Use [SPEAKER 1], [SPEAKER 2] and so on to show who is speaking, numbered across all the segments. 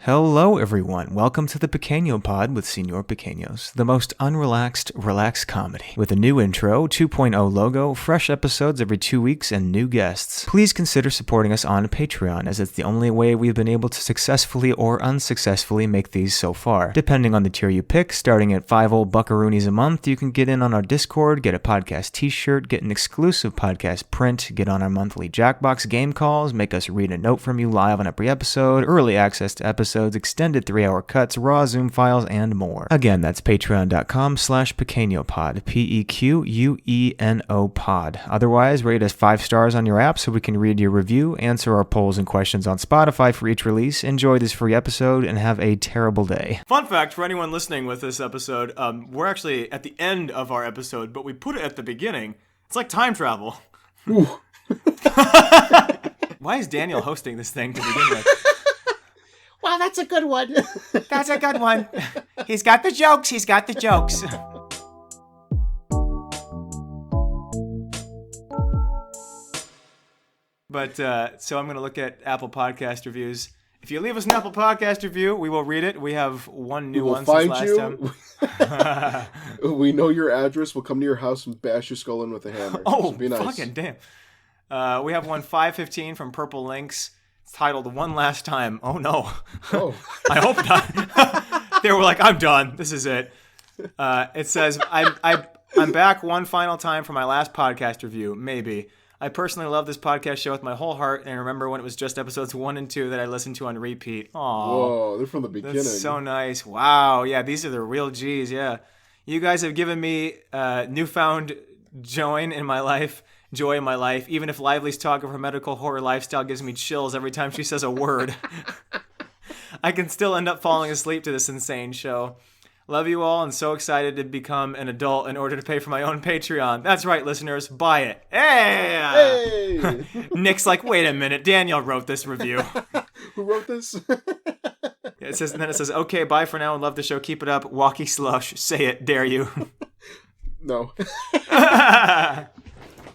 [SPEAKER 1] Hello everyone, welcome to the Pequeno pod with Señor Pequeños, the most unrelaxed, relaxed comedy. With a new intro, 2.0 logo, fresh episodes every 2 weeks, and new guests. Please consider supporting us on Patreon, as it's the only way we've been able to successfully or unsuccessfully make these so far. Depending on the tier you pick, starting at 5 old buckaroonies a month, you can get in on our Discord, get a podcast t-shirt, get an exclusive podcast print, get on our monthly Jackbox game calls, make us read a note from you live on every episode, early access to episodes, extended 3-hour cuts, raw Zoom files, and more. Again, that's patreon.com/PequeñoPod, PEQUENO pod. Otherwise, rate us 5 stars on your app so we can read your review, answer our polls and questions on Spotify for each release, enjoy this free episode, and have a terrible day.
[SPEAKER 2] Fun fact for anyone listening with this episode, we're actually at the end of our episode, but we put it at the beginning. It's like time travel.
[SPEAKER 3] Ooh.
[SPEAKER 2] Why is Daniel hosting this thing to begin with?
[SPEAKER 3] Wow, that's a good one.
[SPEAKER 2] That's a good one. He's got the jokes. But, so I'm going to look at Apple Podcast reviews. If you leave us an Apple Podcast review, we will read it. We have one new one since last time.
[SPEAKER 3] We know your address. We'll come to your house and bash your skull in with a hammer.
[SPEAKER 2] Oh,
[SPEAKER 3] be nice.
[SPEAKER 2] Fucking damn. We have one 515 from Purple Lynx. It's titled One Last Time. Oh, no.
[SPEAKER 3] Oh.
[SPEAKER 2] I hope not. They were like, I'm done. This is it. It says, I'm back one final time for my last podcast review. Maybe. I personally love this podcast show with my whole heart, and I remember when it was just episodes 1 and 2 that I listened to on repeat. Aww.
[SPEAKER 3] Whoa, they're from the beginning.
[SPEAKER 2] That's so nice. Wow. Yeah, these are the real G's, yeah. You guys have given me newfound joy in my life, even if Lively's talk of her medical horror lifestyle gives me chills every time she says a word. I can still end up falling asleep to this insane show. Love you all and so excited to become an adult in order to pay for my own Patreon. That's right, listeners. Buy it. Hey! Nick's like, wait a minute. Daniel wrote this review.
[SPEAKER 3] Who wrote this?
[SPEAKER 2] It says, okay, bye for now. Love the show. Keep it up. Walkie slush. Say it. Dare you.
[SPEAKER 3] No.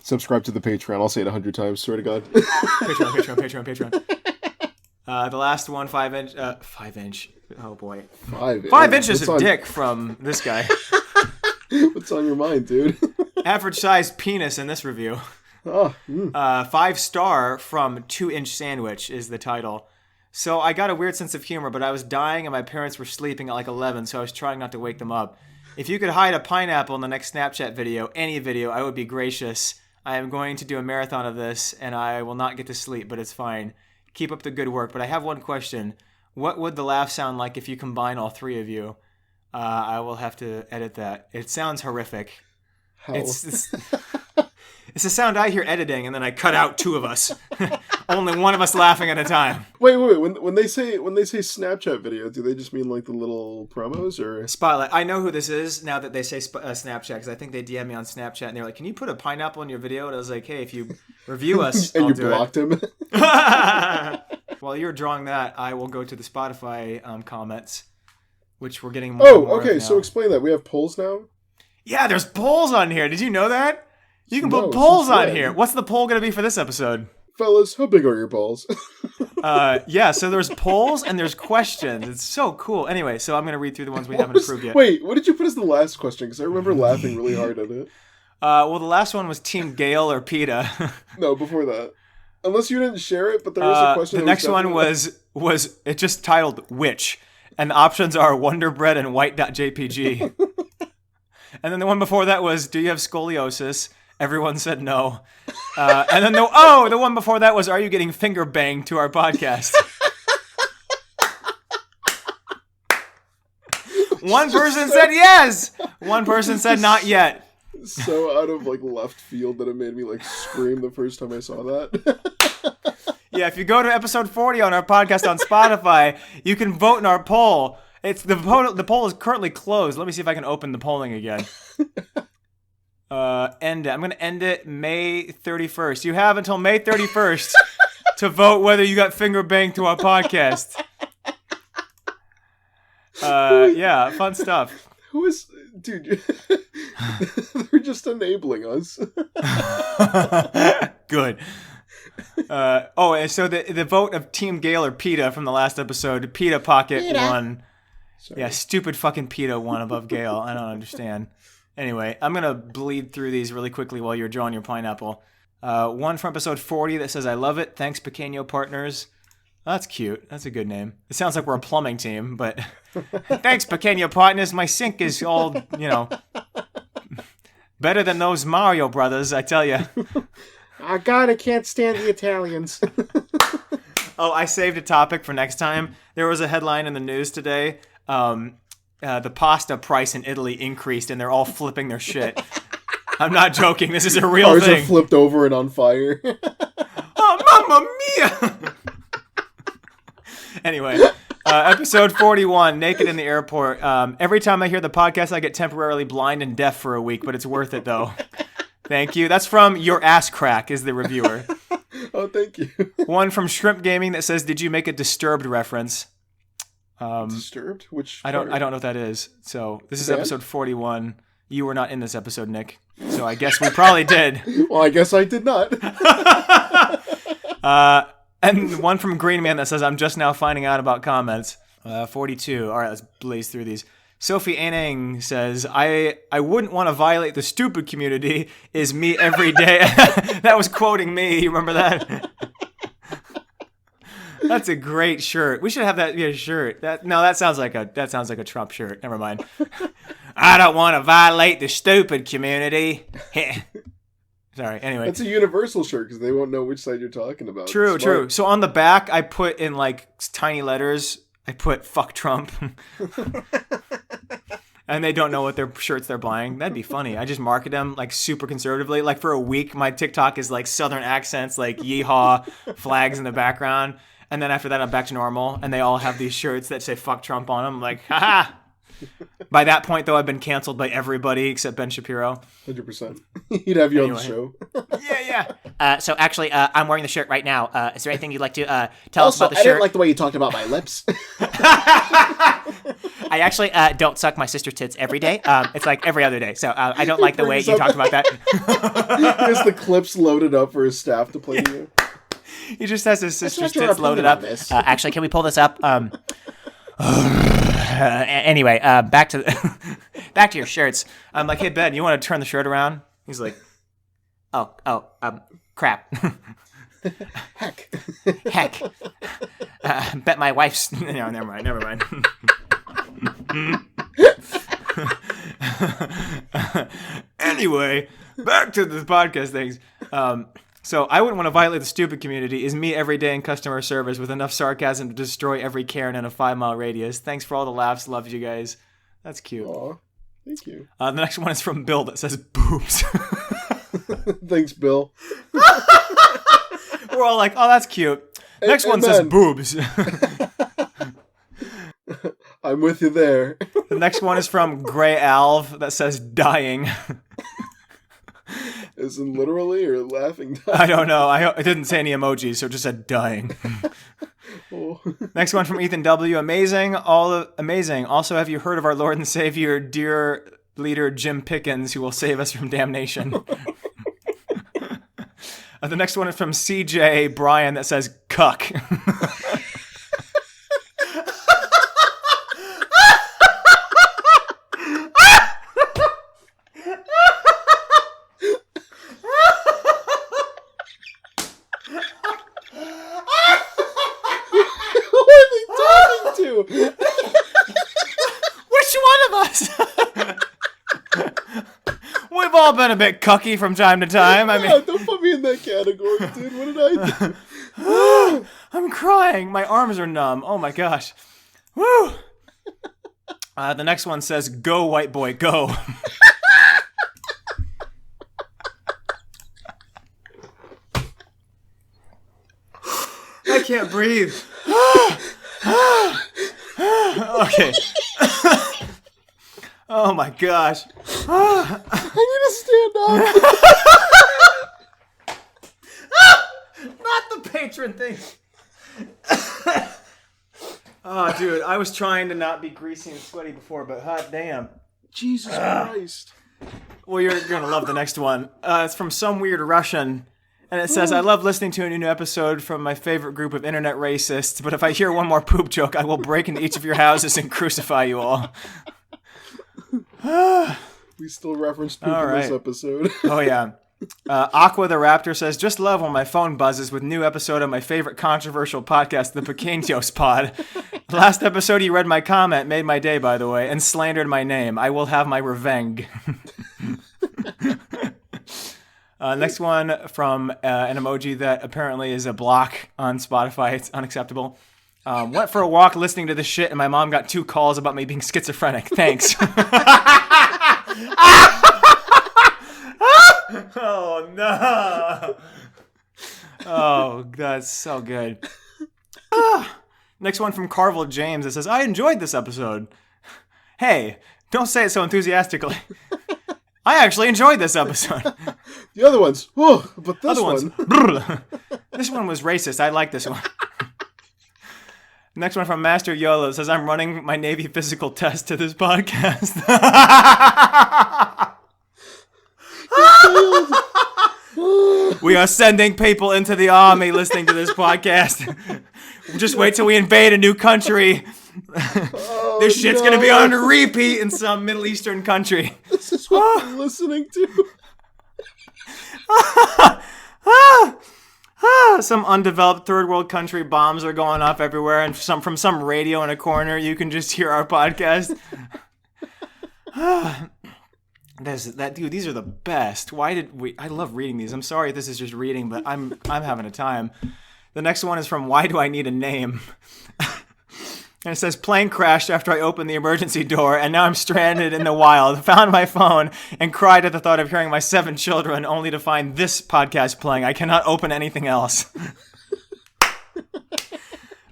[SPEAKER 3] Subscribe to the Patreon. I'll say it 100 times. Swear to God.
[SPEAKER 2] Patreon. The last one, 5 inch. 5 inch. Oh boy.
[SPEAKER 3] 5
[SPEAKER 2] inches of dick from this guy.
[SPEAKER 3] What's on your mind, dude?
[SPEAKER 2] Average size penis in this review. 5-star from 2-inch sandwich is the title. So I got a weird sense of humor, but I was dying and my parents were sleeping at like 11, so I was trying not to wake them up. If you could hide a pineapple in the next Snapchat video, any video, I would be gracious. I am going to do a marathon of this, and I will not get to sleep, but it's fine. Keep up the good work. But I have one question. What would the laugh sound like if you combine all 3 of you? I will have to edit that. It sounds horrific.
[SPEAKER 3] How?
[SPEAKER 2] It's a sound I hear editing, and then I cut out 2 of us. Only one of us laughing at a time.
[SPEAKER 3] Wait. When they say Snapchat video, do they just mean like the little promos or
[SPEAKER 2] Spotlight? I know who this is now that they say Snapchat, because I think they DM me on Snapchat and they're like, "Can you put a pineapple in your video?" And I was like, "Hey, if you review us,
[SPEAKER 3] and
[SPEAKER 2] I'll
[SPEAKER 3] you
[SPEAKER 2] do
[SPEAKER 3] blocked him."
[SPEAKER 2] While you're drawing that, I will go to the Spotify comments, which we're getting more. And more
[SPEAKER 3] okay.
[SPEAKER 2] of now.
[SPEAKER 3] So explain that. We have polls now.
[SPEAKER 2] Yeah, there's polls on here. Did you know that? You can put polls on here. What's the poll going to be for this episode?
[SPEAKER 3] Fellas, how big are your balls?
[SPEAKER 2] Yeah, so there's polls and there's questions. It's so cool. Anyway, so I'm going to read through the ones we haven't approved yet.
[SPEAKER 3] Wait, what did you put as the last question? Because I remember laughing really hard at it.
[SPEAKER 2] Well, the last one was Team Gale or PETA.
[SPEAKER 3] No, before that. Unless you didn't share it, but there was a question.
[SPEAKER 2] The next one was it just titled Which? And the options are Wonder Bread and White.jpg. And then the one before that was, do you have scoliosis? Everyone said no. And then the one before that was, are you getting finger banged to our podcast? One person said yes. One person said not yet.
[SPEAKER 3] So out of like left field that it made me like scream the first time I saw that.
[SPEAKER 2] Yeah, if you go to episode 40 on our podcast on Spotify, you can vote in our poll. The poll is currently closed. Let me see if I can open the polling again. I'm going to end it May 31st. You have until May 31st to vote whether you got finger banged to our podcast. Yeah, fun stuff.
[SPEAKER 3] Who is... Dude, they're just enabling us.
[SPEAKER 2] Good. And so the vote of Team Gale or PETA from the last episode, PETA Pocket won.
[SPEAKER 3] Sorry.
[SPEAKER 2] Yeah, stupid fucking PETA won above Gale. I don't understand. Anyway, I'm going to bleed through these really quickly while you're drawing your pineapple. One from episode 40 that says, I love it. Thanks, Pequeno partners. Oh, that's cute. That's a good name. It sounds like we're a plumbing team, but thanks, Pequeno partners. My sink is all, better than those Mario brothers, I tell you.
[SPEAKER 3] I can't stand the Italians.
[SPEAKER 2] Oh, I saved a topic for next time. There was a headline in the news today. The pasta price in Italy increased, and they're all flipping their shit. I'm not joking. This is a real
[SPEAKER 3] Cars
[SPEAKER 2] thing.
[SPEAKER 3] are flipped over and on fire.
[SPEAKER 2] Oh, mamma mia! Anyway, episode 41, Naked in the Airport. Every time I hear the podcast, I get temporarily blind and deaf for a week, but it's worth it, though. Thank you. That's from Your Ass Crack, is the reviewer.
[SPEAKER 3] Oh, thank you.
[SPEAKER 2] One from Shrimp Gaming that says, did you make a Disturbed reference?
[SPEAKER 3] Disturbed? Which
[SPEAKER 2] I don't know what that is. So this is episode 41. You were not in this episode, Nick. So I guess we probably did.
[SPEAKER 3] Well, I guess I did not.
[SPEAKER 2] And one from Green Man that says, I'm just now finding out about comments. 42. All right, let's blaze through these. Sophie Anning says, I wouldn't want to violate the stupid community is me every day. That was quoting me. You remember that? That's a great shirt. We should have that shirt. That sounds like a Trump shirt. Never mind. I don't want to violate the stupid community. Sorry. Anyway,
[SPEAKER 3] it's a universal shirt because they won't know which side you're talking about.
[SPEAKER 2] True. So on the back, I put in like tiny letters. I put "fuck Trump," and they don't know what their shirts they're buying. That'd be funny. I just market them like super conservatively. Like for a week, my TikTok is like Southern accents, like yeehaw, flags in the background. And then after that, I'm back to normal, and they all have these shirts that say "fuck Trump" on them. I'm like, haha. By that point, though, I've been canceled by everybody except Ben Shapiro.
[SPEAKER 3] 100%. He'd have you on the show.
[SPEAKER 2] Yeah.
[SPEAKER 4] So actually, I'm wearing the shirt right now. Is there anything you'd like to tell us about the
[SPEAKER 3] I
[SPEAKER 4] shirt?
[SPEAKER 3] didn't like the way you talked about my lips.
[SPEAKER 4] I actually don't suck my sister's tits every day. It's like every other day. So I don't like the way you talked about that.
[SPEAKER 3] Just the clips loaded up for his staff to play to you.
[SPEAKER 2] He just has his sister's
[SPEAKER 3] your
[SPEAKER 2] tits loaded up.
[SPEAKER 4] Actually, can we pull this up? Anyway, back to your shirts.
[SPEAKER 2] I'm like, hey, Ben, you want to turn the shirt around? He's like,
[SPEAKER 4] crap. Heck. Bet my wife's.
[SPEAKER 2] No, never mind. Anyway, back to the podcast things. So I wouldn't want to violate the stupid community is me every day in customer service with enough sarcasm to destroy every Karen in a 5-mile radius. Thanks for all the laughs. Love you guys. That's cute.
[SPEAKER 3] Aw, thank you.
[SPEAKER 2] The next one is from Bill that says boobs.
[SPEAKER 3] Thanks, Bill.
[SPEAKER 2] We're all like, oh, that's cute. Next one says boobs.
[SPEAKER 3] I'm with you there.
[SPEAKER 2] The next one is from Gray Alv that says dying.
[SPEAKER 3] Is it literally or laughing?
[SPEAKER 2] I don't know. I didn't say any emojis, so it just said dying.
[SPEAKER 3] Oh.
[SPEAKER 2] Next one from Ethan W. Amazing. Amazing. Also, have you heard of our Lord and Savior, dear leader Jim Pickens, who will save us from damnation? The next one is from CJ Brian that says cuck. Which one of us? We've all been a bit cucky from time to time. I mean,
[SPEAKER 3] Don't put me in that category, dude. What did I do?
[SPEAKER 2] I'm crying. My arms are numb. Oh my gosh. Woo. The next one says, "Go white boy, go." I can't breathe. Okay. Oh my gosh.
[SPEAKER 3] I need to stand up.
[SPEAKER 2] Not the patron thing. Oh, dude, I was trying to not be greasy and sweaty before, but hot damn.
[SPEAKER 3] Jesus Christ.
[SPEAKER 2] Well, you're going to love the next one. It's from some weird Russian, And it says, I love listening to a new episode from my favorite group of internet racists, but if I hear one more poop joke, I will break into each of your houses and crucify you all.
[SPEAKER 3] We still reference poop
[SPEAKER 2] All
[SPEAKER 3] in
[SPEAKER 2] right.
[SPEAKER 3] this episode.
[SPEAKER 2] Oh, yeah. Aqua the Raptor says, just love when my phone buzzes with new episode of my favorite controversial podcast, the Pequeños pod. Last episode, you read my comment, made my day, by the way, and slandered my name. I will have my revenge. Next one from an emoji that apparently is a block on Spotify. It's unacceptable. Went for a walk listening to this shit, and my mom got 2 calls about me being schizophrenic. Thanks. Oh, no. Oh, that's so good. Next one from Carvel James. It says, I enjoyed this episode. Hey, don't say it so enthusiastically. I actually enjoyed this episode.
[SPEAKER 3] The other ones, oh, but this
[SPEAKER 2] Other ones,
[SPEAKER 3] one.
[SPEAKER 2] this one was racist. I like this one. Next one from Master YOLO says, I'm running my Navy physical test to this podcast. We are sending people into the army listening to this podcast. Just wait till we invade a new country. This shit's gonna be on repeat in some Middle Eastern country.
[SPEAKER 3] This is what I'm listening to.
[SPEAKER 2] Some undeveloped third world country bombs are going off everywhere, and from some radio in a corner, you can just hear our podcast. Dude, these are the best. I love reading these. I'm sorry if this is just reading, but I'm having a time. The next one is from Why Do I Need a Name? And it says, plane crashed after I opened the emergency door, and now I'm stranded in the wild. Found my phone and cried at the thought of hearing my 7 children, only to find this podcast playing. I cannot open anything else.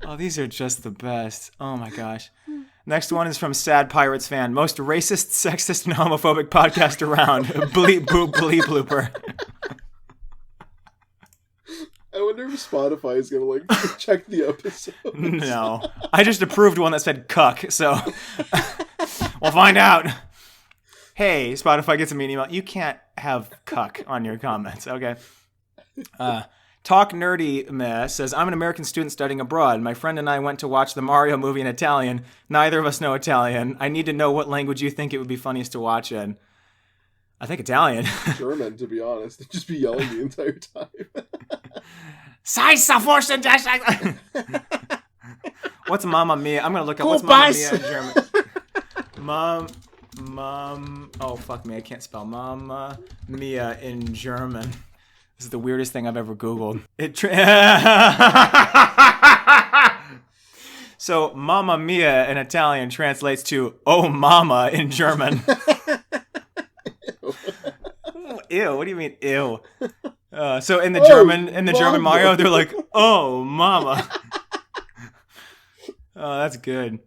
[SPEAKER 2] Oh, these are just the best. Oh my gosh. Next one is from Sad Pirates fan. Most racist, sexist, and homophobic podcast around. Bleep boop bleep blooper.
[SPEAKER 3] I wonder if Spotify is gonna check the episode.
[SPEAKER 2] No. I just approved one that said cuck, so we'll find out. Hey, Spotify gets me an email. You can't have cuck on your comments, okay? Talk Nerdy Meh says, I'm an American student studying abroad. My friend and I went to watch the Mario movie in Italian. Neither of us know Italian. I need to know what language you think it would be funniest to watch in. I think Italian.
[SPEAKER 3] German, to be honest. They'd just be yelling the entire time.
[SPEAKER 2] What's Mamma Mia? I'm going to look up what's Mamma Mia in German. Oh, fuck me. I can't spell Mamma Mia in German. This is the weirdest thing I've ever Googled. So, Mamma Mia in Italian translates to Oh Mama in German. Ew, what do you mean, ew? So in the German Mario, they're like, oh, mama. Oh, that's good.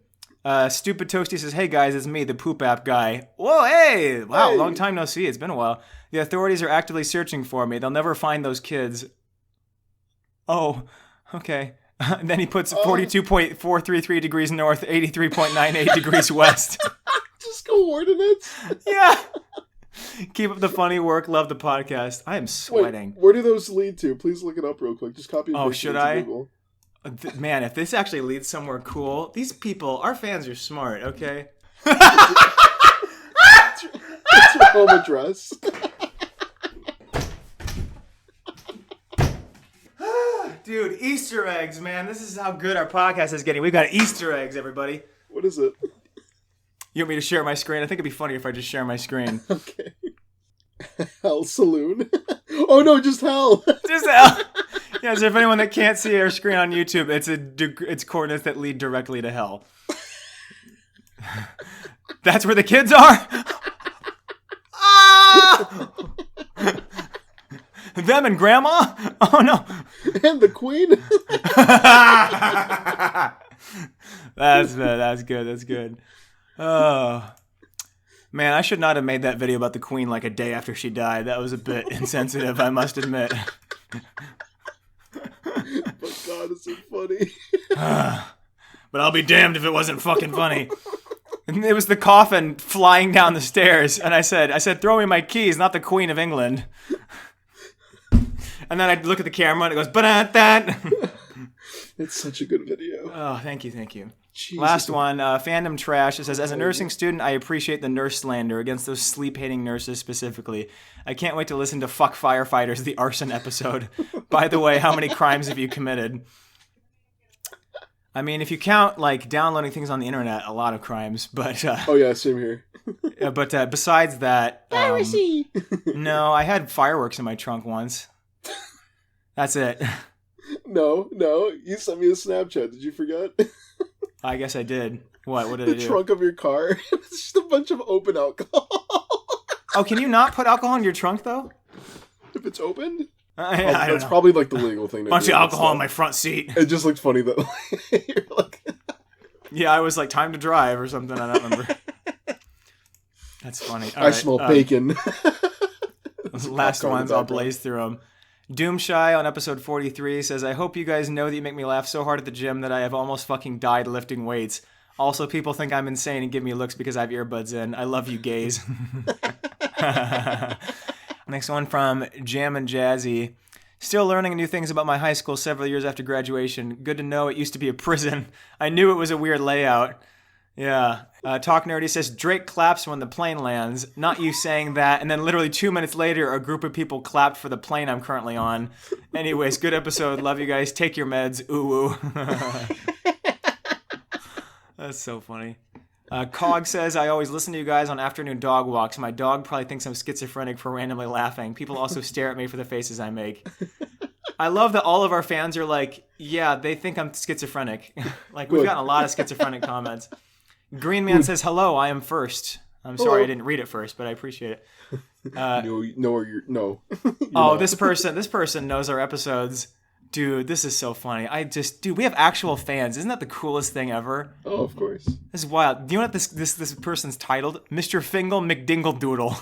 [SPEAKER 2] Stupid Toasty says, hey guys, it's me, the poop app guy. Whoa, hey! Wow, long time no see. It's been a while. The authorities are actively searching for me. They'll never find those kids. Oh, okay. And then he puts 42.433 degrees north, 83.98 degrees west.
[SPEAKER 3] Just coordinates?
[SPEAKER 2] Yeah. Keep up the funny work. Love the podcast. I am sweating.
[SPEAKER 3] Wait, where do those lead to? Please look it up real quick. Just copy and paste
[SPEAKER 2] should
[SPEAKER 3] it
[SPEAKER 2] I?
[SPEAKER 3] to Google.
[SPEAKER 2] Man, if this actually leads somewhere cool, these people, our fans are smart, okay?
[SPEAKER 3] It's your home address.
[SPEAKER 2] Dude, Easter eggs, man. This is how good our podcast is getting. We've got Easter eggs, everybody.
[SPEAKER 3] What is it?
[SPEAKER 2] You want me to share my screen? I think it'd be funnier if I just share my screen.
[SPEAKER 3] Okay. Hell Saloon. Oh no, just hell.
[SPEAKER 2] Just hell. Yeah, so if anyone that can't see our screen on YouTube, it's coordinates that lead directly to hell. That's where the kids are? Ah! Them and Grandma? Oh no.
[SPEAKER 3] And the Queen?
[SPEAKER 2] That's good. That's good. Oh. Man, I should not have made that video about the Queen like a day after she died. That was a bit insensitive, I must admit.
[SPEAKER 3] But God, is it funny?
[SPEAKER 2] But I'll be damned if it wasn't fucking funny. And it was the coffin flying down the stairs, and I said, throw me my keys, not the Queen of England. And then I'd look at the camera and it goes, that.
[SPEAKER 3] It's such a good video.
[SPEAKER 2] Oh, thank you.
[SPEAKER 3] Jesus.
[SPEAKER 2] Last one, Fandom Trash. It says, as a nursing student, I appreciate the nurse slander against those sleep-hating nurses specifically. I can't wait to listen to Fuck Firefighters, the arson episode. By the way, how many crimes have you committed? I mean, if you count, like, downloading things on the internet, a lot of crimes, but...
[SPEAKER 3] oh, yeah, same here.
[SPEAKER 2] but besides that...
[SPEAKER 3] Piracy!
[SPEAKER 2] No, I had fireworks in my trunk once. That's it.
[SPEAKER 3] No, you sent me a Snapchat. Did you forget?
[SPEAKER 2] I guess I did. What did I do?
[SPEAKER 3] The trunk of your car. It's just a bunch of open alcohol.
[SPEAKER 2] Oh, can you not put alcohol in your trunk, though?
[SPEAKER 3] If it's opened?
[SPEAKER 2] That's
[SPEAKER 3] probably like the legal thing to
[SPEAKER 2] bunch
[SPEAKER 3] do.
[SPEAKER 2] Of alcohol in my front seat.
[SPEAKER 3] It just looked funny that you're like...
[SPEAKER 2] Yeah, I was like, time to drive or something. I don't remember. That's funny.
[SPEAKER 3] I smell bacon.
[SPEAKER 2] Last ones, I'll blaze through them. Doomshy on episode 43 says, I hope you guys know that you make me laugh so hard at the gym that I have almost fucking died lifting weights. Also, people think I'm insane and give me looks because I have earbuds in. I love you, gays. Next one from Jam and Jazzy. Still learning new things about my high school several years after graduation. Good to know it used to be a prison. I knew it was a weird layout. Yeah. Talk Nerdy says, Drake claps when the plane lands. Not you saying that. And then literally 2 minutes later, a group of people clapped for the plane I'm currently on. Anyways, good episode. Love you guys. Take your meds. Ooh. That's so funny. Cog says, I always listen to you guys on afternoon dog walks. My dog probably thinks I'm schizophrenic for randomly laughing. People also stare at me for the faces I make. I love that all of our fans are like, yeah, they think I'm schizophrenic. Like, we've gotten a lot of schizophrenic comments. Green Man says, hello, I am first. I'm sorry I didn't read it first, but I appreciate it.
[SPEAKER 3] No.
[SPEAKER 2] Oh, this person knows our episodes. Dude, this is so funny. Dude, we have actual fans. Isn't that the coolest thing ever?
[SPEAKER 3] Oh, of course.
[SPEAKER 2] This is wild. Do you know what this person's titled? Mr. Fingal McDingle Doodle.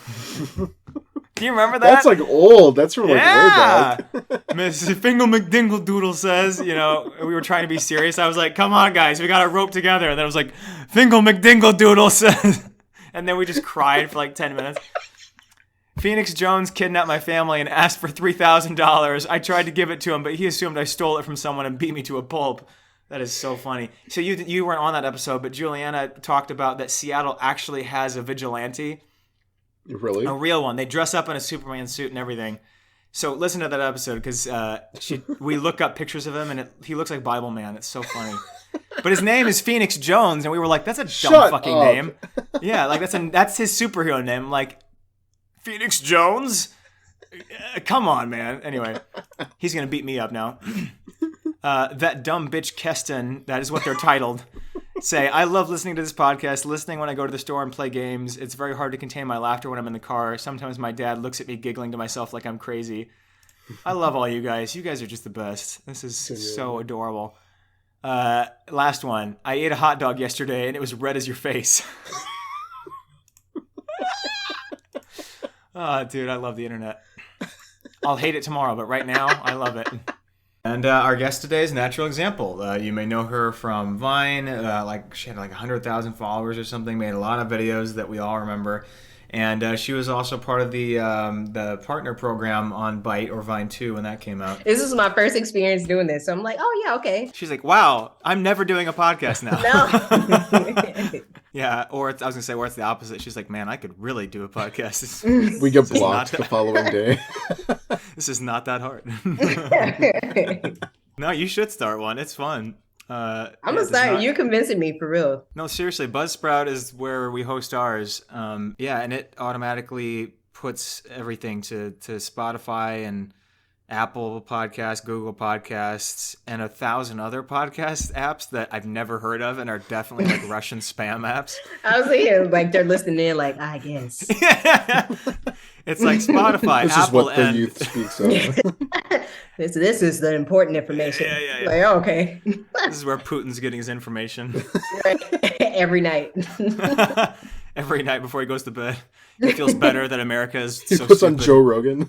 [SPEAKER 2] Do you remember that?
[SPEAKER 3] That's like old. That's from like way back.
[SPEAKER 2] Mr. Fingal McDingle Doodle says, we were trying to be serious. I was like, come on, guys, we got to rope together. And then I was like, Fingal McDingle Doodle says. And then we just cried for like 10 minutes. Phoenix Jones kidnapped my family and asked for $3,000. I tried to give it to him, but he assumed I stole it from someone and beat me to a pulp. That is so funny. So you weren't on that episode, but Juliana talked about that Seattle actually has a vigilante.
[SPEAKER 3] Really?
[SPEAKER 2] A real one. They dress up in a Superman suit and everything. So listen to that episode because we look up pictures of him and he looks like Bible Man. It's so funny. But his name is Phoenix Jones, and we were like, that's a dumb fucking name. Yeah, like that's his superhero name. Like, Phoenix Jones? Come on, man. Anyway, he's going to beat me up now. That dumb bitch Keston, that is what they're titled, say, I love listening to this podcast, listening when I go to the store and play games. It's very hard to contain my laughter when I'm in the car. Sometimes my dad looks at me giggling to myself like I'm crazy. I love all you guys. You guys are just the best. This is so adorable. Last one. I ate a hot dog yesterday and it was red as your face. Oh, dude, I love the internet. I'll hate it tomorrow, but right now, I love it. And our guest today is NaturalExample. You may know her from Vine. She had like 100,000 followers or something. Made a lot of videos that we all remember. And she was also part of the partner program on Byte or Vine 2 when that came out.
[SPEAKER 5] This is my first experience doing this, so I'm like, oh yeah, okay.
[SPEAKER 2] She's like, wow, I'm never doing a podcast now.
[SPEAKER 5] No.
[SPEAKER 2] Yeah, or I was gonna say, or it's the opposite. She's like, man, I could really do a podcast.
[SPEAKER 3] We get blocked the following day.
[SPEAKER 2] This is not that hard. No, you should start one. It's fun.
[SPEAKER 5] I'm gonna start. You're convincing me for real.
[SPEAKER 2] No, seriously, Buzzsprout is where we host ours. And it automatically puts everything to Spotify and Apple Podcasts, Google Podcasts, and 1,000 other podcast apps that I've never heard of and are definitely like Russian spam apps.
[SPEAKER 5] I was thinking like they're listening in, like I guess.
[SPEAKER 2] It's like Spotify,
[SPEAKER 3] this
[SPEAKER 2] Apple,
[SPEAKER 3] is what the youth speaks of.
[SPEAKER 5] This is the important information.
[SPEAKER 2] Yeah.
[SPEAKER 5] Like, oh, okay.
[SPEAKER 2] This is where Putin's getting his information.
[SPEAKER 5] Every night.
[SPEAKER 2] Every night before he goes to bed. He feels better that America is
[SPEAKER 3] He
[SPEAKER 2] so
[SPEAKER 3] puts
[SPEAKER 2] stupid.
[SPEAKER 3] on Joe Rogan.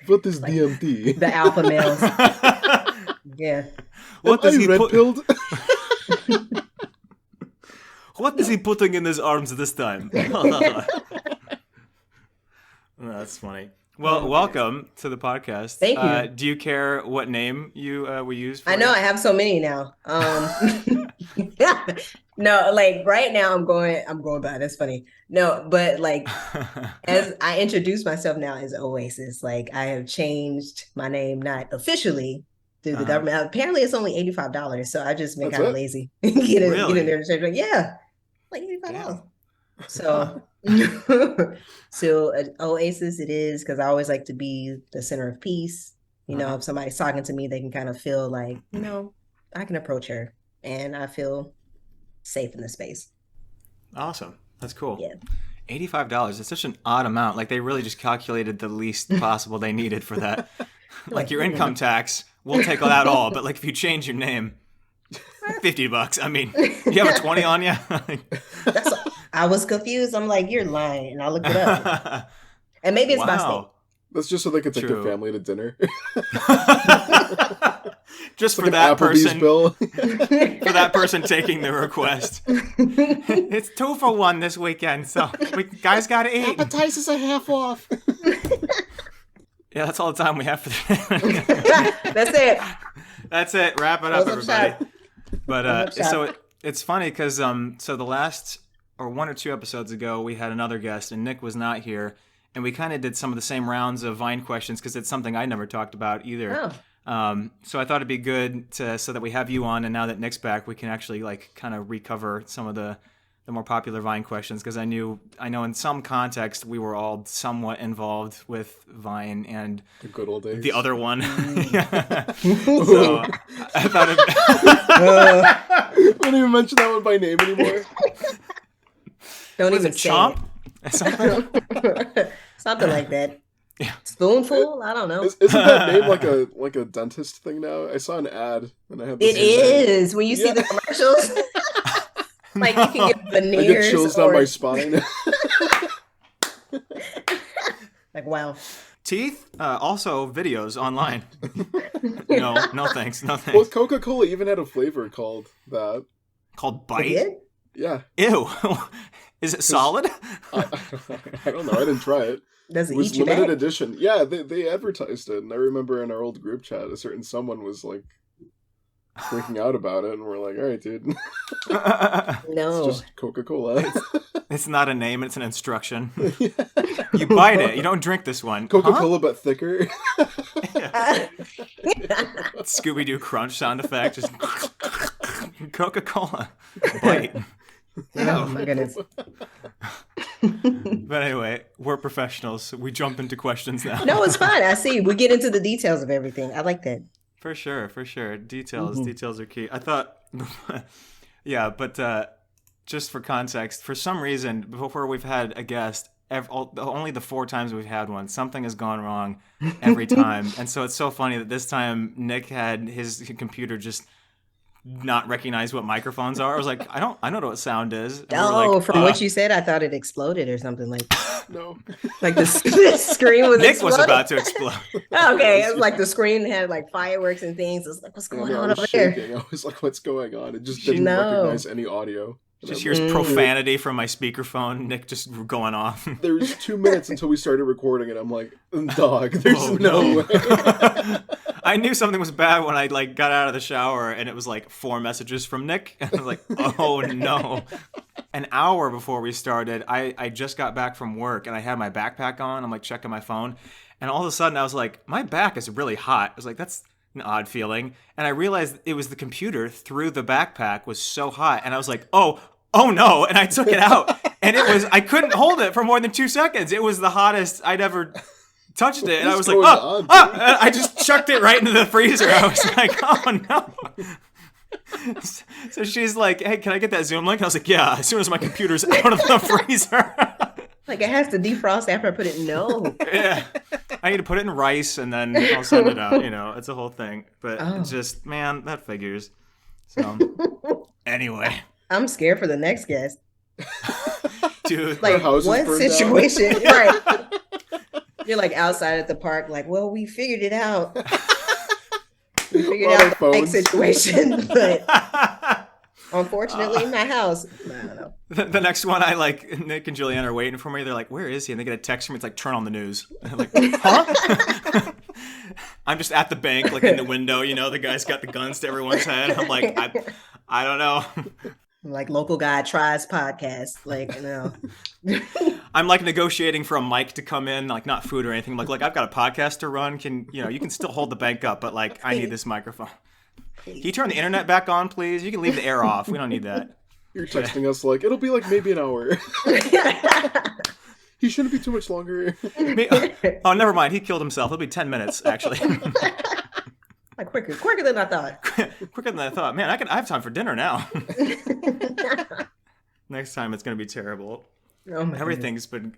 [SPEAKER 3] What is DMT?
[SPEAKER 5] The alpha males. Yeah.
[SPEAKER 2] What is he
[SPEAKER 3] red-pilled?
[SPEAKER 2] What is he putting in his arms this time? That's funny. Well, welcome to the podcast.
[SPEAKER 5] Thank you.
[SPEAKER 2] Do you care what name we use? For
[SPEAKER 5] I know
[SPEAKER 2] you?
[SPEAKER 5] I have so many now. No, like right now I'm going by. That's funny. No, but like as I introduce myself now as Oasis, like I have changed my name, not officially through the government. Apparently it's only $85, so I just been kind of lazy. get in there and change. Like, yeah, like $85. So so Oasis it is, because I always like to be the center of peace. You know, if somebody's talking to me, they can kind of feel like, you know, I can approach her and I feel safe in the space.
[SPEAKER 2] Awesome. That's cool.
[SPEAKER 5] Yeah.
[SPEAKER 2] $85. It's such an odd amount. Like they really just calculated the least possible they needed for that. Like your income tax, we'll take that all. But like if you change your name, $50. I mean, you have a 20 on you?
[SPEAKER 5] I was confused. I'm like, you're lying. And I looked it up. And maybe it's by state.
[SPEAKER 3] That's just so they could take their family to dinner.
[SPEAKER 2] Just for
[SPEAKER 3] like
[SPEAKER 2] that person.
[SPEAKER 3] Bill.
[SPEAKER 2] For that person taking the request. It's 2 for 1 this weekend, so we guys gotta eat.
[SPEAKER 3] Appetizers are half off.
[SPEAKER 2] Yeah, that's all the time we have for today.
[SPEAKER 5] That's it.
[SPEAKER 2] That's it. Wrap it up, everybody. But so it's funny because so the last or 1 or 2 episodes ago we had another guest and Nick was not here. And we kind of did some of the same rounds of Vine questions because it's something I never talked about either. Oh. So I thought it'd be good so that we have you on, and now that Nick's back, we can actually like kind of recover some of the more popular Vine questions, because I know in some context we were all somewhat involved with Vine and
[SPEAKER 3] the good old days.
[SPEAKER 2] The other one. So I thought
[SPEAKER 3] I don't even mention that one by name anymore.
[SPEAKER 5] Don't even say
[SPEAKER 2] Chomp?
[SPEAKER 5] Something like that.
[SPEAKER 2] Yeah.
[SPEAKER 5] Spoonful? I don't know.
[SPEAKER 3] Isn't that name like a dentist thing now? I saw an ad and I had this.
[SPEAKER 5] It is. When you see the commercials. Like you can get veneers.
[SPEAKER 3] I get chills down my spine.
[SPEAKER 5] Like, wow.
[SPEAKER 2] Teeth? Also videos online. No thanks.
[SPEAKER 3] Well, Coca-Cola even had a flavor called that.
[SPEAKER 2] Called Byte?
[SPEAKER 3] Yeah.
[SPEAKER 2] Ew. Is it solid?
[SPEAKER 3] I don't know. I didn't try it.
[SPEAKER 5] Does it
[SPEAKER 3] was
[SPEAKER 5] eat you
[SPEAKER 3] limited
[SPEAKER 5] back?
[SPEAKER 3] edition. Yeah, they advertised it, and I remember in our old group chat, a certain someone was like freaking out about it, and we're like, "All right, dude,
[SPEAKER 5] No,
[SPEAKER 3] it's just Coca-Cola."
[SPEAKER 2] It's not a name; it's an instruction. You bite it. You don't drink this one.
[SPEAKER 3] Coca-Cola, but thicker.
[SPEAKER 2] Scooby-Doo crunch sound effect. Just Coca-Cola. Bite.
[SPEAKER 5] oh my goodness.
[SPEAKER 2] But anyway, we're professionals. We jump into questions now.
[SPEAKER 5] No, it's fine. I see. We get into the details of everything. I like that.
[SPEAKER 2] For sure. Details are key. I thought, yeah, but just for context, for some reason, before we've had a guest, only the 4 times we've had one, something has gone wrong every time. And so it's so funny that this time Nick had his computer just not recognize what microphones are. I was like, I don't know what sound is. And
[SPEAKER 5] From what you said, I thought it exploded or something like that.
[SPEAKER 3] No.
[SPEAKER 5] Like the screen was
[SPEAKER 2] Nick
[SPEAKER 5] exploding.
[SPEAKER 2] was about to explode.
[SPEAKER 5] Okay, it was like the screen had like fireworks and things. It was like, what's going on over there?
[SPEAKER 3] I was like, what's going on? It just didn't recognize any audio.
[SPEAKER 2] Just hears profanity from my speakerphone. Nick just going off.
[SPEAKER 3] There was 2 minutes until we started recording, and I'm like, dog, there's no way.
[SPEAKER 2] I knew something was bad when I got out of the shower, and it was 4 messages from Nick. And I was like, oh no. An hour before we started, I just got back from work, and I had my backpack on. I'm checking my phone, and all of a sudden I was like, my back is really hot. I was like, that's an odd feeling. And I realized it was the computer through the backpack was so hot, and I was like, oh no. And I took it out, and I couldn't hold it for more than 2 seconds. It was the hottest I'd ever touched it. And I was like, and I just chucked it right into the freezer. I was like, oh no. So she's like, hey, can I get that Zoom link? And I was like, yeah, as soon as my computer's out of the freezer.
[SPEAKER 5] Like it has to defrost after I put it. No.
[SPEAKER 2] Yeah. I need to put it in rice and then I'll send it out. It's a whole thing. But it's just, man, that figures. So anyway.
[SPEAKER 5] I'm scared for the next guest.
[SPEAKER 2] Dude.
[SPEAKER 5] Like what situation? Right. You're outside at the park, well, we figured it out. We figured out the bike situation, but Unfortunately, my house. I don't know.
[SPEAKER 2] The next one, I like Nick and Julianna are waiting for me. They're like, "Where is he?" And they get a text from me. It's like, "Turn on the news." And I'm like, "Huh?" I'm just at the bank, like in the window. You know, the guy's got the guns to everyone's head. I'm like, I don't know.
[SPEAKER 5] Like local guy tries podcast. Like,
[SPEAKER 2] I'm like negotiating for a mic to come in, like not food or anything. I'm like, I've got a podcast to run. You can still hold the bank up, but like, I need this microphone. Can you turn the internet back on, please? You can leave the air off. We don't need that.
[SPEAKER 3] You're texting us like, it'll be like maybe an hour. He shouldn't be too much longer.
[SPEAKER 2] Oh, never mind. He killed himself. It'll be 10 minutes, actually.
[SPEAKER 5] Like quicker than I thought.
[SPEAKER 2] Quicker than I thought. Man, I have time for dinner now. Next time it's going to be terrible.
[SPEAKER 5] Oh my
[SPEAKER 2] everything's been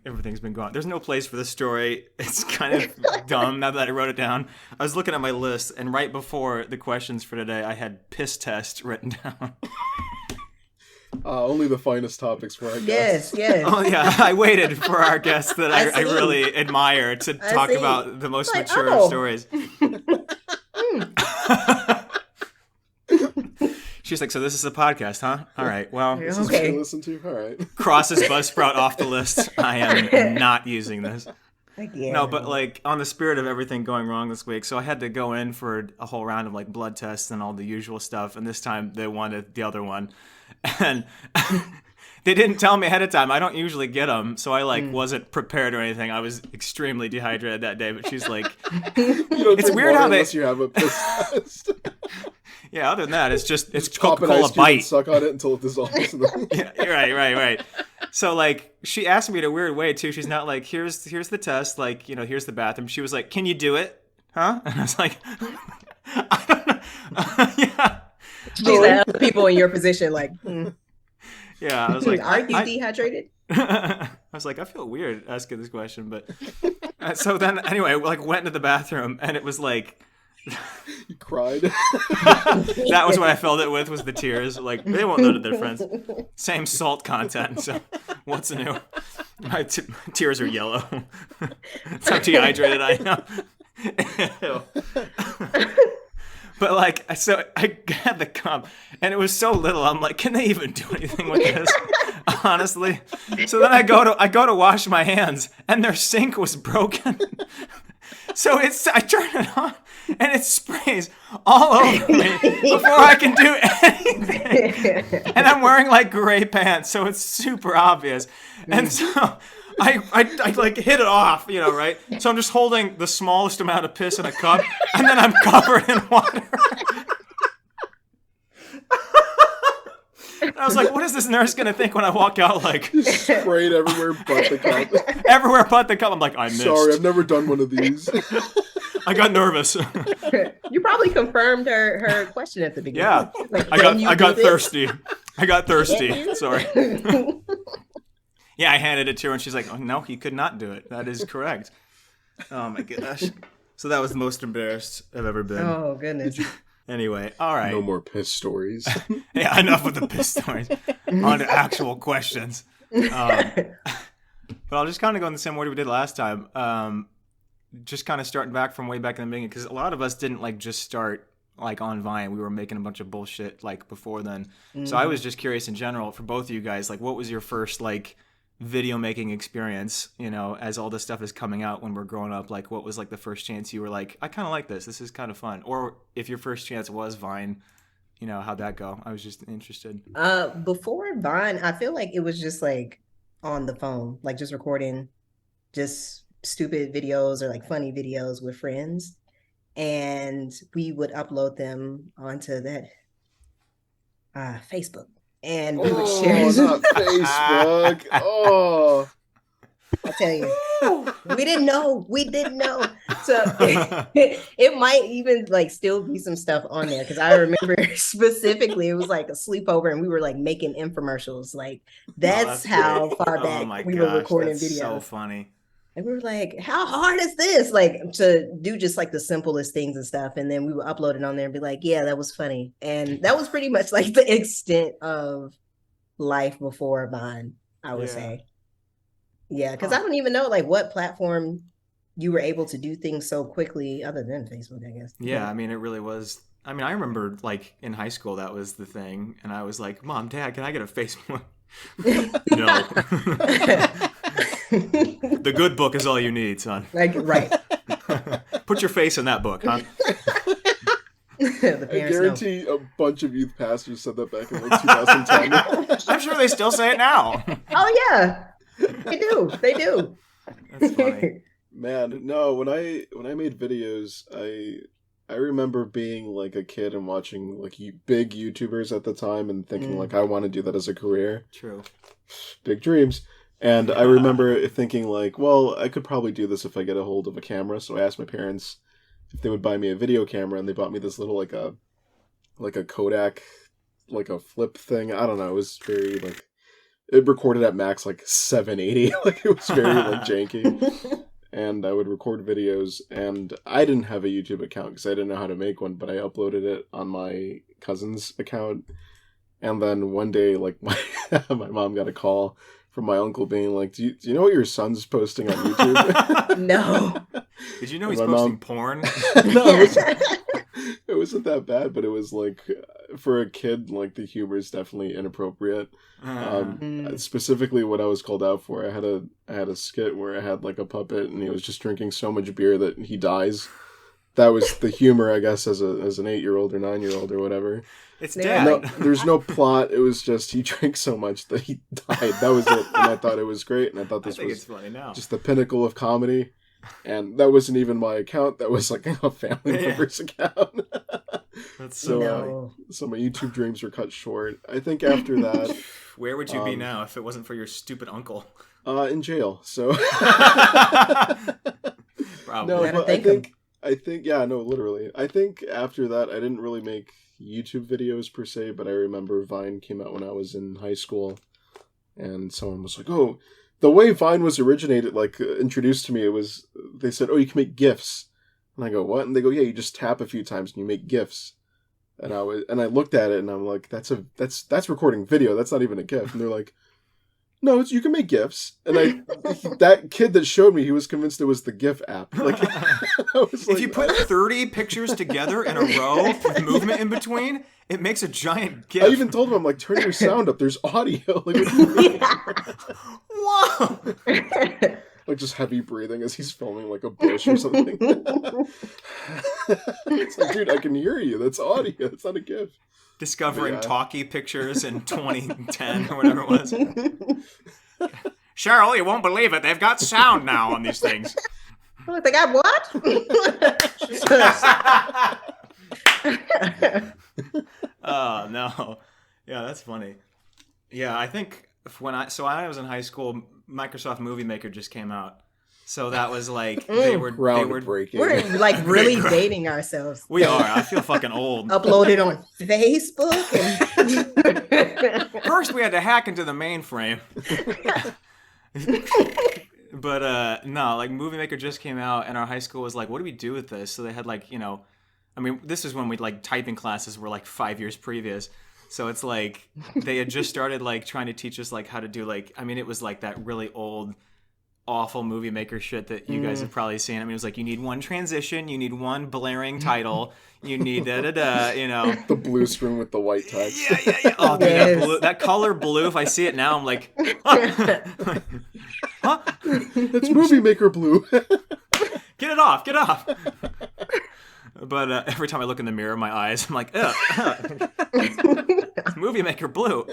[SPEAKER 2] gone. There's no place for this story. It's kind of dumb now that I wrote it down. I was looking at my list, and right before the questions for today, I had piss test written down.
[SPEAKER 3] Only the finest topics for our guests.
[SPEAKER 5] Yes.
[SPEAKER 2] Oh yeah, I waited for our guests that I really admire to talk about the most mature stories. She's like, so this is a podcast, huh? All right, well.
[SPEAKER 3] This is what you listen to? All right.
[SPEAKER 2] Crosses Buzzsprout off the list. I am not using this. No, but like on the spirit of everything going wrong this week, so I had to go in for a whole round of like blood tests and all the usual stuff, and this time they wanted the other one. And they didn't tell me ahead of time. I don't usually get them, so I like wasn't prepared or anything. I was extremely dehydrated that day, but she's like,
[SPEAKER 3] it's weird how unless you have a piss test.
[SPEAKER 2] Yeah, other than that, it's
[SPEAKER 3] Coca-Cola
[SPEAKER 2] Byte.
[SPEAKER 3] Suck on it until it dissolves.
[SPEAKER 2] Yeah, right. So like she asked me in a weird way too. She's not like, here's the test, like, here's the bathroom. She was like, can you do it? Huh? And I was like, I don't know. Yeah.
[SPEAKER 5] She's like other people in your position, like,
[SPEAKER 2] Yeah, I was like,
[SPEAKER 5] are you dehydrated?
[SPEAKER 2] I was like, I feel weird asking this question, but so then anyway, like went into the bathroom and it was like.
[SPEAKER 3] You cried.
[SPEAKER 2] That was what I filled it with, was the tears. Like, they won't know the difference. Same salt content, so what's new? My tears are yellow. That's how dehydrated I am. But like, so I had the cup, and it was so little. I'm like, can they even do anything with this? Honestly. So then I go to wash my hands, and their sink was broken. So I turn it on, and it sprays all over me before I can do anything. And I'm wearing like gray pants, so it's super obvious. And so I like hit it off, right? So I'm just holding the smallest amount of piss in a cup, and then I'm covered in water. And I was like, what is this nurse going to think when I walk out? Like,
[SPEAKER 3] sprayed everywhere but the cup.
[SPEAKER 2] Everywhere but the cup. I'm like, I missed.
[SPEAKER 3] Sorry, I've never done one of these.
[SPEAKER 2] I got nervous.
[SPEAKER 5] You probably confirmed her question at the beginning.
[SPEAKER 2] Yeah.
[SPEAKER 5] Like,
[SPEAKER 2] I got thirsty. I got thirsty. Sorry. Yeah, I handed it to her and she's like, oh, no, he could not do it. That is correct. Oh my gosh. So that was the most embarrassed I've ever been.
[SPEAKER 5] Oh, goodness.
[SPEAKER 2] Anyway, all right.
[SPEAKER 3] No more piss stories.
[SPEAKER 2] Yeah, enough with the piss stories. On to actual questions. But I'll just kind of go in the same order we did last time. Just kind of starting back from way back in the beginning, because a lot of us didn't like just start like on Vine. We were making a bunch of bullshit like before then. So I was just curious in general for both of you guys, like what was your first like video making experience, as all this stuff is coming out when we're growing up? Like what was like the first chance you were like, I kind of like this is kind of fun? Or if your first chance was Vine, how'd that go? I was just interested.
[SPEAKER 5] Before Vine, I feel like it was just like on the phone, like just recording just stupid videos or like funny videos with friends, and we would upload them onto that Facebook. And we would share.
[SPEAKER 3] Not Facebook. Oh,
[SPEAKER 5] I tell you, we didn't know. So it might even like still be some stuff on there, because I remember specifically it was like a sleepover and we were like making infomercials. Like that's how far back we were recording videos.
[SPEAKER 2] So funny.
[SPEAKER 5] And we were like, how hard is this? Like to do just like the simplest things and stuff. And then we would upload it on there and be like, yeah, that was funny. And that was pretty much like the extent of life before Vine, I would say. Yeah, because I don't even know like what platform you were able to do things so quickly other than Facebook, I guess.
[SPEAKER 2] Yeah, I mean, it really was I mean, I remember like in high school that was the thing, and I was like, "Mom, Dad, can I get a Facebook?" No. The good book is all you need, son.
[SPEAKER 5] Like, right.
[SPEAKER 2] Put your face in that book, huh?
[SPEAKER 5] The
[SPEAKER 3] I
[SPEAKER 5] parents
[SPEAKER 3] guarantee a bunch of youth pastors said that back in like 2010.
[SPEAKER 2] I'm sure they still say it now.
[SPEAKER 5] Oh yeah, they do. They do.
[SPEAKER 2] That's funny.
[SPEAKER 3] Man, no, when I made videos, I remember being like a kid and watching like big YouTubers at the time and thinking like I want to do that as a career.
[SPEAKER 2] True.
[SPEAKER 3] Big dreams. And I remember thinking like, well, I could probably do this if I get a hold of a camera. So I asked my parents if they would buy me a video camera, and they bought me this little like a Kodak, like a flip thing. I don't know. It was very like, it recorded at max like 780. Like it was very like janky. And I would record videos, and I didn't have a YouTube account because I didn't know how to make one, but I uploaded it on my cousin's account. And then one day, like my mom got a call from my uncle being like, do you know what your son's posting on YouTube?
[SPEAKER 5] No.
[SPEAKER 2] Did you know
[SPEAKER 3] And
[SPEAKER 2] he's
[SPEAKER 3] my
[SPEAKER 2] posting
[SPEAKER 3] mom-
[SPEAKER 2] porn?
[SPEAKER 3] No, it wasn't that bad, but it was like, for a kid, like the humor is definitely inappropriate. Specifically what I was called out for, I had a skit where I had like a puppet and he was just drinking so much beer that he dies. That was the humor, I guess, as an 8-year-old or 9-year-old or whatever.
[SPEAKER 2] It's
[SPEAKER 5] Yeah.
[SPEAKER 2] dad.
[SPEAKER 3] No, there's no plot. It was just he drank so much that he died. That was it. And I thought it was great. And I thought
[SPEAKER 2] I
[SPEAKER 3] this
[SPEAKER 2] think
[SPEAKER 3] was
[SPEAKER 2] it's funny now.
[SPEAKER 3] just the pinnacle of comedy. And that wasn't even my account. That was like a family member's account.
[SPEAKER 2] That's so funny.
[SPEAKER 5] No.
[SPEAKER 3] So my YouTube dreams were cut short. I think after that,
[SPEAKER 2] Where would you be now if it wasn't for your stupid uncle?
[SPEAKER 3] in jail. So
[SPEAKER 2] Probably.
[SPEAKER 3] no,
[SPEAKER 5] Gotta
[SPEAKER 3] but
[SPEAKER 5] thank him.
[SPEAKER 3] I think yeah, no, literally. I think after that, I didn't really make YouTube videos per se, but I remember Vine came out when I was in high school, and someone was like, "Oh, the way Vine was originated, like introduced to me, it was they said, oh, you can make GIFs," and I go, "What?" And they go, "Yeah, you just tap a few times and you make GIFs." And I looked at it and I'm like, that's recording video. That's not even a GIF. And they're like, "No, you can make GIFs." And that kid that showed me, he was convinced it was the GIF app. Like, I was
[SPEAKER 2] If you put 30 pictures together in a row with movement in between, it makes a giant GIF.
[SPEAKER 3] I even told him, I'm like, turn your sound up. There's audio. Like, what do you mean?
[SPEAKER 2] Whoa!
[SPEAKER 3] Like just heavy breathing as he's filming like a bush or something. It's like, dude, I can hear you. That's audio. It's not a GIF.
[SPEAKER 2] Discovering
[SPEAKER 3] Yeah.
[SPEAKER 2] talkie pictures in 2010 or whatever it was. Cheryl, you won't believe it. They've got sound now on these things.
[SPEAKER 5] They got what?
[SPEAKER 2] Oh, no. Yeah, that's funny. Yeah, I think when I was in high school, Microsoft Movie Maker just came out. So that was like they were
[SPEAKER 3] Groundbreaking.
[SPEAKER 5] We're like really dating ourselves.
[SPEAKER 2] We are. I feel fucking old.
[SPEAKER 5] Uploaded on Facebook. And...
[SPEAKER 2] First, we had to hack into the mainframe. But no, like Movie Maker just came out, and our high school was like, "What do we do with this?" So they had like, I mean, this is when we like typing classes were like 5 years previous. So it's like they had just started like trying to teach us like how to do like, I mean, it was like that really old, awful Movie Maker shit that you guys have probably seen. I mean, it was like you need one transition, you need one blaring title, you need
[SPEAKER 3] The blue screen with the white text.
[SPEAKER 2] Yeah. Oh, dude,
[SPEAKER 5] Yes.
[SPEAKER 2] that color blue. If I see it now, I'm like, huh?
[SPEAKER 3] It's Movie Maker blue.
[SPEAKER 2] Get it off. But every time I look in the mirror, my eyes, I'm like, ugh. It's Movie Maker blue.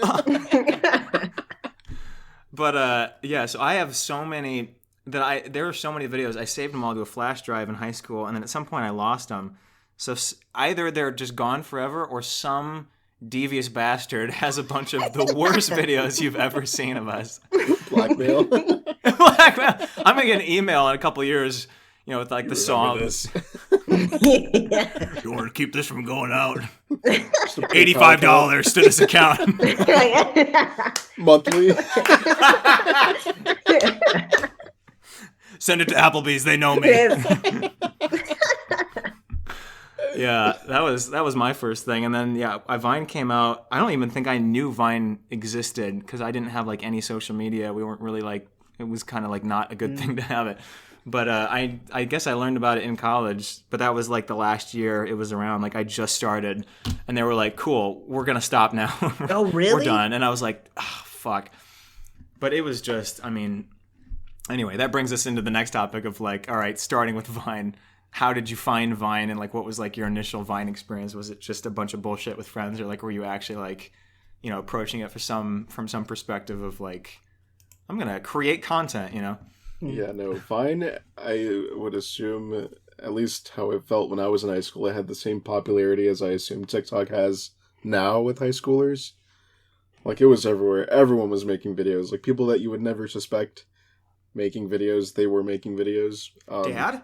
[SPEAKER 2] But yeah, so I have so many there are so many videos. I saved them all to a flash drive in high school, and then at some point I lost them. So either they're just gone forever, or some devious bastard has a bunch of the worst videos you've ever seen of us.
[SPEAKER 3] Blackmail.
[SPEAKER 2] Blackmail. I'm gonna get an email in a couple of years, with like the songs. You want to keep this from going out? $85 to this account.
[SPEAKER 3] Monthly.
[SPEAKER 2] Send it to Applebee's. They know me. Yeah, that was my first thing, and then Vine came out. I don't even think I knew Vine existed because I didn't have like any social media. We weren't really like it was kind of like not a good thing to have it. But I guess I learned about it in college, but that was like the last year it was around. Like I just started, and they were like, "Cool, we're gonna stop now.
[SPEAKER 5] Oh, really?
[SPEAKER 2] We're done." And I was like, "Oh, fuck." But it was just, I mean, anyway, that brings us into the next topic of like, all right, starting with Vine. How did you find Vine, and like what was like your initial Vine experience? Was it just a bunch of bullshit with friends, or like were you actually like, you know, approaching it from some perspective of like, I'm gonna create content, you know?
[SPEAKER 3] Yeah, no, Vine, I would assume, at least how it felt when I was in high school, it had the same popularity as I assume TikTok has now with high schoolers. Like, it was everywhere. Everyone was making videos. Like, people that you would never suspect making videos, they were making videos.
[SPEAKER 2] Dad?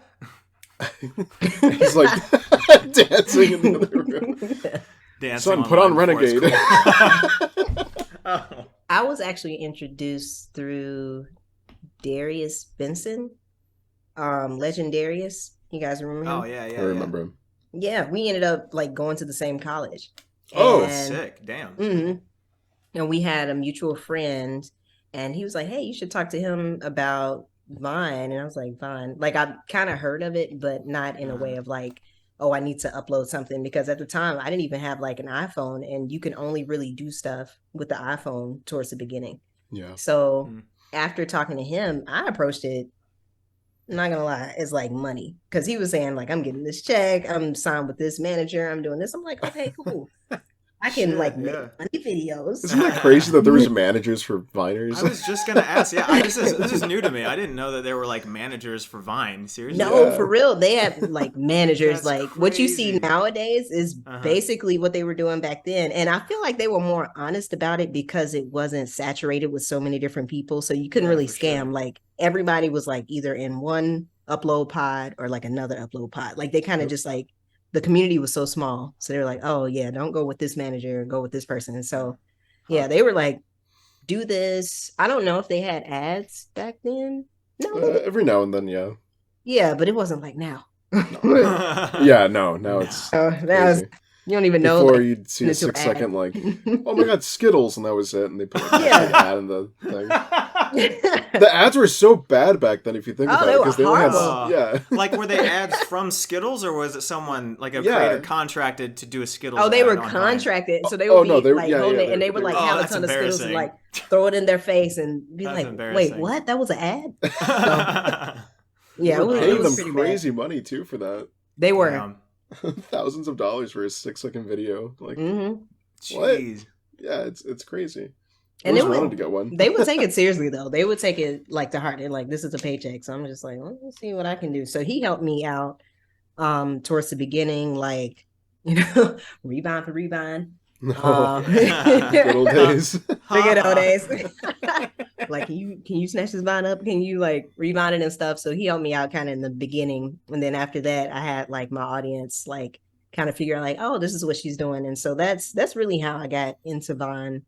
[SPEAKER 3] He's like dancing in the other room.
[SPEAKER 2] Dancing
[SPEAKER 3] Son, put on
[SPEAKER 2] online before
[SPEAKER 3] Renegade.
[SPEAKER 2] Oh.
[SPEAKER 5] I was actually introduced through Darius Benson, Legendarius. You guys remember him?
[SPEAKER 2] Oh yeah, yeah.
[SPEAKER 3] I remember him.
[SPEAKER 5] Yeah, we ended up like going to the same college.
[SPEAKER 3] Oh,
[SPEAKER 2] Yeah. Sick. Damn.
[SPEAKER 5] Mm-hmm. And we had a mutual friend, and he was like, "Hey, you should talk to him about Vine." And I was like, "Vine." Like I kind of heard of it, but not in a way of like, "Oh, I need to upload something," because at the time I didn't even have like an iPhone, and you can only really do stuff with the iPhone towards the beginning.
[SPEAKER 3] Yeah.
[SPEAKER 5] So after talking to him, I approached it, not gonna lie, it's like money. Because he was saying, like, I'm getting this check, I'm signed with this manager, I'm doing this. I'm like, okay, cool. I can
[SPEAKER 2] Shit,
[SPEAKER 5] like make
[SPEAKER 2] yeah.
[SPEAKER 5] money videos.
[SPEAKER 3] Isn't that crazy that there was managers for Viners?
[SPEAKER 2] I was just gonna ask. Yeah, this is new to me. I didn't know that there were like managers for Vine. Seriously?
[SPEAKER 5] No,
[SPEAKER 3] Yeah.
[SPEAKER 5] for real. They have like managers.
[SPEAKER 2] That's
[SPEAKER 5] like what you see
[SPEAKER 2] crazy.
[SPEAKER 5] nowadays is basically what they were doing back then. And I feel like they were more honest about it because it wasn't saturated with so many different people. So you couldn't really
[SPEAKER 2] for
[SPEAKER 5] scam.
[SPEAKER 2] sure.
[SPEAKER 5] Like everybody was like either in one upload pod or like another upload pod. Like they kind of just like the community was so small. So they were like, oh yeah, don't go with this manager, go with this person. And so yeah, they were like, do this. I don't know if they had ads back then. No,
[SPEAKER 3] Every now and then, yeah.
[SPEAKER 5] yeah, but it wasn't like now.
[SPEAKER 3] Yeah, no, now it's
[SPEAKER 5] Now it's,
[SPEAKER 3] crazy.
[SPEAKER 5] you don't even know.
[SPEAKER 3] Before
[SPEAKER 5] like,
[SPEAKER 3] you'd see a
[SPEAKER 5] it's an
[SPEAKER 3] 6 second
[SPEAKER 5] ad.
[SPEAKER 3] like, oh my god, Skittles, and that was it, and they put like,
[SPEAKER 5] Yeah.
[SPEAKER 3] an ad in the thing. The ads were so bad back then, if you think
[SPEAKER 5] Oh,
[SPEAKER 3] about
[SPEAKER 5] they
[SPEAKER 3] it,
[SPEAKER 5] were
[SPEAKER 3] because they only had,
[SPEAKER 2] horrible.
[SPEAKER 3] yeah.
[SPEAKER 2] Like, were they ads from Skittles, or was it someone like a
[SPEAKER 3] Yeah.
[SPEAKER 2] creator contracted to do a Skittles?
[SPEAKER 5] Oh, they
[SPEAKER 2] ad
[SPEAKER 5] were
[SPEAKER 2] on Vine?
[SPEAKER 5] contracted, so they
[SPEAKER 3] Oh,
[SPEAKER 5] would
[SPEAKER 3] no,
[SPEAKER 5] be
[SPEAKER 3] they-
[SPEAKER 5] like
[SPEAKER 3] yeah,
[SPEAKER 5] holding
[SPEAKER 3] yeah,
[SPEAKER 5] it, and they
[SPEAKER 3] they-
[SPEAKER 5] would
[SPEAKER 3] they-
[SPEAKER 5] like
[SPEAKER 2] Oh,
[SPEAKER 5] have a
[SPEAKER 2] that's
[SPEAKER 5] ton of Skittles and
[SPEAKER 2] embarrassing.
[SPEAKER 5] like throw it in their face and be
[SPEAKER 2] That's
[SPEAKER 5] like,
[SPEAKER 2] embarrassing.
[SPEAKER 5] "Wait, what? That was an ad?"
[SPEAKER 2] Yeah,
[SPEAKER 5] Yeah,
[SPEAKER 3] They
[SPEAKER 5] it
[SPEAKER 3] were
[SPEAKER 5] was,
[SPEAKER 3] paying
[SPEAKER 5] it was
[SPEAKER 3] them
[SPEAKER 5] pretty
[SPEAKER 3] crazy money too for that.
[SPEAKER 5] bad. They were.
[SPEAKER 3] Thousands of dollars for a 6 second video. Like,
[SPEAKER 5] Mm-hmm.
[SPEAKER 3] What?
[SPEAKER 2] Jeez.
[SPEAKER 3] yeah, it's crazy. I
[SPEAKER 5] And
[SPEAKER 3] always
[SPEAKER 5] it would-
[SPEAKER 3] wanted to get one.
[SPEAKER 5] They would take it seriously though. They would take it like to heart. They're like, "This is a paycheck." So I'm just like, "Let me see what I can do." So he helped me out towards the beginning, like, rebound for rebound.
[SPEAKER 3] No.
[SPEAKER 2] Good
[SPEAKER 3] Good old days.
[SPEAKER 5] The good old days. Like, can you snatch this vine up? Can you like rebound it and stuff? So he helped me out kind of in the beginning, and then after that, I had like my audience like kind of figure out like, oh, this is what she's doing, and so that's really how I got into Vine.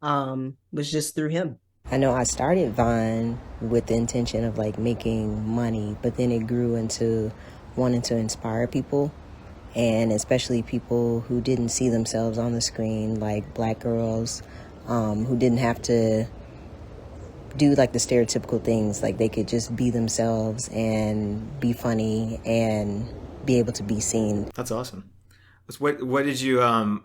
[SPEAKER 5] Was just through him. I know I started Vine with the intention of like making money, but then it grew into wanting to inspire people, and especially people who didn't see themselves on the screen, like Black girls, who didn't have to do like the stereotypical things, like they could just be themselves and be funny and be able to be seen.
[SPEAKER 2] That's awesome. What did you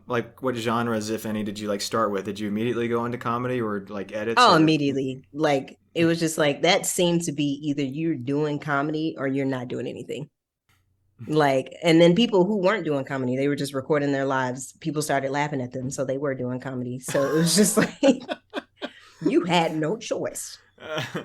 [SPEAKER 2] like? What genres, if any, did you like start with? Did you immediately go into comedy or like edits?
[SPEAKER 5] Oh,
[SPEAKER 2] or...
[SPEAKER 5] immediately. Like it was just like that seemed to be either you're doing comedy or you're not doing anything. Like, and then people who weren't doing comedy, they were just recording their lives. People started laughing at them, so they were doing comedy. So it was just like you had no choice.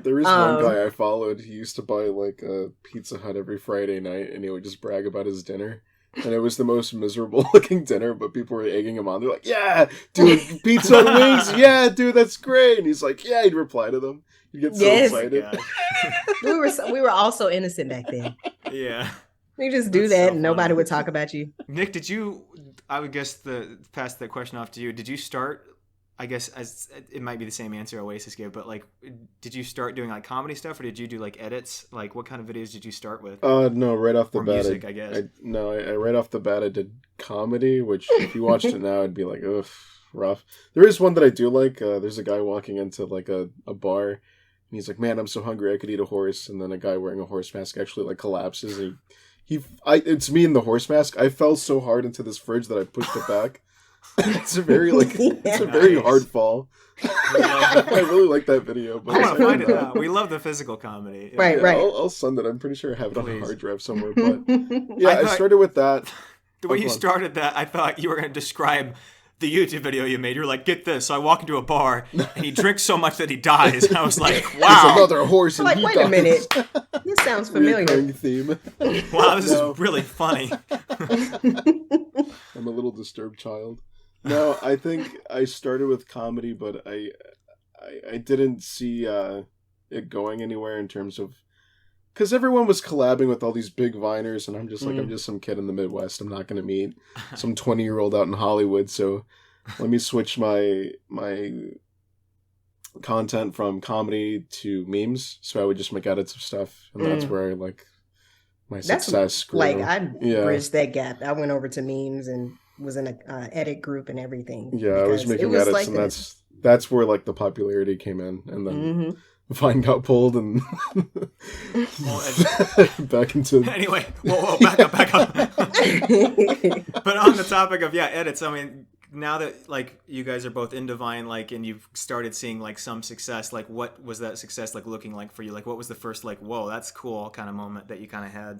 [SPEAKER 3] There is one guy I followed. He used to buy like a Pizza Hut every Friday night, and he would just brag about his dinner. And it was the most miserable looking dinner, but people were egging him on. They're like, "Yeah, dude, pizza and wings. Yeah, dude, that's great." And he's like, "Yeah." He'd reply to them. He'd get so
[SPEAKER 5] Yes.
[SPEAKER 3] excited.
[SPEAKER 5] We were all so innocent back then.
[SPEAKER 2] Yeah.
[SPEAKER 5] You just do
[SPEAKER 2] That's
[SPEAKER 5] that,
[SPEAKER 2] so
[SPEAKER 5] and nobody
[SPEAKER 2] funny.
[SPEAKER 5] would talk about you.
[SPEAKER 2] Nick, did you? I would guess pass that question off to you. Did you start? I guess as it might be the same answer Oasis gave, but like, did you start doing like comedy stuff, or did you do like edits? Like, what kind of videos did you start with?
[SPEAKER 3] No, right off the
[SPEAKER 2] Or
[SPEAKER 3] bat,
[SPEAKER 2] music, I guess.
[SPEAKER 3] right off the bat, I did comedy, which if you watched it now, I'd be like, ugh, rough. There is one that I do like. There's a guy walking into like a bar, he's like, man, I'm so hungry, I could eat a horse. And then a guy wearing a horse mask actually like collapses. And it's me in the horse mask. I fell so hard into this fridge that I pushed it back. It's a very it's a very hard fall. I really like that video. But
[SPEAKER 2] I want to find it now. We love the physical comedy. Yeah.
[SPEAKER 5] Right, right.
[SPEAKER 3] I'll send it. I'm pretty sure I have it on a hard drive somewhere. But
[SPEAKER 2] I
[SPEAKER 3] I started with that.
[SPEAKER 2] The way you started that, I thought you were going to describe the YouTube video you made. You're like, get this. So I walk into a bar, and he drinks so much that he dies. And I was like, wow.
[SPEAKER 3] There's another horse, and
[SPEAKER 5] like,
[SPEAKER 3] he
[SPEAKER 5] wait
[SPEAKER 3] dies.
[SPEAKER 5] a minute. This sounds familiar.
[SPEAKER 3] Reoccurring theme.
[SPEAKER 2] Wow, this is really funny.
[SPEAKER 3] I'm a little disturbed child. No, I think I started with comedy, but I didn't see it going anywhere in terms of... Because everyone was collabing with all these big Viners, and I'm just like, I'm just some kid in the Midwest. I'm not going to meet some 20-year-old out in Hollywood, so let me switch my content from comedy to memes. So I would just make edits of stuff, and that's where my success grew.
[SPEAKER 5] Like, I bridged that gap. I went over to memes and was in a edit group and everything.
[SPEAKER 3] Yeah, I was making edits, like, and that's where like the popularity came in, and then Vine got pulled and back into.
[SPEAKER 2] Anyway, whoa, back up. But on the topic of edits, I mean, now that like you guys are both into Vine, like, and you've started seeing like some success, like what was that success like looking like for you? Like, what was the first like, whoa, that's cool kind of moment that you kind of had?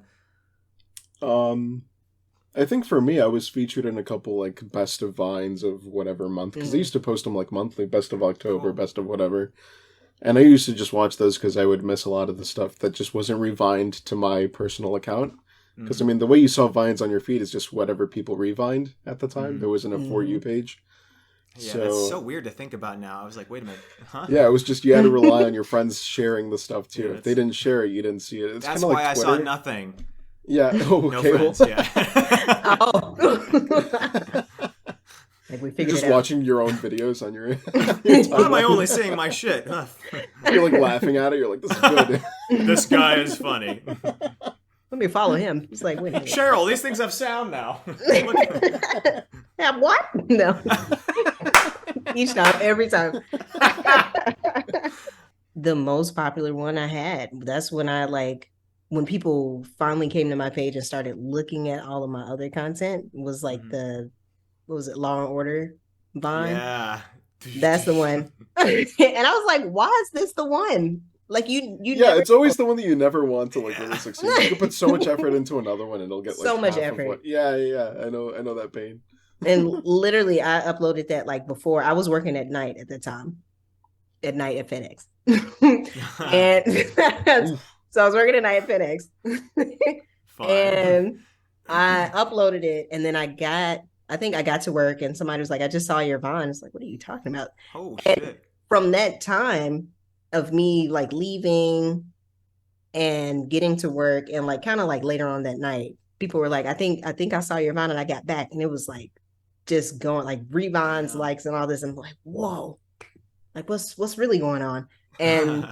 [SPEAKER 3] I think for me, I was featured in a couple like best of Vines of whatever month, because they used to post them like monthly, best of October, best of whatever. And I used to just watch those because I would miss a lot of the stuff that just wasn't revined to my personal account. Because, I mean, the way you saw Vines on your feed is just whatever people revined at the time. There wasn't a For You page.
[SPEAKER 2] Yeah, that's so weird to think about now. I was like, wait a minute, huh?
[SPEAKER 3] Yeah, it was just, you had to rely on your friends sharing the stuff, too. If they didn't share it, you didn't see it. It's
[SPEAKER 2] that's
[SPEAKER 3] why
[SPEAKER 2] like I saw nothing.
[SPEAKER 3] Yeah, oh, okay.
[SPEAKER 2] No friends, yeah.
[SPEAKER 5] Like we
[SPEAKER 3] You're
[SPEAKER 5] figured
[SPEAKER 3] just
[SPEAKER 5] it out.
[SPEAKER 3] watching your own videos on your
[SPEAKER 2] Why am I only seeing my shit?
[SPEAKER 3] You're like laughing at it. You're like, this is good.
[SPEAKER 2] This guy is funny.
[SPEAKER 5] Let me follow him. He's like, wait a minute.
[SPEAKER 2] Cheryl, these things have sound now.
[SPEAKER 5] Have what? No. Each time, every time. The most popular one I had, that's when when people finally came to my page and started looking at all of my other content, was like what was it, Law and Order Vine?
[SPEAKER 2] Yeah.
[SPEAKER 5] That's the one. And I was like, why is this the one? Like you
[SPEAKER 3] Yeah, it's always the one that you never want to like really succeed. You can put so much effort into another one and it'll get like
[SPEAKER 5] so much
[SPEAKER 3] half
[SPEAKER 5] effort.
[SPEAKER 3] Of what... Yeah. I know that pain.
[SPEAKER 5] And literally I uploaded that like before. I was working at night at the time. At night at FedEx. And so I was working at night at FedEx. And I uploaded it, and then I think I got to work and somebody was like, I just saw your Vine. It's like, what are you talking about?
[SPEAKER 2] Oh,
[SPEAKER 5] and
[SPEAKER 2] shit.
[SPEAKER 5] From that time of me like leaving and getting to work and like kind of like later on that night, people were like, I think I saw your Vine, and I got back, and it was like just going like revines, likes, and all this. And I'm like, whoa, like what's really going on? And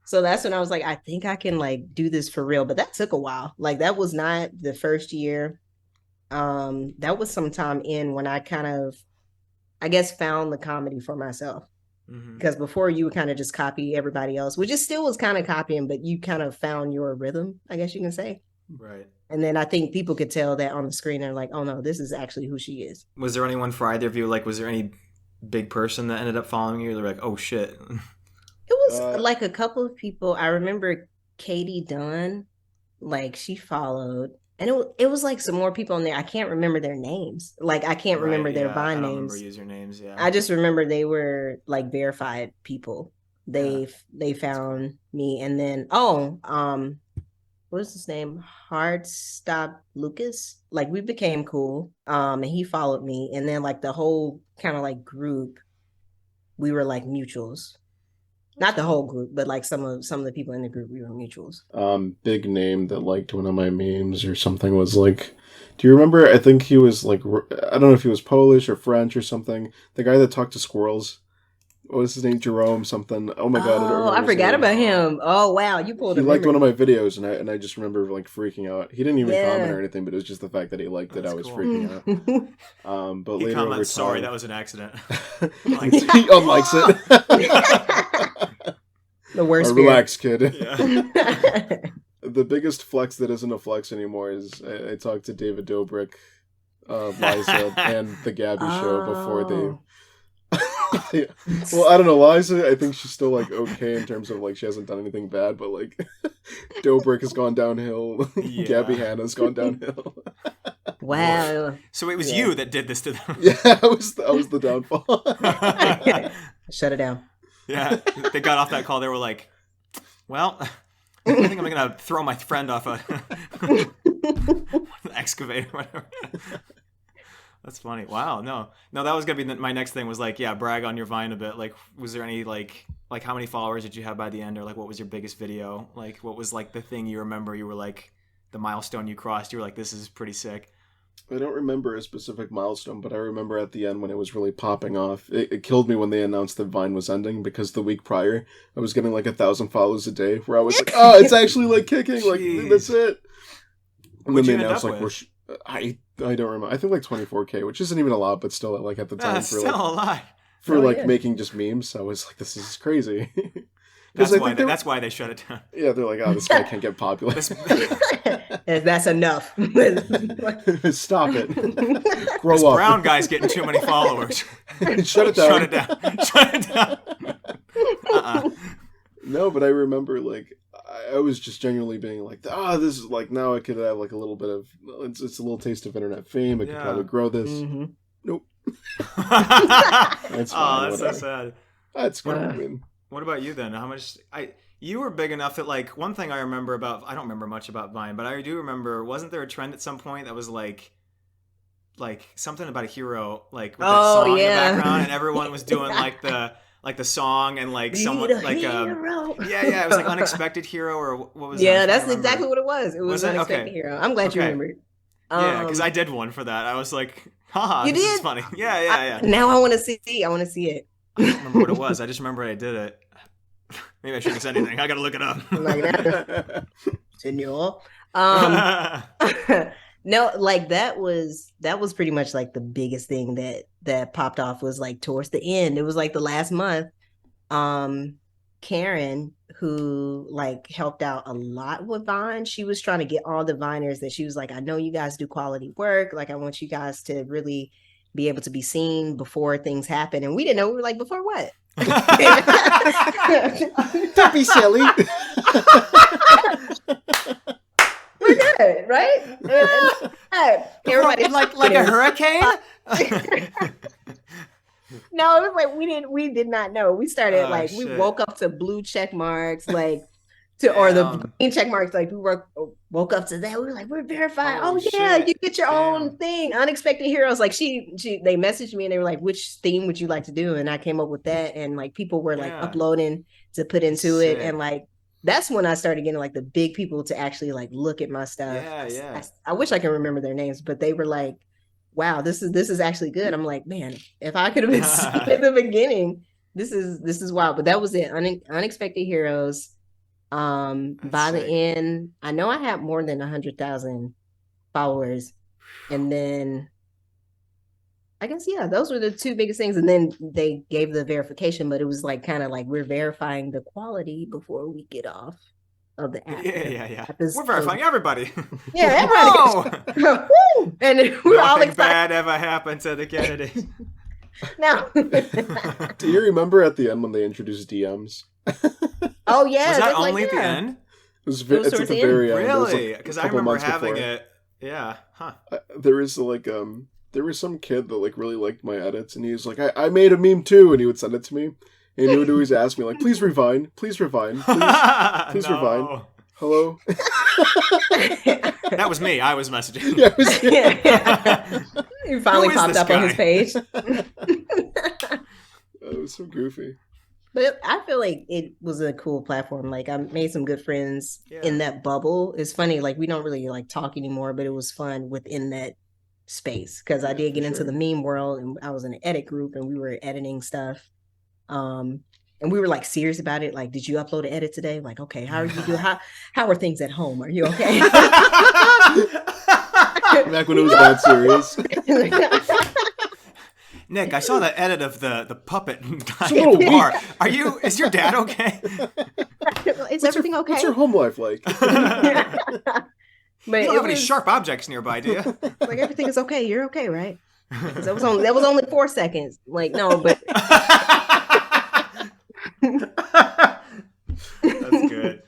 [SPEAKER 5] so that's when I was like, I think I can like do this for real. But that took a while. Like that was not the first year. That was some time in when I kind of, I guess, found the comedy for myself. Because before you would kind of just copy everybody else, which it still was kind of copying, but you kind of found your rhythm, I guess you can say.
[SPEAKER 2] Right.
[SPEAKER 5] And then I think people could tell that on the screen. They're like, oh no, this is actually who she is.
[SPEAKER 2] Was there anyone for either of you? Like, was there any big person that ended up following you? They're like, oh shit.
[SPEAKER 5] It was like a couple of people. I remember Katie Dunn, like she followed. And it was like some more people in there. I can't remember their names. Like I can't remember their Vine names.
[SPEAKER 2] I don't remember usernames. Yeah.
[SPEAKER 5] I just remember they were like verified people. They found me, and then what was his name? Hard Stop Lucas. Like we became cool. And he followed me, and then like the whole kind of like group, we were like mutuals. Not the whole group, but like some of the people in the group, we were mutuals.
[SPEAKER 3] Big name that liked one of my memes or something was like, do you remember? I think he was like, I don't know if he was Polish or French or something. The guy that talked to squirrels. What was his name? Jerome something. Oh my god!
[SPEAKER 5] Oh, I forgot about him. Oh wow, you pulled.
[SPEAKER 3] He liked one of my videos, and I just remember like freaking out. He didn't even comment or anything, but it was just the fact that he liked it. I was freaking out. But
[SPEAKER 2] he
[SPEAKER 3] later over time,
[SPEAKER 2] sorry, that was an accident.
[SPEAKER 3] he unlikes it.
[SPEAKER 5] The worst.
[SPEAKER 3] Relax, kid.
[SPEAKER 2] Yeah.
[SPEAKER 3] The biggest flex that isn't a flex anymore is I talked to David Dobrik, Liza, and the Gabby show before they. Yeah. Well, I don't know, Liza. I think she's still like okay in terms of like she hasn't done anything bad, but like Dobrik has gone downhill.
[SPEAKER 2] Yeah.
[SPEAKER 3] Gabby Hanna's gone downhill.
[SPEAKER 5] Wow.
[SPEAKER 2] So it was you that did this to them.
[SPEAKER 3] Yeah, I was the downfall.
[SPEAKER 5] Shut it down.
[SPEAKER 2] Yeah, they got off that call. They were like, "Well, I think I'm gonna throw my friend off a excavator, or whatever." That's funny. Wow. No, that was gonna be my next thing. Was like, yeah, brag on your Vine a bit. Like, was there any like how many followers did you have by the end, or like what was your biggest video? Like, what was like the thing you remember? You were like the milestone you crossed. You were like, this is pretty sick.
[SPEAKER 3] I don't remember a specific milestone, but I remember at the end when it was really popping off. It killed me when they announced that Vine was ending, because the week prior I was getting like 1,000 follows a day, where I was like, oh, it's actually like kicking, like
[SPEAKER 2] Jeez.
[SPEAKER 3] that's it. And
[SPEAKER 2] What'd
[SPEAKER 3] then
[SPEAKER 2] you
[SPEAKER 3] they
[SPEAKER 2] end
[SPEAKER 3] announced
[SPEAKER 2] up
[SPEAKER 3] like
[SPEAKER 2] with?
[SPEAKER 3] I don't remember. I think like 24K, which isn't even a lot, but still like at the time
[SPEAKER 2] That's
[SPEAKER 3] for
[SPEAKER 2] still
[SPEAKER 3] like
[SPEAKER 2] a lot.
[SPEAKER 3] for
[SPEAKER 5] Oh,
[SPEAKER 3] like
[SPEAKER 5] yeah.
[SPEAKER 3] making just memes, I was like, this is crazy.
[SPEAKER 2] That's
[SPEAKER 3] I
[SPEAKER 2] why.
[SPEAKER 3] think
[SPEAKER 2] That's why they shut it down.
[SPEAKER 3] yeah, they're like, oh, this guy can't get popular.
[SPEAKER 5] That's enough.
[SPEAKER 3] Stop it.
[SPEAKER 2] This
[SPEAKER 3] Grow up.
[SPEAKER 2] brown guy's getting too many followers.
[SPEAKER 3] Shut it down.
[SPEAKER 2] Shut it down. Shut it down.
[SPEAKER 3] No, but I remember like I was just genuinely being like, this is like, now I could have like a little bit of it's a little taste of internet fame. I could
[SPEAKER 2] Yeah.
[SPEAKER 3] probably grow this.
[SPEAKER 5] Mm-hmm.
[SPEAKER 3] Nope.
[SPEAKER 2] That's
[SPEAKER 3] fine,
[SPEAKER 2] that's so
[SPEAKER 3] whatever.
[SPEAKER 2] sad.
[SPEAKER 3] That's cool. I mean,
[SPEAKER 2] What about you then? How much? You were big enough that like one thing I remember about, I don't remember much about Vine, but I do remember, wasn't there a trend at some point that was like something about a hero, like with that
[SPEAKER 5] Oh,
[SPEAKER 2] song
[SPEAKER 5] yeah.
[SPEAKER 2] in the background, and everyone was doing like the song, and like someone like
[SPEAKER 5] hero.
[SPEAKER 2] yeah, it was like Unexpected Hero, or what was
[SPEAKER 5] Yeah,
[SPEAKER 2] that?
[SPEAKER 5] that's exactly what it was. It was
[SPEAKER 2] Was it?
[SPEAKER 5] Unexpected
[SPEAKER 2] Okay.
[SPEAKER 5] Hero. I'm glad you
[SPEAKER 2] Okay.
[SPEAKER 5] remembered.
[SPEAKER 2] Yeah, because I did one for that. I was like, haha,
[SPEAKER 5] You
[SPEAKER 2] this
[SPEAKER 5] did?
[SPEAKER 2] is funny. Yeah.
[SPEAKER 5] Now I want to see. I want to see it.
[SPEAKER 2] I don't remember what it was. I just remember I did it. Maybe I shouldn't have said anything. I gotta look it up.
[SPEAKER 5] I'm like that, Señor. No, like that was pretty much like the biggest thing that popped off was like towards the end. It was like the last month. Karen, who like helped out a lot with Vine, she was trying to get all the Viners that she was like, I know you guys do quality work. Like, I want you guys to really be able to be seen before things happen. And we didn't know. We were like, before what?
[SPEAKER 3] don't be silly.
[SPEAKER 5] We're good, right? Everybody
[SPEAKER 2] like a hurricane.
[SPEAKER 5] No, it was like we did not know. We started we
[SPEAKER 2] shit.
[SPEAKER 5] woke up to blue check marks, or the green check marks. Like we woke up to that. We were like, we're verified.
[SPEAKER 2] Oh,
[SPEAKER 5] Yeah,
[SPEAKER 2] shit.
[SPEAKER 5] you get your own thing. Unexpected Heroes. Like they messaged me and they were like, which theme would you like to do? And I came up with that. And like people were like uploading to put into it, and like that's when I started getting like the big people to actually like look at my stuff.
[SPEAKER 2] Yeah.
[SPEAKER 5] I wish I can remember their names, but they were like, wow, this is actually good. I'm like, man, if I could have been seen at the beginning, this is wild. But that was it. Unexpected Heroes. By the end, I know I had more than 100,000 followers, and then I guess those were the two biggest things. And then they gave the verification, but it was like kind of like we're verifying the quality before we get off of the app.
[SPEAKER 2] Yeah. We're verifying everybody.
[SPEAKER 5] Yeah, everybody.
[SPEAKER 2] Woo!
[SPEAKER 5] And we're all
[SPEAKER 2] Nothing
[SPEAKER 5] excited.
[SPEAKER 2] bad ever happened to the Kennedys.
[SPEAKER 5] No.
[SPEAKER 3] Do you remember at the end when they introduced DMs?
[SPEAKER 5] Oh yeah,
[SPEAKER 2] Was that
[SPEAKER 5] that's
[SPEAKER 2] only at the end?
[SPEAKER 3] It's
[SPEAKER 5] was
[SPEAKER 3] at
[SPEAKER 5] towards
[SPEAKER 3] the
[SPEAKER 5] the end?
[SPEAKER 3] very end. It was,
[SPEAKER 2] Really?
[SPEAKER 3] like,
[SPEAKER 2] Because
[SPEAKER 3] a
[SPEAKER 2] I
[SPEAKER 3] couple
[SPEAKER 2] remember
[SPEAKER 3] months
[SPEAKER 2] having
[SPEAKER 3] before.
[SPEAKER 2] it. Yeah. Huh.
[SPEAKER 3] There was like there was some kid that like really liked my edits, and he was like, I made a meme too, and he would send it to me, and he would always ask me like, please refine, please refine. Please
[SPEAKER 2] No.
[SPEAKER 3] refine. Hello.
[SPEAKER 2] That was me. I was messaging.
[SPEAKER 3] Yeah, it was,
[SPEAKER 5] He finally
[SPEAKER 2] Who is
[SPEAKER 5] popped
[SPEAKER 2] this
[SPEAKER 5] up on his
[SPEAKER 2] guy?
[SPEAKER 5] page.
[SPEAKER 3] it was so goofy.
[SPEAKER 5] But I feel like it was a cool platform. Like I made some good friends in that bubble. It's funny, like we don't really like talk anymore, but it was fun within that space because I did get into the meme world, and I was in an edit group and we were editing stuff. And we were like serious about it. Like, did you upload an edit today? Like, okay, how are you doing? How are things at home? Are you okay?
[SPEAKER 3] Back when it was that serious.
[SPEAKER 2] Nick, I saw that edit of the puppet guy
[SPEAKER 3] So-
[SPEAKER 2] at the bar. Is your dad okay?
[SPEAKER 6] Is everything okay?
[SPEAKER 3] What's your home life like?
[SPEAKER 5] But
[SPEAKER 2] You don't
[SPEAKER 5] it
[SPEAKER 2] have any
[SPEAKER 5] was
[SPEAKER 2] sharp objects nearby, do you?
[SPEAKER 6] Like everything is okay. You're okay, right?
[SPEAKER 5] that was only 4 seconds. Like no, but
[SPEAKER 2] That's good.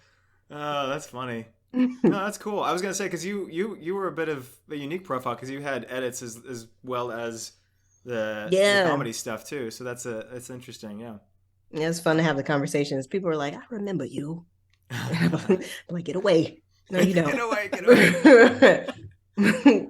[SPEAKER 2] Oh, that's funny. No, that's cool. I was gonna say because you were a bit of a unique profile because you had edits as well as the comedy stuff too. So that's interesting. Yeah.
[SPEAKER 5] yeah, it's fun to have the conversations. People are like, "I remember you." I'm like, get away. No, you don't.
[SPEAKER 2] Get away.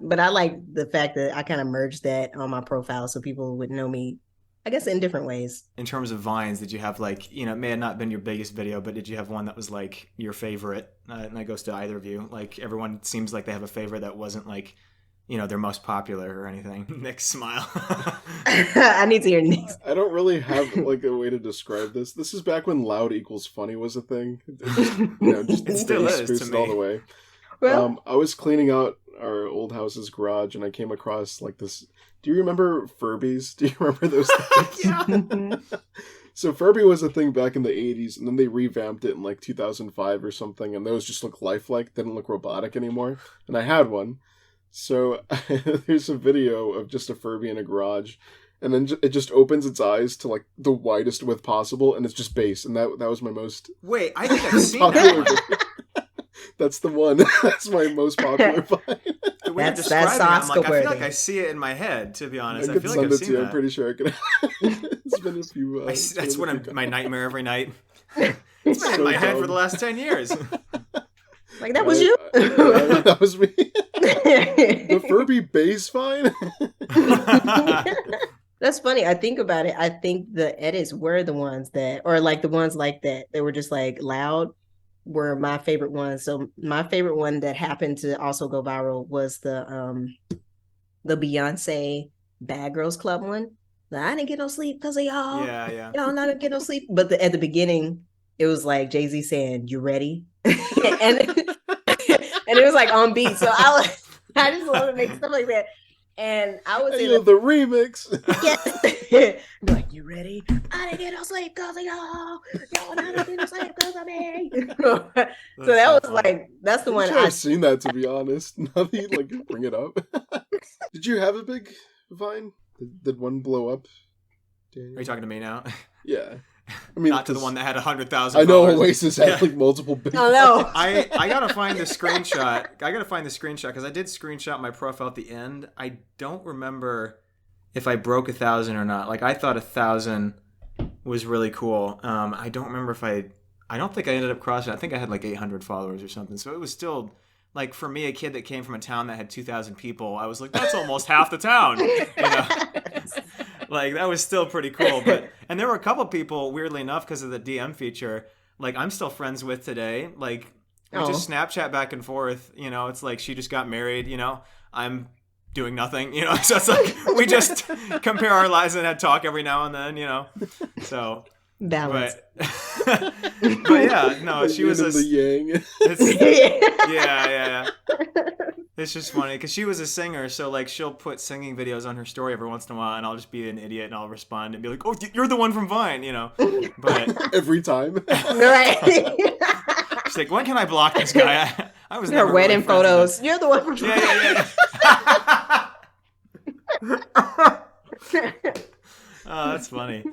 [SPEAKER 5] But I like the fact that I kind of merged that on my profile so people would know me, I guess, in different ways.
[SPEAKER 2] In terms of vines, did you have like, it may have not been your biggest video, but did you have one that was like your favorite? And that goes to either of you. Like everyone seems like they have a favorite that wasn't like, their most popular or anything. Nick's smile.
[SPEAKER 5] I need to hear Nick's.
[SPEAKER 3] I don't really have like a way to describe this. This is back when loud equals funny was a thing.
[SPEAKER 2] It still is
[SPEAKER 3] spruce
[SPEAKER 2] to
[SPEAKER 3] it
[SPEAKER 2] me.
[SPEAKER 3] all the way.
[SPEAKER 5] Well,
[SPEAKER 3] I was cleaning out our old house's garage and I came across like this. Do you remember Furbies? Do you remember those things?
[SPEAKER 2] Yeah.
[SPEAKER 3] So Furby was a thing back in the 80s and then they revamped it in like 2005 or something and those just look lifelike, didn't look robotic anymore. And I had one. So there's a video of just a Furby in a garage and then it just opens its eyes to like the widest width possible and it's just bass and that was my most
[SPEAKER 2] Wait, I think I've seen
[SPEAKER 3] popular
[SPEAKER 2] that one.
[SPEAKER 3] video. That's the one. That's my most popular vine.
[SPEAKER 2] The way you're
[SPEAKER 5] That's
[SPEAKER 2] describing it, I'm like, I feel
[SPEAKER 5] Oscar-worthy.
[SPEAKER 2] like I see it in my head, to be honest.
[SPEAKER 3] I
[SPEAKER 2] I
[SPEAKER 3] could
[SPEAKER 2] feel like
[SPEAKER 3] send
[SPEAKER 2] I've
[SPEAKER 3] it to
[SPEAKER 2] seen
[SPEAKER 3] you.
[SPEAKER 2] that.
[SPEAKER 3] I'm pretty sure I could. It's been a few.
[SPEAKER 2] That's my nightmare every night.
[SPEAKER 5] it's
[SPEAKER 2] It's been in
[SPEAKER 3] so
[SPEAKER 2] my head
[SPEAKER 3] dumb.
[SPEAKER 2] for the last 10 years.
[SPEAKER 5] like that was you.
[SPEAKER 3] That was me. The Furby bass vine.
[SPEAKER 5] That's funny. I think about it. I think the edits were the ones that, or like the ones like that, they were just like loud, were my favorite ones. So my favorite one that happened to also go viral was the Beyonce Bad Girls Club one. Like, I didn't get no sleep because of y'all.
[SPEAKER 2] Yeah.
[SPEAKER 5] Y'all not gonna get no sleep. But at the beginning, it was like Jay-Z saying, "You ready?" and it was like on beat. So I just love to make stuff like that. And I was
[SPEAKER 3] Hey,
[SPEAKER 5] in
[SPEAKER 3] yo, the remix.
[SPEAKER 5] yes. Like, you ready? I didn't get no sleep because of y'all. Y'all not gonna get no sleep because of me. So that was like, that's the one
[SPEAKER 3] I've seen that, to be honest. Now that you like bring it up. Did you have a big vine? Did one blow up? Daniel?
[SPEAKER 2] Are you talking to me now?
[SPEAKER 3] Yeah. I mean,
[SPEAKER 2] Not to the one that had 100,000
[SPEAKER 3] I know
[SPEAKER 2] followers.
[SPEAKER 3] Oasis had
[SPEAKER 2] Yeah.
[SPEAKER 3] like multiple big.
[SPEAKER 5] Oh no.
[SPEAKER 2] I gotta find the screenshot. Because I did screenshot my profile at the end. I don't remember if I broke 1,000 or not. Like I thought 1,000 was really cool. I don't remember if I don't think I ended up crossing. I think I had like 800 followers or something. So it was still like for me, a kid that came from a town that had 2,000 people. I was like, that's almost half the town. Like that was still pretty cool. And there were a couple people, weirdly enough, because of the DM feature, like I'm still friends with today. Like we just Snapchat back and forth. It's like she just got married. I'm doing nothing. So it's like we just compare our lives and talk every now and then. So
[SPEAKER 5] Balance.
[SPEAKER 2] But yeah, no, she was
[SPEAKER 3] the yang.
[SPEAKER 2] Yeah. It's just funny because she was a singer, so like she'll put singing videos on her story every once in a while, and I'll just be an idiot and I'll respond and be like, "Oh, you're the one from Vine," But
[SPEAKER 3] Every time.
[SPEAKER 5] Right.
[SPEAKER 2] she's like, "When can I block this guy?" I was
[SPEAKER 5] Her
[SPEAKER 2] never
[SPEAKER 5] wedding
[SPEAKER 2] really friends
[SPEAKER 5] photos.
[SPEAKER 2] with
[SPEAKER 5] You're the one from
[SPEAKER 2] him. Oh, that's funny.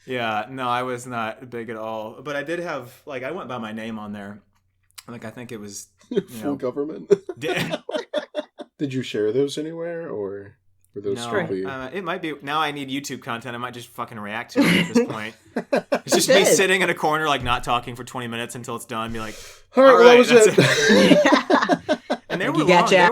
[SPEAKER 2] Yeah, no, I was not big at all, but I did have like I went by my name on there. Like I think it was
[SPEAKER 3] Full government. Did you share those anywhere, or were those strictly?
[SPEAKER 2] It might be. Now I need YouTube content. I might just fucking react to it at this point. It's just me
[SPEAKER 5] should.
[SPEAKER 2] sitting in a corner, like not talking for 20 minutes until it's done. Be like,
[SPEAKER 3] All right, well, that was
[SPEAKER 2] that's
[SPEAKER 3] it.
[SPEAKER 2] And they
[SPEAKER 5] You
[SPEAKER 2] were
[SPEAKER 5] got
[SPEAKER 2] long.
[SPEAKER 5] your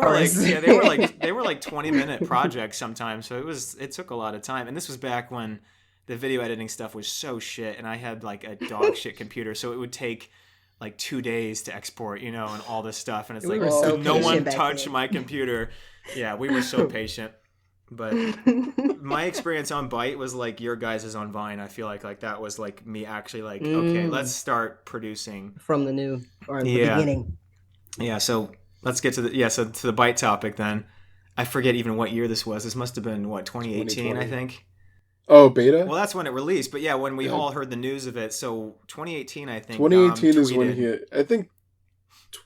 [SPEAKER 2] They were
[SPEAKER 5] hours.
[SPEAKER 2] they were like 20-minute projects sometimes. So it took a lot of time. And this was back when the video editing stuff was so shit, and I had like a dog shit computer, so it would take like 2 days to export, and all this stuff. And it's
[SPEAKER 5] We
[SPEAKER 2] like,
[SPEAKER 5] were so
[SPEAKER 2] no
[SPEAKER 5] patient
[SPEAKER 2] one
[SPEAKER 5] back
[SPEAKER 2] touched
[SPEAKER 5] then.
[SPEAKER 2] my computer. Yeah, we were so patient. But my experience on Byte was like your guys' is on Vine. I feel like that was like me actually like, okay, let's start producing.
[SPEAKER 5] From the new or the
[SPEAKER 2] Yeah.
[SPEAKER 5] beginning.
[SPEAKER 2] Yeah, so let's get to the Byte topic then. I forget even what year this was. This must have been 2018,
[SPEAKER 3] 2020.
[SPEAKER 2] I think.
[SPEAKER 3] Oh, beta?
[SPEAKER 2] Well, that's when it released. But yeah, when we
[SPEAKER 3] Yeah.
[SPEAKER 2] all heard the news of it. So 2018, I think.
[SPEAKER 3] 2018 is when
[SPEAKER 2] tweeted-
[SPEAKER 3] I think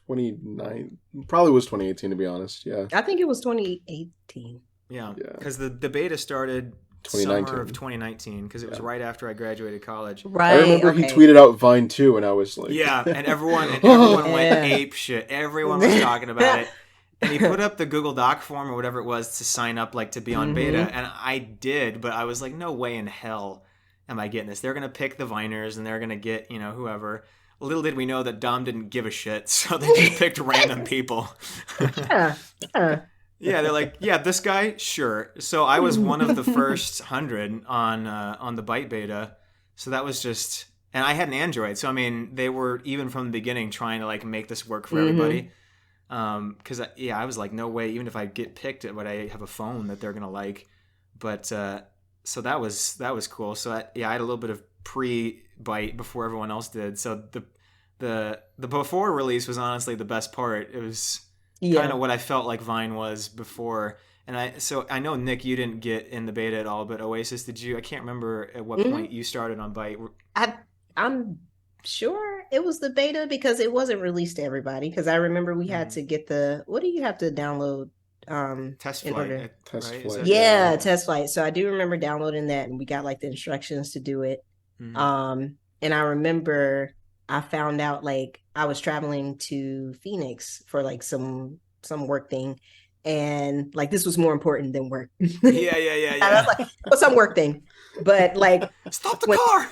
[SPEAKER 3] 29, probably was 2018 to be honest. Yeah.
[SPEAKER 5] I think it was 2018.
[SPEAKER 2] Yeah,
[SPEAKER 3] Yeah.
[SPEAKER 2] because the beta started
[SPEAKER 3] 2019.
[SPEAKER 2] summer of 2019 because it was
[SPEAKER 3] Yeah.
[SPEAKER 2] right after I graduated college.
[SPEAKER 5] Right.
[SPEAKER 3] I remember he tweeted out Vine 2 and I was like...
[SPEAKER 2] Yeah, and everyone went
[SPEAKER 5] Yeah.
[SPEAKER 2] ape shit. Everyone was talking about it. And he put up the Google Doc form or whatever it was to sign up, like, to be on beta. And I did, but I was like, no way in hell am I getting this. They're going to pick the Viners and they're going to get, whoever. Little did we know that Dom didn't give a shit, so they just picked random people.
[SPEAKER 5] Yeah.
[SPEAKER 2] Yeah, they're like, yeah, this guy, sure. So I was one of the first 100 on the Byte beta. So that was just, and I had an Android. So I mean, they were even from the beginning trying to like make this work for everybody. Because I was like, no way. Even if I get picked, would I have a phone that they're gonna like? But so that was cool. So I had a little bit of pre-Byte before everyone else did. So the before release was honestly the best part. It was kind of what I felt like Vine was before. And I know, Nick, you didn't get in the beta at all, but Oasis, did you? I can't remember at what point you started on Byte.
[SPEAKER 5] I'm sure it was the beta because it wasn't released to everybody. Because I remember we had to get what do you have to download?
[SPEAKER 2] Test
[SPEAKER 5] in
[SPEAKER 2] flight.
[SPEAKER 5] order-
[SPEAKER 3] Test
[SPEAKER 2] right?
[SPEAKER 3] flight.
[SPEAKER 5] Yeah, test flight. So I do remember downloading that, and we got like the instructions to do it.
[SPEAKER 2] Mhm.
[SPEAKER 5] And I remember I found out like I was traveling to Phoenix for like some work thing, and like this was more important than work.
[SPEAKER 2] Yeah.
[SPEAKER 5] And I was like, well, some work thing, but like
[SPEAKER 2] Stop the car.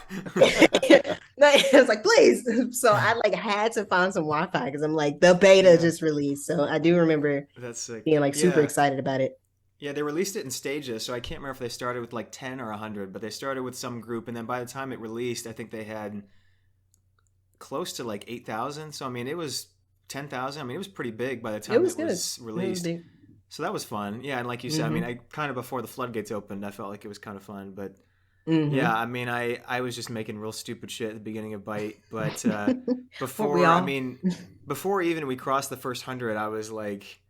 [SPEAKER 5] I was like, please. So I like had to find some Wi-Fi because I'm like the beta just released. So I do remember
[SPEAKER 2] That's sick.
[SPEAKER 5] being like super excited about it.
[SPEAKER 2] Yeah, they released it in stages, so I can't remember if they started with like 10 or 100, but they started with some group, and then by the time it released, I think they had close to like 8,000. So I mean, it was 10,000. I mean, it was pretty big by the time it was released.
[SPEAKER 5] It was
[SPEAKER 2] So that was fun. Yeah, and like you said, I mean, I kind of before the floodgates opened, I felt like it was kind of fun, but yeah, I mean, I was just making real stupid shit at the beginning of Byte, but before even we crossed the first 100, I was like,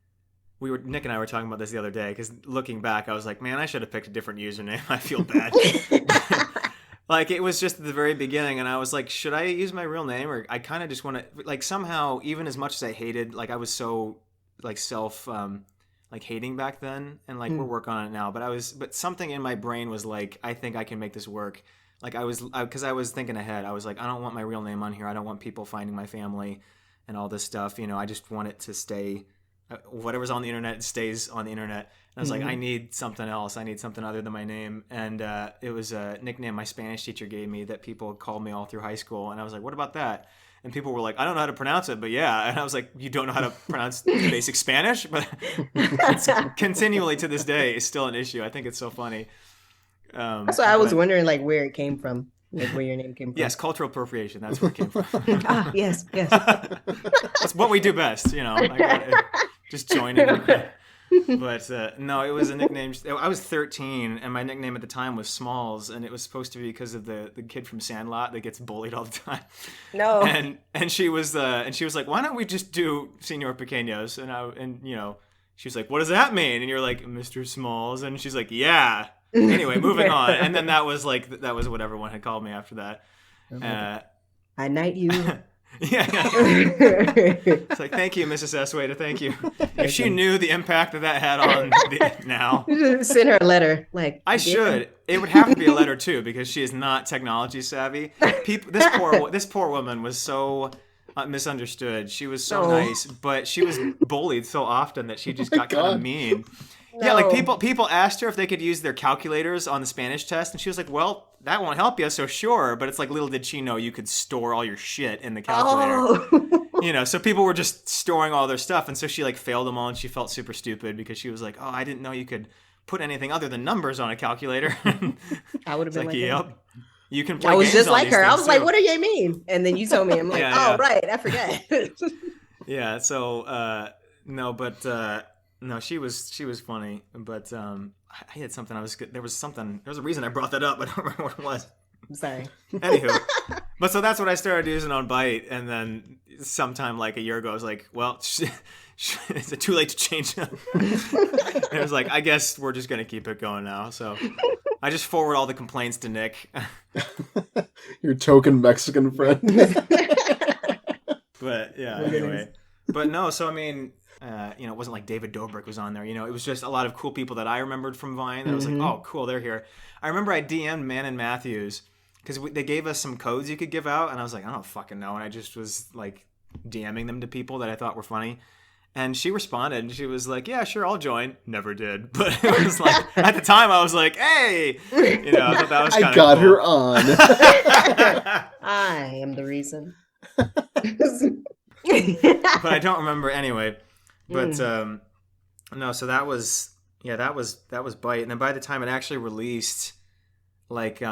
[SPEAKER 2] Nick and I were talking about this the other day, because looking back, I was like, man, I should have picked a different username. I feel bad. Like, it was just at the very beginning, and I was like, should I use my real name? Or I kind of just want to, like, somehow, even as much as I hated, like, I was so, like, hating back then, and, like, we're working on it now, but something in my brain was like, I think I can make this work. Like, because I was thinking ahead. I was like, I don't want my real name on here. I don't want people finding my family and all this stuff. I just want it to stay, whatever's on the internet stays on the internet. And I was like, I need something else. I need something other than my name. And it was a nickname my Spanish teacher gave me that people called me all through high school. And I was like, what about that? And people were like, I don't know how to pronounce it, but yeah. And I was like, you don't know how to pronounce basic Spanish? But it's continually to this day is still an issue. I think it's so funny.
[SPEAKER 5] So I was wondering like where it came from, like where your name came from.
[SPEAKER 2] Yes, cultural appropriation. That's where it came from.
[SPEAKER 5] Yes.
[SPEAKER 2] That's what we do best, just join in. But no, it was a nickname. I was 13, and my nickname at the time was Smalls, and it was supposed to be because of the kid from Sandlot that gets bullied all the time.
[SPEAKER 5] No.
[SPEAKER 2] And she was like, why don't we just do Señor Pequeños? And she was like, what does that mean? And you're like, Mr. Smalls, and she's like, yeah. Anyway, moving on. And then that was what everyone had called me after that.
[SPEAKER 5] I knight you.
[SPEAKER 2] Yeah. It's like, thank you, Mrs. Eswader, thank you. If she knew the impact that had on now.
[SPEAKER 5] Send her a letter. Like
[SPEAKER 2] I should. It would have to be a letter too, because she is not technology savvy. This poor woman was so misunderstood. She was so nice, but she was bullied so often that she just got kind of mean. No. Yeah, like people asked her if they could use their calculators on the Spanish test, and she was like, well, that won't help you, so sure. But it's like, little did she know you could store all your shit in the calculator. So people were just storing all their stuff, and so she like failed them all, and she felt super stupid because she was like, oh, I didn't know you could put anything other than numbers on a calculator.
[SPEAKER 5] I would have been like
[SPEAKER 2] yep. You can play
[SPEAKER 5] I was
[SPEAKER 2] games
[SPEAKER 5] just
[SPEAKER 2] on
[SPEAKER 5] like
[SPEAKER 2] these
[SPEAKER 5] her. I
[SPEAKER 2] things,
[SPEAKER 5] was like,
[SPEAKER 2] too.
[SPEAKER 5] what do you mean? And then you told me, I'm like, right, I forgot.
[SPEAKER 2] Yeah, so no, but no, she was funny, but I had something. There was a reason I brought that up. I don't remember what it was.
[SPEAKER 5] I'm sorry.
[SPEAKER 2] Anywho, but so that's what I started using on Byte, and then sometime like a year ago, I was like, well, is it too late to change it? And it was like, I guess we're just gonna keep it going now. So I just forward all the complaints to Nick.
[SPEAKER 3] Your token Mexican friend.
[SPEAKER 2] But yeah, anyway. But no, so I mean, it wasn't like David Dobrik was on there. It was just a lot of cool people that I remembered from Vine. That I was like, oh, cool, they're here. I remember I DM'd Mannon Matthews because they gave us some codes you could give out, and I was like, I don't fucking know. And I just was like DMing them to people that I thought were funny. And she responded, and she was like, yeah, sure, I'll join. Never did. But it was like, at the time, I was like, hey! I thought that was kind of cool.
[SPEAKER 3] I got her on.
[SPEAKER 5] I am the reason.
[SPEAKER 2] But I don't remember anyway. But, no, so that was Byte. And then by the time it actually released, like,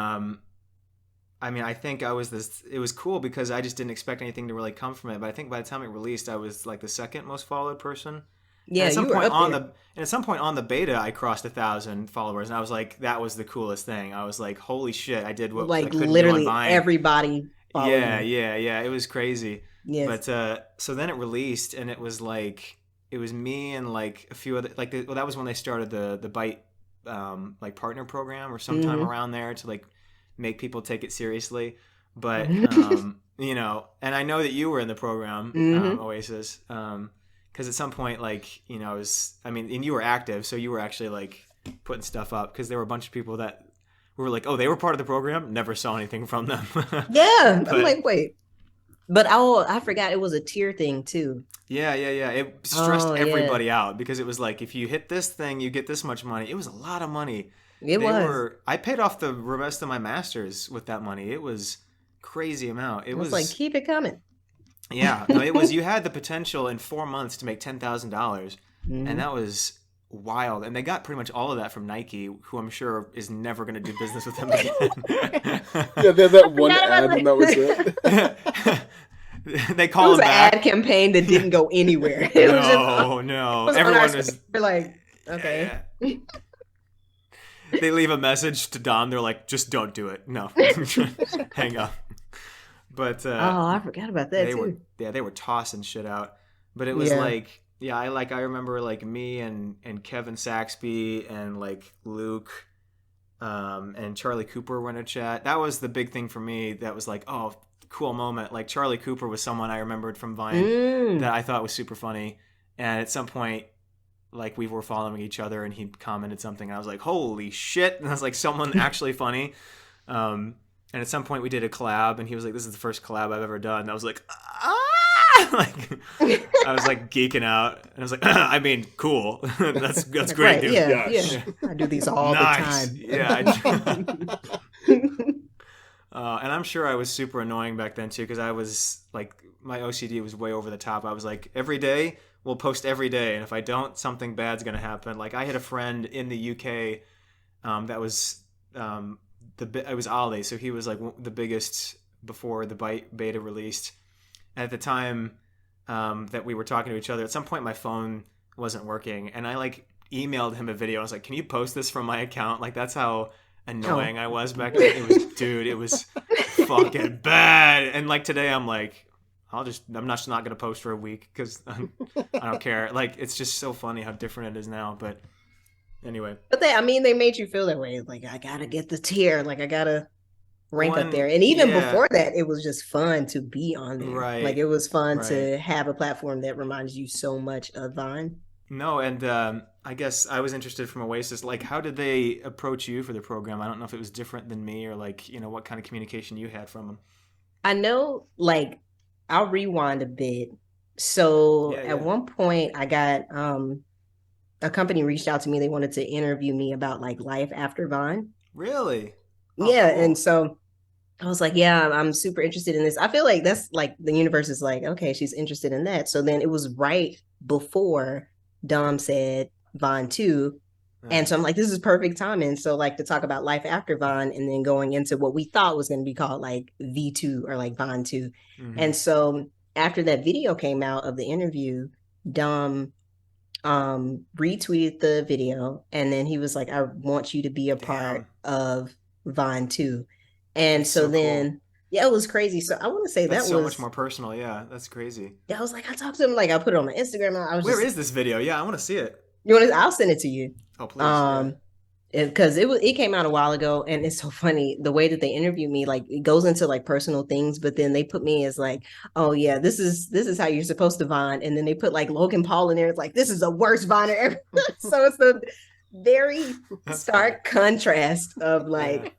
[SPEAKER 2] I think it was cool because I just didn't expect anything to really come from it. But I think by the time it released, I was like the second most followed person.
[SPEAKER 5] Yeah,
[SPEAKER 2] and at some
[SPEAKER 5] you were
[SPEAKER 2] point
[SPEAKER 5] up there.
[SPEAKER 2] and at some point on the beta, I crossed 1,000 followers, and I was like, that was the coolest thing. I was like, holy shit, I did what I
[SPEAKER 5] Like
[SPEAKER 2] couldn't
[SPEAKER 5] literally
[SPEAKER 2] do on Vine.
[SPEAKER 5] everybody followed
[SPEAKER 2] Yeah,
[SPEAKER 5] you.
[SPEAKER 2] yeah, it was crazy.
[SPEAKER 5] Yes.
[SPEAKER 2] But so then it released, and it was like it was me and like a few other that was when they started the Byte like partner program or sometime around there to like make people take it seriously. But and I know that you were in the program, Oasis, because at some point, like, and you were active, so you were actually like putting stuff up because there were a bunch of people that were like, oh, they were part of the program, never saw anything from them.
[SPEAKER 5] Yeah, I'm like, wait. But I forgot it was a tier thing too.
[SPEAKER 2] Yeah. It stressed everybody out because it was like, if you hit this thing, you get this much money. It was a lot of money. I paid off the rest of my masters with that money. It was crazy amount. It was
[SPEAKER 5] like, keep it coming.
[SPEAKER 2] Yeah, no, it was. You had the potential in 4 months to make $10,000, and that was wild. And they got pretty much all of that from Nike, who I'm sure is never going to do business with them again.
[SPEAKER 3] Yeah, they had that one ad, and that was it.
[SPEAKER 2] They call
[SPEAKER 5] it was
[SPEAKER 2] them
[SPEAKER 5] an
[SPEAKER 2] back.
[SPEAKER 5] ad campaign that didn't go anywhere. It was just,
[SPEAKER 2] No.
[SPEAKER 5] it
[SPEAKER 2] Everyone
[SPEAKER 5] was
[SPEAKER 2] was
[SPEAKER 5] like, okay.
[SPEAKER 2] Yeah. They leave a message to Dom. They're like, just don't do it. No, hang up. But
[SPEAKER 5] I forgot about that too.
[SPEAKER 2] They were tossing shit out. But it was like, I remember like me and Kevin Saxby and like Luke and Charlie Cooper were in a chat. That was the big thing for me. That was like, oh, cool moment. Like Charlie Cooper was someone I remembered from Vine that I thought was super funny. And at some point, like we were following each other and he commented something and I was like, holy shit. And I was like, someone actually funny. And at some point we did a collab and he was like, this is the first collab I've ever done. And I was like, like I was like geeking out and I was like, I mean, cool. that's great,
[SPEAKER 5] right,
[SPEAKER 2] dude.
[SPEAKER 5] Yeah. I do these all the time.
[SPEAKER 2] Yeah. And I'm sure I was super annoying back then too, because I was like, my OCD was way over the top. I was like, every day we'll post every day, and if I don't, something bad's gonna happen. Like I had a friend in the UK that was it was Ali, so he was like the biggest before the Byte beta released. And at the time that we were talking to each other, at some point my phone wasn't working, and I like emailed him a video. I was like, "Can you post this from my account?" Like that's how annoying I was back then. It was fucking bad. And like today, I'm like, I'm just not gonna post for a week because I don't care. Like it's just so funny how different it is now. But anyway,
[SPEAKER 5] but they made you feel that way. Like I gotta get the tier. Like I gotta rank up there. And even before that, it was just fun to be on there.
[SPEAKER 2] Right.
[SPEAKER 5] Like it was fun to have a platform that reminds you so much of Vine.
[SPEAKER 2] No, and I guess I was interested from Oasis. Like, how did they approach you for the program? I don't know if it was different than me or like, what kind of communication you had from them.
[SPEAKER 5] I know, like, I'll rewind a bit. So at one point I got a company reached out to me. They wanted to interview me about like life after Vine.
[SPEAKER 2] Really? Oh,
[SPEAKER 5] yeah.
[SPEAKER 2] cool.
[SPEAKER 5] And so I was like, yeah, I'm super interested in this. I feel like that's like the universe is like, okay, she's interested in that. So then it was right before Dom said Vine 2. And so I'm like, this is perfect timing. So like to talk about life after Vine and then going into what we thought was going to be called like V2 or like Vine 2. Mm-hmm. And so after that video came out of the interview, Dom retweeted the video and then he was like, I want you to be a part of Vine 2. And that's so then cool. Yeah, it was crazy. So I want to say that's
[SPEAKER 2] so much more personal. Yeah, that's crazy.
[SPEAKER 5] Yeah, I was like, I talked to him, like I put it on my Instagram.
[SPEAKER 2] Where is this video? Yeah, I want to see it.
[SPEAKER 5] I'll send it to you.
[SPEAKER 2] Oh, please.
[SPEAKER 5] because it came out a while ago, and it's so funny the way that they interview me. Like it goes into like personal things, but then they put me as like, oh yeah, this is how you're supposed to Vine, and then they put like Logan Paul in there. It's like this is the worst Viner ever. So it's the very stark contrast of like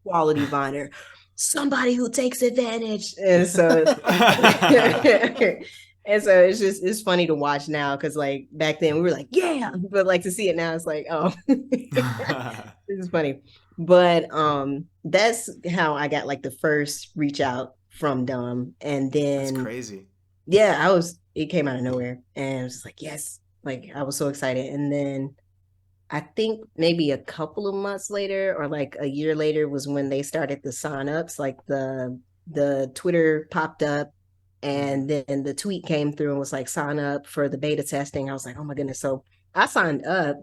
[SPEAKER 5] quality Viner, somebody who takes advantage, and so. And so it's funny to watch now because like back then we were like, yeah, but like to see it now, it's like, oh, this is funny. But that's how I got like the first reach out from Dom. And then
[SPEAKER 2] That's crazy.
[SPEAKER 5] Yeah, it came out of nowhere. And I was just like, yes, like I was so excited. And then I think maybe a couple of months later or like a year later was when they started the signups, like the Twitter popped up. And then the tweet came through and was like, sign up for the beta testing. I was like, oh my goodness. So I signed up,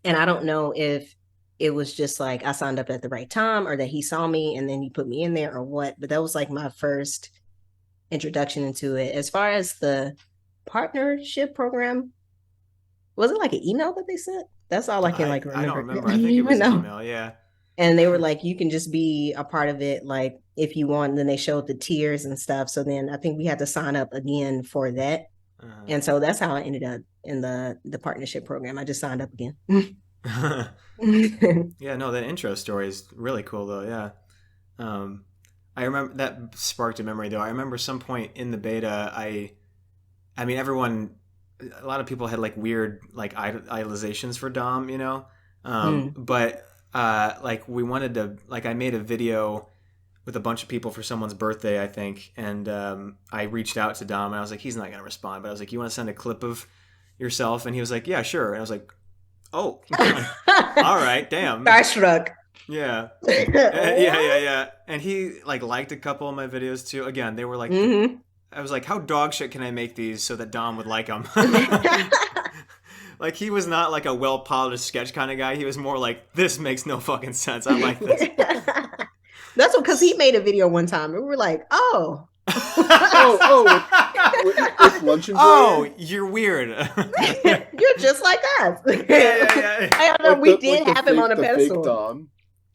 [SPEAKER 5] and I don't know if it was just like I signed up at the right time or that he saw me and then he put me in there or what. But that was like my first introduction into it. As far as the partnership program, was it like an email that they sent? That's all I can like remember.
[SPEAKER 2] I don't remember. I think it was an email. Yeah.
[SPEAKER 5] And they were like, you can just be a part of it, like if you want. And then they showed the tiers and stuff. So then I think we had to sign up again for that. And so that's how I ended up in the partnership program. I just signed up again.
[SPEAKER 2] Yeah, no, that intro story is really cool though. Yeah. I remember that sparked a memory though. I remember some point in the beta, I mean, a lot of people had like weird like idolizations for Dom, you know? But like we wanted to, like I made a video with a bunch of people for someone's birthday, I think. And I reached out to Dom and I was like, he's not going to respond. But I was like, you want to send a clip of yourself? And he was like, yeah, sure. And I was like, oh, all right, damn.
[SPEAKER 5] Starstruck.
[SPEAKER 2] Yeah. Yeah. And he like liked a couple of my videos too. Again, they were like, I was like, how dog shit can I make these so that Dom would like them? Like, he was not like a well-polished sketch kind of guy. He was more like, this makes no fucking sense. I like this.
[SPEAKER 5] That's because he made a video one time and we were like, oh.
[SPEAKER 3] With lunch and
[SPEAKER 2] you're weird.
[SPEAKER 5] You're just like us.
[SPEAKER 2] Yeah.
[SPEAKER 5] I don't know. We did have him on a pedestal.
[SPEAKER 3] Fake Dom.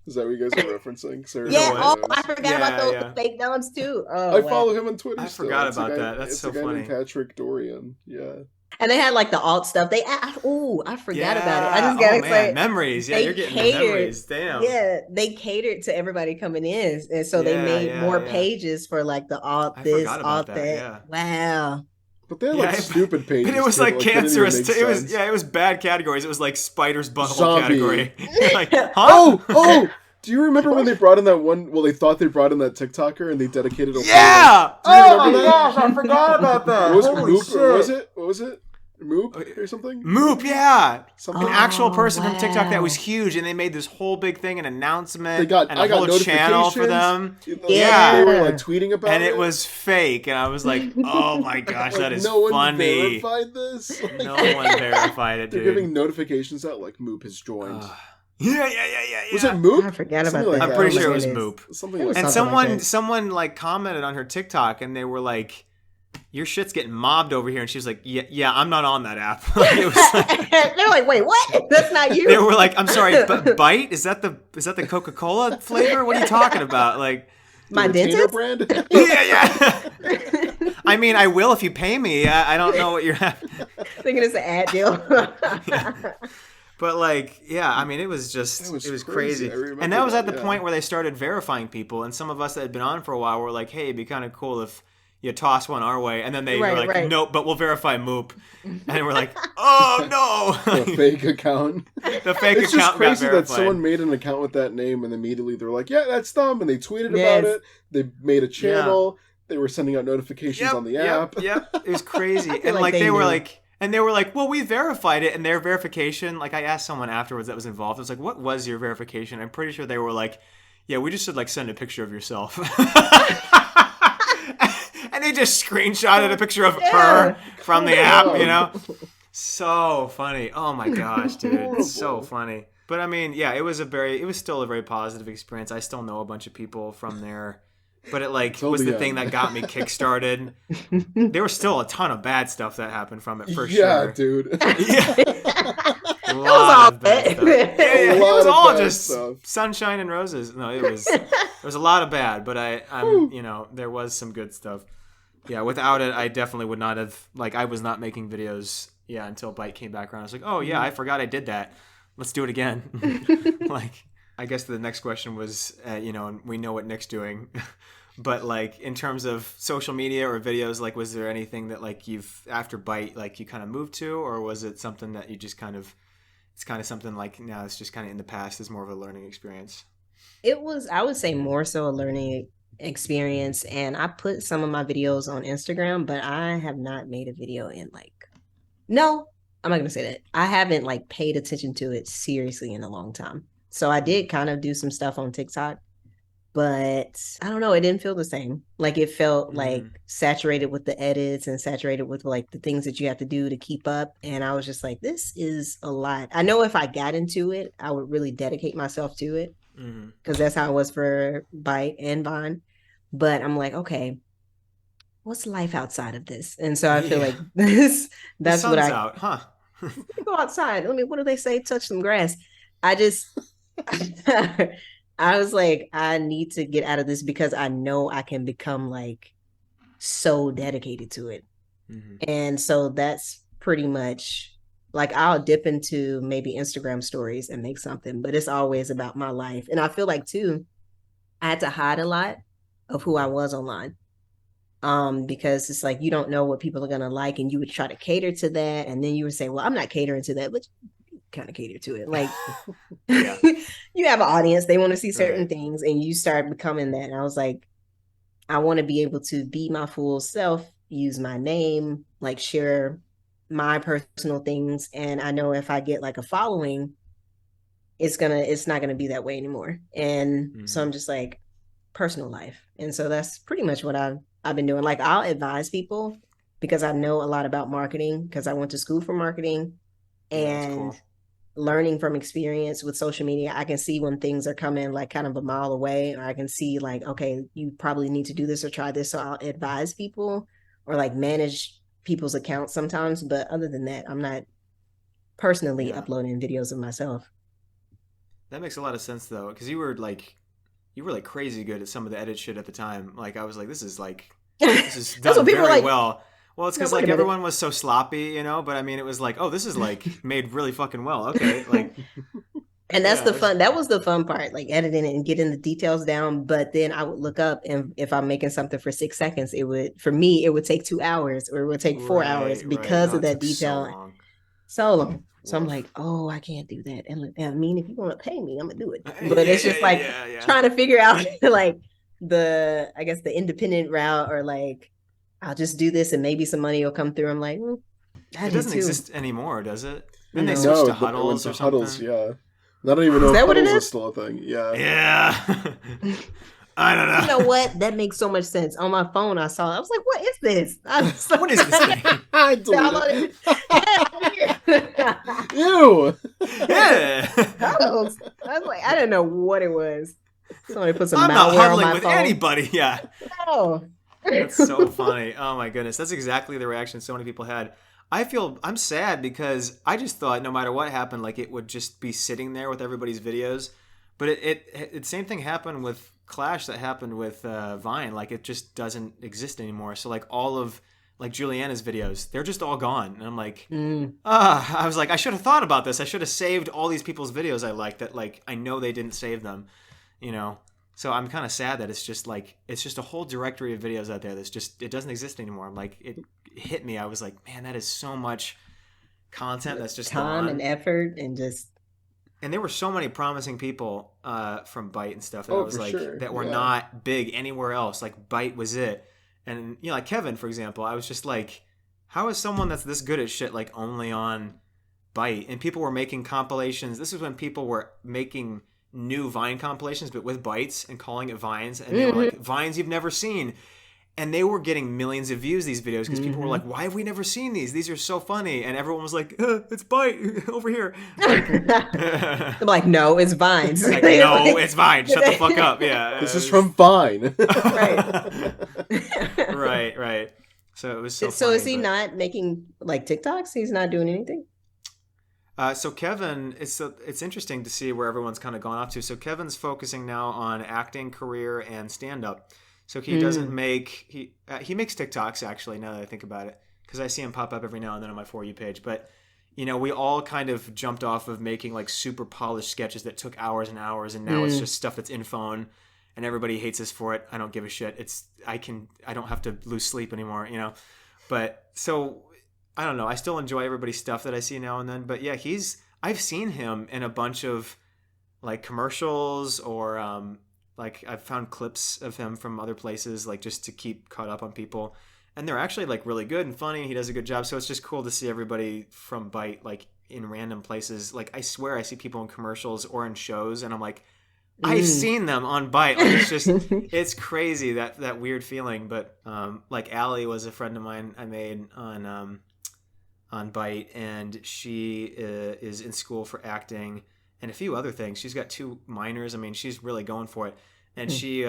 [SPEAKER 3] Is that what you guys are referencing? Sorry,
[SPEAKER 5] I forgot about those fake Doms too. Oh,
[SPEAKER 3] I follow him on Twitter.
[SPEAKER 2] I forgot about that. That's so funny.
[SPEAKER 3] Patrick Dorian. Yeah.
[SPEAKER 5] And they had like the alt stuff. I forgot about it. I just got excited.
[SPEAKER 2] Memories. Yeah, you're getting the memories. Damn.
[SPEAKER 5] Yeah, they catered to everybody coming in, and so they made more pages for like the alt this, alt that. Yeah. Wow.
[SPEAKER 3] But they're like stupid pages.
[SPEAKER 2] But it was like cancerous. It was bad categories. It was like spider's butthole category. Like, huh?
[SPEAKER 3] Oh. Do you remember when they brought in that one? Well, they thought they brought in that TikToker and they dedicated a
[SPEAKER 2] oh my gosh, I forgot about that.
[SPEAKER 3] What was it? Moop or something?
[SPEAKER 2] Moop, yeah. An actual person from TikTok that was huge, and they made this whole big thing, an announcement, and a whole channel for them.
[SPEAKER 3] Yeah. They were like tweeting about it.
[SPEAKER 2] And it was fake, and I was like, oh my gosh, that is
[SPEAKER 3] no
[SPEAKER 2] funny.
[SPEAKER 3] No one verified this?
[SPEAKER 2] No one verified it, dude.
[SPEAKER 3] They're giving notifications out like Moop has joined.
[SPEAKER 2] Yeah.
[SPEAKER 3] Was it Moop?
[SPEAKER 5] I forgot about that.
[SPEAKER 2] I'm pretty sure it was Moop.
[SPEAKER 3] And
[SPEAKER 2] someone like commented on her TikTok, and they were like, your shit's getting mobbed over here. And she was like, yeah, I'm not on that app. Like, it was like,
[SPEAKER 5] they're like, wait, what? That's not you.
[SPEAKER 2] They were like, I'm sorry, but Byte? Is that the Coca-Cola flavor? What are you talking about? Like,
[SPEAKER 5] my dentist
[SPEAKER 3] brand?
[SPEAKER 2] Yeah. I mean, I will if you pay me. I don't know what you're
[SPEAKER 5] thinking it's an ad deal.
[SPEAKER 2] Yeah. But like, yeah, I mean, it was crazy. And that was at the point where they started verifying people. And some of us that had been on for a while were like, hey, it'd be kind of cool if you toss one our way. And then they were like, nope, but we'll verify Moop. And we're like, oh no.
[SPEAKER 3] The fake account.
[SPEAKER 2] The fake
[SPEAKER 3] it's
[SPEAKER 2] account
[SPEAKER 3] just crazy
[SPEAKER 2] got verified.
[SPEAKER 3] That someone made an account with that name and immediately they're like, yeah, that's them. And they tweeted about it. They made a channel. They were sending out notifications on the app.
[SPEAKER 2] Yep. It was crazy. And like they were like, and they were like, well, we verified it. And their verification, like I asked someone afterwards that was involved. I was like, what was your verification? I'm pretty sure they were like, yeah, we just said like send a picture of yourself. And they just screenshotted a picture of her from the app, you know? So funny. Oh my gosh, dude. It's so funny. But I mean, yeah, it was still a very positive experience. I still know a bunch of people from there. but it like
[SPEAKER 3] Till
[SPEAKER 2] was
[SPEAKER 3] the
[SPEAKER 2] the thing
[SPEAKER 3] end.
[SPEAKER 2] that got me kickstarted. There was still a ton of bad stuff that happened from it for
[SPEAKER 3] Yeah,
[SPEAKER 2] sure.
[SPEAKER 3] dude.
[SPEAKER 2] Yeah. A
[SPEAKER 5] all
[SPEAKER 2] lot of bad
[SPEAKER 5] bad.
[SPEAKER 2] stuff. Yeah,
[SPEAKER 3] A
[SPEAKER 2] it
[SPEAKER 3] lot
[SPEAKER 2] was
[SPEAKER 3] of
[SPEAKER 2] all
[SPEAKER 3] bad
[SPEAKER 2] just
[SPEAKER 3] stuff.
[SPEAKER 2] sunshine and roses. No, it was a lot of bad, but I'm there was some good stuff. Yeah, without it, I definitely would not have, like, I was not making videos, until Byte came back around. I was like, oh, yeah, I forgot I did that. Let's do it again. Like, I guess the next question was, and we know what Nick's doing. But, like, in terms of social media or videos, like, was there anything that, like, after Byte, like, you kind of moved to? Or was it something that you just it's kind of something, like, now it's just kind of in the past, it's more of a learning experience?
[SPEAKER 5] It was, I would say, more so a learning experience. And I put some of my videos on Instagram, but I have not made a video in no, I'm not going to say that. I haven't like paid attention to it seriously in a long time. So I did kind of do some stuff on TikTok, but I don't know, it didn't feel the same. Like it felt like saturated with the edits and saturated with like the things that you have to do to keep up. And I was just like, this is a lot. I know if I got into it, I would really dedicate myself to it, because that's how it was for Byte and Vine. But I'm like, okay, what's life outside of this? And so I feel like that's
[SPEAKER 2] The
[SPEAKER 5] what
[SPEAKER 2] sun's out, huh?
[SPEAKER 5] go outside. What do they say? Touch some grass. I just I was like, I need to get out of this because I know I can become like so dedicated to it. And so that's pretty much like I'll dip into maybe Instagram stories and make something, but it's always about my life. And I feel like too, I had to hide a lot of who I was online. Because it's like you don't know what people are gonna like, and you would try to cater to that, and then you would say, well, I'm not catering to that, but you kind of cater to it. Like you have an audience, they want to see certain things, and you start becoming that. And I was like, I want to be able to be my full self, use my name, like share my personal things. And I know if I get like a following, it's not gonna be that way anymore. And so I'm just like, personal life. And so that's pretty much what I've been doing. Like I'll advise people because I know a lot about marketing because I went to school for marketing, and learning from experience with social media, I can see when things are coming like kind of a mile away, or I can see like, okay, you probably need to do this or try this. So I'll advise people or like manage people's accounts sometimes. But other than that, I'm not personally uploading videos of myself.
[SPEAKER 2] That makes a lot of sense though, because you were like crazy good at some of the edit shit at the time. Like I was like, this is done very well. Well, it's because like everyone was so sloppy, But I mean, it was like, oh, this is like made really fucking well. Okay, like.
[SPEAKER 5] And that's the fun. That was the fun part, like editing it and getting the details down. But then I would look up, and if I'm making something for 6 seconds, it would take 2 hours, or it would take 4 hours because of that detail. So long. So I'm like, oh, I can't do that. And I mean, if you want to pay me, I'm gonna do it. But it's just like trying to figure out like I guess the independent route, or like I'll just do this and maybe some money will come through. I'm like,
[SPEAKER 2] it doesn't exist anymore, does it? Then
[SPEAKER 5] No.
[SPEAKER 2] they switched to
[SPEAKER 3] But it went
[SPEAKER 2] Huddles
[SPEAKER 3] to
[SPEAKER 2] or something.
[SPEAKER 3] Huddles, yeah. I don't even know if
[SPEAKER 5] that what it
[SPEAKER 3] Huddles
[SPEAKER 5] is?
[SPEAKER 3] is still a thing. Yeah.
[SPEAKER 2] Yeah. I don't know.
[SPEAKER 5] You know what? That makes so much sense. On my phone, I saw it. I was like, what is this? I was like,
[SPEAKER 2] What is this thing?
[SPEAKER 3] I deleted
[SPEAKER 5] it.
[SPEAKER 3] Ew.
[SPEAKER 2] Yeah.
[SPEAKER 5] I was like, I didn't know what it was. Somebody put some
[SPEAKER 2] I'm not
[SPEAKER 5] malware on
[SPEAKER 2] huddling
[SPEAKER 5] my
[SPEAKER 2] with
[SPEAKER 5] phone.
[SPEAKER 2] anybody. Yeah.
[SPEAKER 5] No.
[SPEAKER 2] That's so funny. Oh my goodness. That's exactly the reaction so many people had. I'm sad because I just thought no matter what happened, like it would just be sitting there with everybody's videos. But it same thing happened with Clash that happened with Vine. Like it just doesn't exist anymore. So like all of like Julianna's videos, they're just all gone. And I'm like, I was like, I should have thought about this. I should have saved all these people's videos I liked that like I know they didn't save them, So I'm kind of sad that it's just a whole directory of videos out there that's just, it doesn't exist anymore. I'm like, it hit me. I was like, man, that is so much content that's just
[SPEAKER 5] time
[SPEAKER 2] gone.
[SPEAKER 5] and effort and just.
[SPEAKER 2] And there were so many promising people from Byte and stuff that I was like, that were not big anywhere else. Like Byte was it. And like Kevin, for example, I was just like, how is someone that's this good at shit like only on Byte? And people were making compilations. This is when people were making new Vine compilations, but with bytes and calling it Vines. And they were like, Vines you've never seen. And they were getting millions of views, these videos, because people were like, why have we never seen these? These are so funny. And everyone was like, it's Byte over here.
[SPEAKER 5] I'm like, no, it's Vine.
[SPEAKER 2] Like, no, it's Vine. Shut the fuck up. Yeah.
[SPEAKER 3] This is from Vine.
[SPEAKER 2] Right. So it was so
[SPEAKER 5] So
[SPEAKER 2] funny,
[SPEAKER 5] is he not making like TikToks? He's not doing anything?
[SPEAKER 2] So Kevin, it's interesting to see where everyone's kind of gone off to. So Kevin's focusing now on acting career and stand-up. So he doesn't make he makes TikToks actually. Now that I think about it, because I see him pop up every now and then on my For You page. But we all kind of jumped off of making like super polished sketches that took hours and hours, and now it's just stuff that's in phone, and everybody hates us for it. I don't give a shit. I don't have to lose sleep anymore. But so I don't know. I still enjoy everybody's stuff that I see now and then. But yeah, I've seen him in a bunch of like commercials or like I've found clips of him from other places, like just to keep caught up on people. And they're actually like really good and funny. He does a good job. So it's just cool to see everybody from Byte like in random places. Like I swear I see people in commercials or in shows and I'm like, I've seen them on Byte. Like it's just, it's crazy that weird feeling. But like Allie was a friend of mine I made on Byte, and she is in school for acting and a few other things. She's got 2 minors. I mean, she's really going for it. And she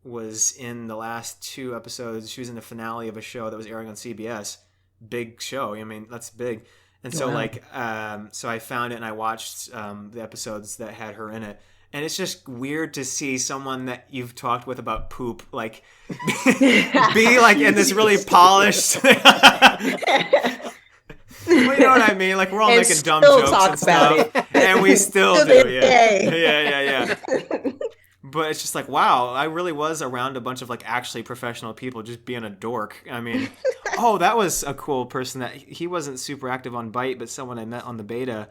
[SPEAKER 2] was in the last 2 episodes. She was in the finale of a show that was airing on CBS. Big show. I mean, that's big. And so so I found it and I watched the episodes that had her in it. And it's just weird to see someone that you've talked with about poop, like, be like in this really polished... Well, you know what I mean? Like, we're all making dumb jokes and stuff. And we still do. Yeah. But it's just like, wow, I really was around a bunch of like actually professional people just being a dork. I mean, that was a cool person that he wasn't super active on Byte, but someone I met on the beta,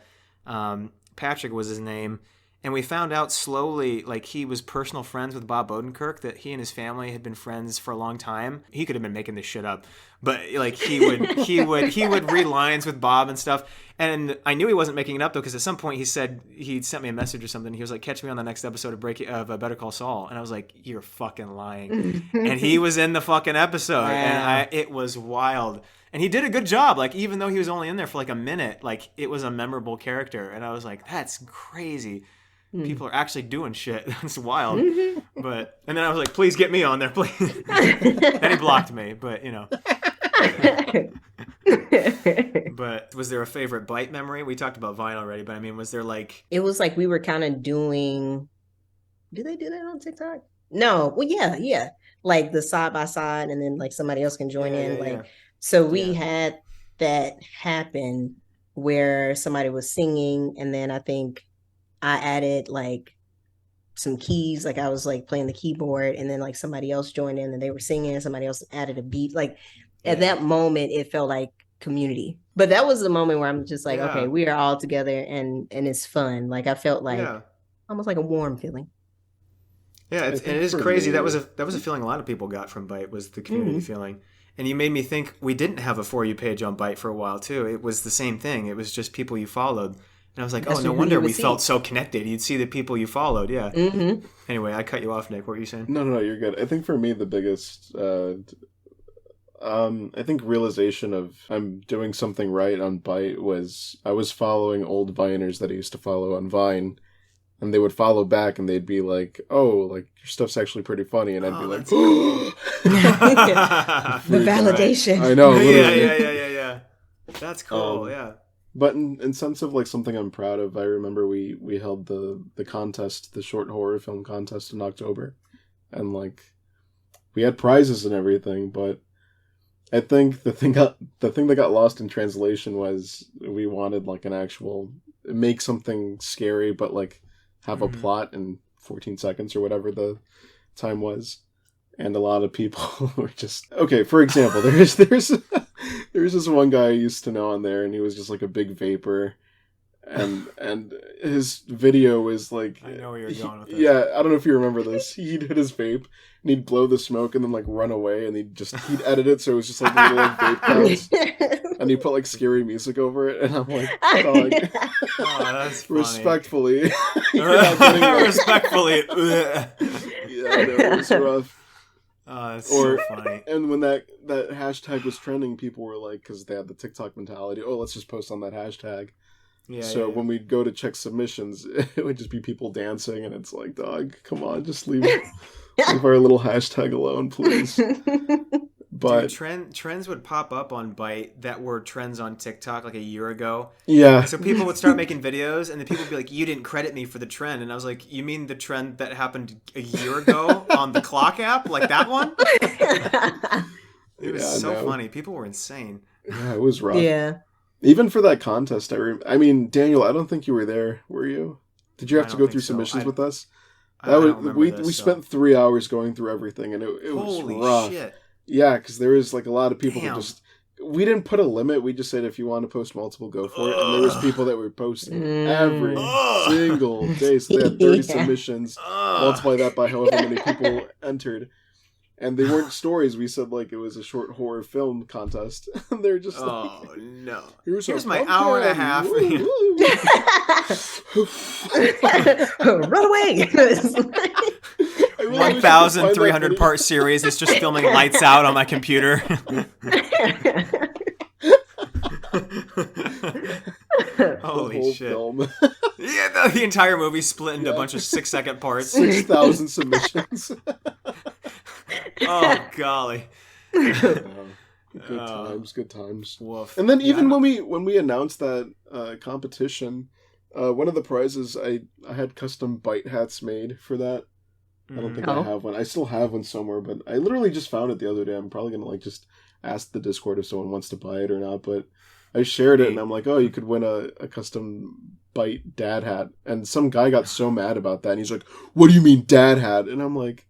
[SPEAKER 2] Patrick was his name. And we found out slowly, like he was personal friends with Bob Odenkirk, that he and his family had been friends for a long time. He could have been making this shit up, but like he would read lines with Bob and stuff. And I knew he wasn't making it up though, because at some point he said he sent me a message or something. He was like, "Catch me on the next episode of Better Call Saul," and I was like, "You're fucking lying." And he was in the fucking episode, wow. And it was wild. And he did a good job. Like even though he was only in there for like a minute, like it was a memorable character. And I was like, "That's crazy." People are actually doing shit. That's wild. But and then I was like, please get me on there, please. And he blocked me, but But was there a favorite Byte memory? We talked about Vine already, but I mean, was there like...
[SPEAKER 5] It was like we were kind of doing... Do they do that on TikTok? No. Well, yeah. Like the side by side, and then like somebody else can join in. Like, so we had that happen where somebody was singing, and then I think I added like some keys, like I was like playing the keyboard, and then like somebody else joined in and they were singing, and somebody else added a beat. Like at that moment, it felt like community. But that was the moment where I'm just like, okay, we are all together and it's fun. Like I felt like almost like a warm feeling.
[SPEAKER 2] Yeah, it is crazy. That was a feeling a lot of people got from Byte, was the community feeling. And you made me think we didn't have a For You page on Byte for a while too. It was the same thing. It was just people you followed. And I was like, no wonder we felt so connected. You'd see the people you followed, yeah. Anyway, I cut you off, Nick. What were you saying?
[SPEAKER 3] No, you're good. I think for me, the biggest, I think realization of I'm doing something right on Byte was I was following old Viners that I used to follow on Vine, and they would follow back and they'd be like, oh, like your stuff's actually pretty funny. And I'd be like,
[SPEAKER 5] the validation.
[SPEAKER 3] I know.
[SPEAKER 2] Yeah. That's cool, yeah.
[SPEAKER 3] But in sense of like something I'm proud of, I remember we held the contest, the short horror film contest in October, and like we had prizes and everything. But I think the thing that got lost in translation was we wanted like an actual make something scary, but like have a plot in 14 seconds or whatever the time was. And a lot of people were just... Okay, for example, there's this one guy I used to know on there, and he was just like a big vapor. And his video is like...
[SPEAKER 2] I know where you're going with this.
[SPEAKER 3] Yeah, I don't know if you remember this. He'd hit his vape, and he'd blow the smoke, and then like run away, and he'd edit it so it was just like little like vape counts. And he put like scary music over it, and I'm like, dog,
[SPEAKER 2] that's funny.
[SPEAKER 3] Respectfully.
[SPEAKER 2] Respectfully.
[SPEAKER 3] Yeah, no, it was rough.
[SPEAKER 2] It's
[SPEAKER 3] Or-
[SPEAKER 2] so funny.
[SPEAKER 3] And when that hashtag was trending, people were like, because they had the TikTok mentality, oh, let's just post on that hashtag.
[SPEAKER 2] Yeah.
[SPEAKER 3] So
[SPEAKER 2] yeah.
[SPEAKER 3] when we'd go to check submissions, it would just be people dancing, and it's like, dog, come on, just leave our little hashtag alone, please. But
[SPEAKER 2] Dude, trends would pop up on Byte that were trends on TikTok like a year ago.
[SPEAKER 3] yeah,
[SPEAKER 2] So people would start making videos, and then people would be like, "You didn't credit me for the trend," and I was like, "You mean the trend that happened a year ago on the clock app, like that one?" It was so funny. People were insane.
[SPEAKER 3] Yeah, it was rough.
[SPEAKER 5] Yeah.
[SPEAKER 3] Even for that contest, I mean, Daniel, I don't think you were there, were you? Did you have
[SPEAKER 2] I
[SPEAKER 3] to
[SPEAKER 2] don't
[SPEAKER 3] go through
[SPEAKER 2] think so.
[SPEAKER 3] submissions with us?
[SPEAKER 2] I don't remember
[SPEAKER 3] we
[SPEAKER 2] this, so.
[SPEAKER 3] spent 3 hours going through everything, and it
[SPEAKER 2] Holy
[SPEAKER 3] was rough.
[SPEAKER 2] shit!
[SPEAKER 3] Yeah, because there was like a lot of people
[SPEAKER 2] Damn.
[SPEAKER 3] that just. We didn't put a limit. We just said if you want to post multiple, go for it. And there was people that were posting every single day. So they had 30
[SPEAKER 5] Yeah.
[SPEAKER 3] submissions. Multiply that by however many people entered. And they weren't stories. We said like it was a short horror film contest. And they're just like,
[SPEAKER 2] Oh no!
[SPEAKER 3] Here's
[SPEAKER 2] my
[SPEAKER 3] pumpkin.
[SPEAKER 2] hour and a half.
[SPEAKER 3] Woo, woo.
[SPEAKER 5] Run away.
[SPEAKER 3] I really wish I could find that
[SPEAKER 2] 1,300
[SPEAKER 3] video.
[SPEAKER 2] part series. It's just filming lights out on my computer.
[SPEAKER 3] The
[SPEAKER 2] Holy
[SPEAKER 3] whole
[SPEAKER 2] shit!
[SPEAKER 3] film.
[SPEAKER 2] Yeah, the entire movie split into a bunch of 6-second parts.
[SPEAKER 3] 6,000 submissions.
[SPEAKER 2] Oh golly!
[SPEAKER 3] Good times.
[SPEAKER 2] Woof.
[SPEAKER 3] And then
[SPEAKER 2] Yeah,
[SPEAKER 3] even when we announced that competition, one of the prizes I had custom Byte hats made for that. I don't think I have one. I still have one somewhere, but I literally just found it the other day. I'm probably gonna like just ask the Discord if someone wants to buy it or not. But I shared it and I'm like, oh, you could win a custom Byte dad hat. And some guy got so mad about that, and he's like, what do you mean dad hat? And I'm like,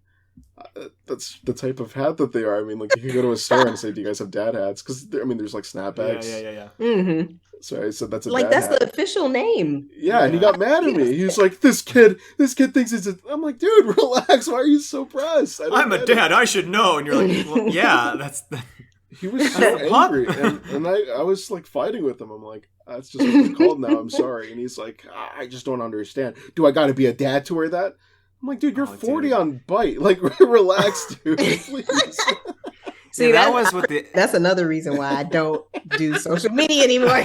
[SPEAKER 3] that's the type of hat that they are. I mean, like you could go to a store and say, do you guys have dad hats? Because I mean, there's like snapbacks.
[SPEAKER 2] Yeah.
[SPEAKER 5] Mm-hmm.
[SPEAKER 3] So I said that's a
[SPEAKER 5] Like
[SPEAKER 3] dad
[SPEAKER 5] that's
[SPEAKER 3] hat.
[SPEAKER 5] the official name.
[SPEAKER 3] Yeah, and he got mad at me. He was like, "This kid thinks it's a." I'm like, "Dude, relax. Why are you so pressed?"
[SPEAKER 2] I'm a dad. I should know. And you're like, well, yeah, that's.
[SPEAKER 3] He was so angry, and I was like fighting with him. I'm like, "That's just what it's called now. I'm sorry." And he's like, "I just don't understand. Do I got to be a dad to wear that?" I'm like, "Dude, you're 40 on Byte. Like, relax, dude. Please."
[SPEAKER 5] See,
[SPEAKER 2] that was what the.
[SPEAKER 5] that's another reason why I don't do social media anymore.